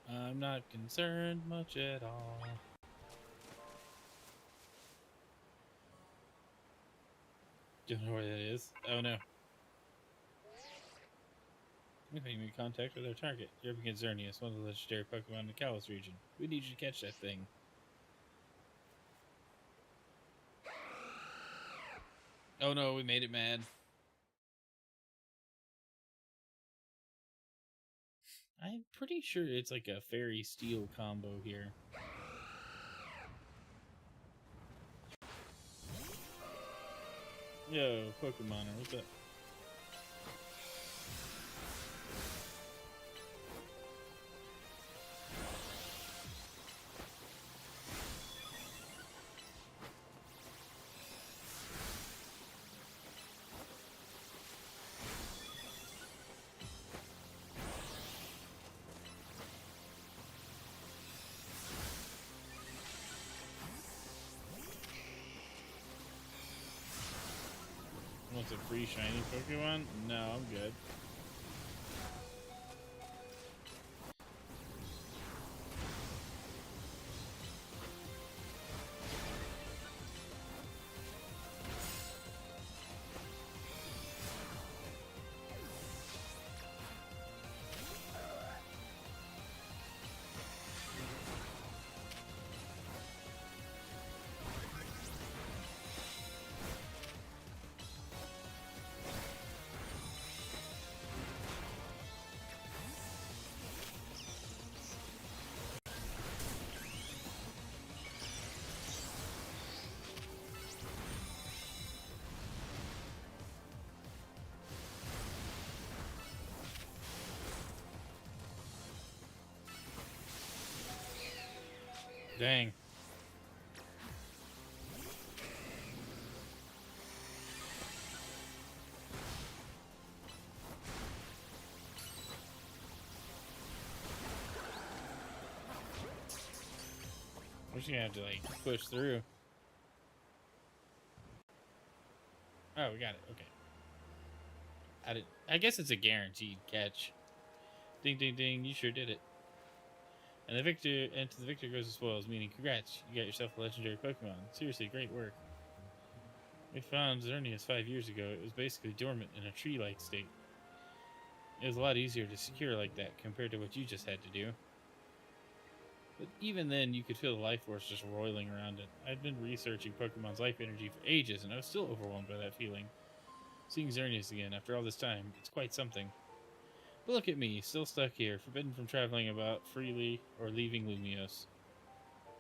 I'm not concerned much at all. Don't know where that is. Oh no. I think we contact with our target. You're up against Xerneas, one of the legendary Pokemon in the Kalos region. We need you to catch that thing. Oh no, we made it mad. I'm pretty sure it's like a Fairy Steel combo here. Yo, Pokemoner, what's up? What's a free shiny Pokemon? No, I'm good. Dang. We're just gonna have to like push through. Oh, Oh, we got it. Okay. I guess it's a guaranteed catch. Ding, ding, ding. You sure did it. And to the victor goes the spoils, meaning congrats, you got yourself a legendary Pokemon. Seriously, great work. We found Xerneas 5 years ago. It was basically dormant in a tree-like state. It was a lot easier to secure like that compared to what you just had to do. But even then, you could feel the life force just roiling around it. I'd been researching Pokemon's life energy for ages, and I was still overwhelmed by that feeling. Seeing Xerneas again after all this time, it's quite something. But look at me, still stuck here, forbidden from traveling about freely or leaving Lumiose.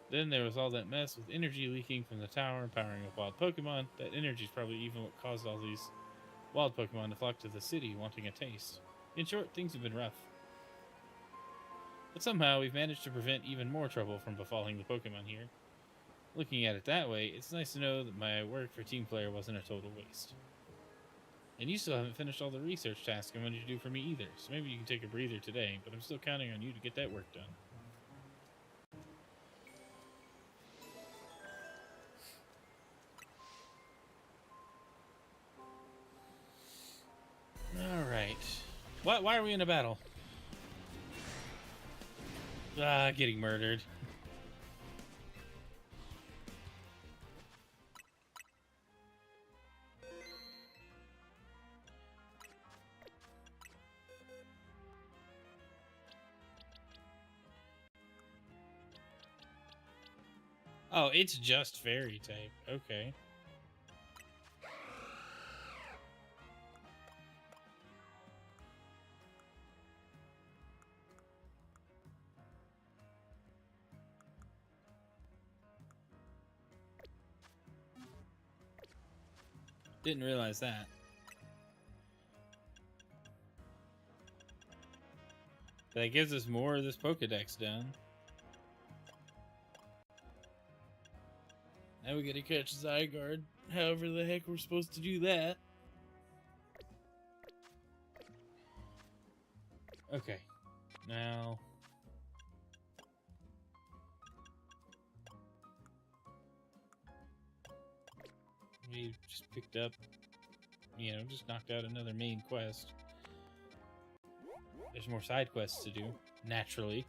Then there was all that mess with energy leaking from the tower and powering up wild Pokemon. That energy's probably even what caused all these wild Pokemon to flock to the city wanting a taste. In short, things have been rough. But somehow we've managed to prevent even more trouble from befalling the Pokemon here. Looking at it that way, it's nice to know that my work for Team Player wasn't a total waste. And you still haven't finished all the research tasks I wanted you to do for me either, so maybe you can take a breather today, but I'm still counting on you to get that work done. Alright. Why are we in a battle? Getting murdered. Oh, it's just fairy type. Okay. Didn't realize that. That gives us more of this Pokedex done. Now we gotta catch Zygarde. However the heck we're supposed to do that. Okay. Now... we just picked up, just knocked out another main quest. There's more side quests to do, naturally.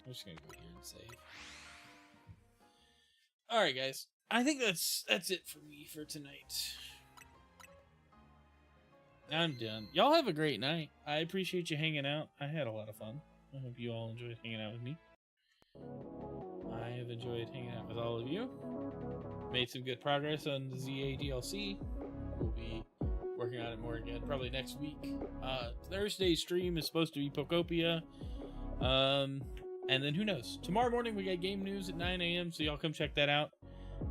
I'm just gonna go here and save. Alright guys, I think that's it for me for tonight. I'm done. Y'all have a great night. I appreciate you hanging out. I had a lot of fun. I hope you all enjoyed hanging out with me. I have enjoyed hanging out with all of you. Made some good progress on the ZA DLC. We'll be working on it more again probably next week. Thursday's stream is supposed to be Pokopia. And then who knows? Tomorrow morning we got game news at 9 a.m. So y'all come check that out.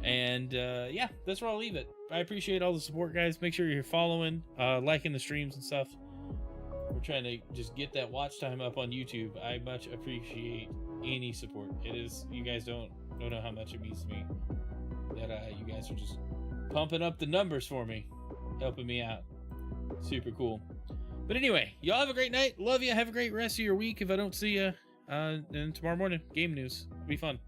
And yeah, that's where I'll leave it. I appreciate all the support, guys. Make sure you're following, liking the streams and stuff. We're trying to just get that watch time up on YouTube. I much appreciate any support. It is, you guys don't know how much it means to me that you guys are just pumping up the numbers for me, helping me out. Super cool. But anyway, y'all have a great night. Love you. Have a great rest of your week if I don't see you. And tomorrow morning, game news. It'll be fun.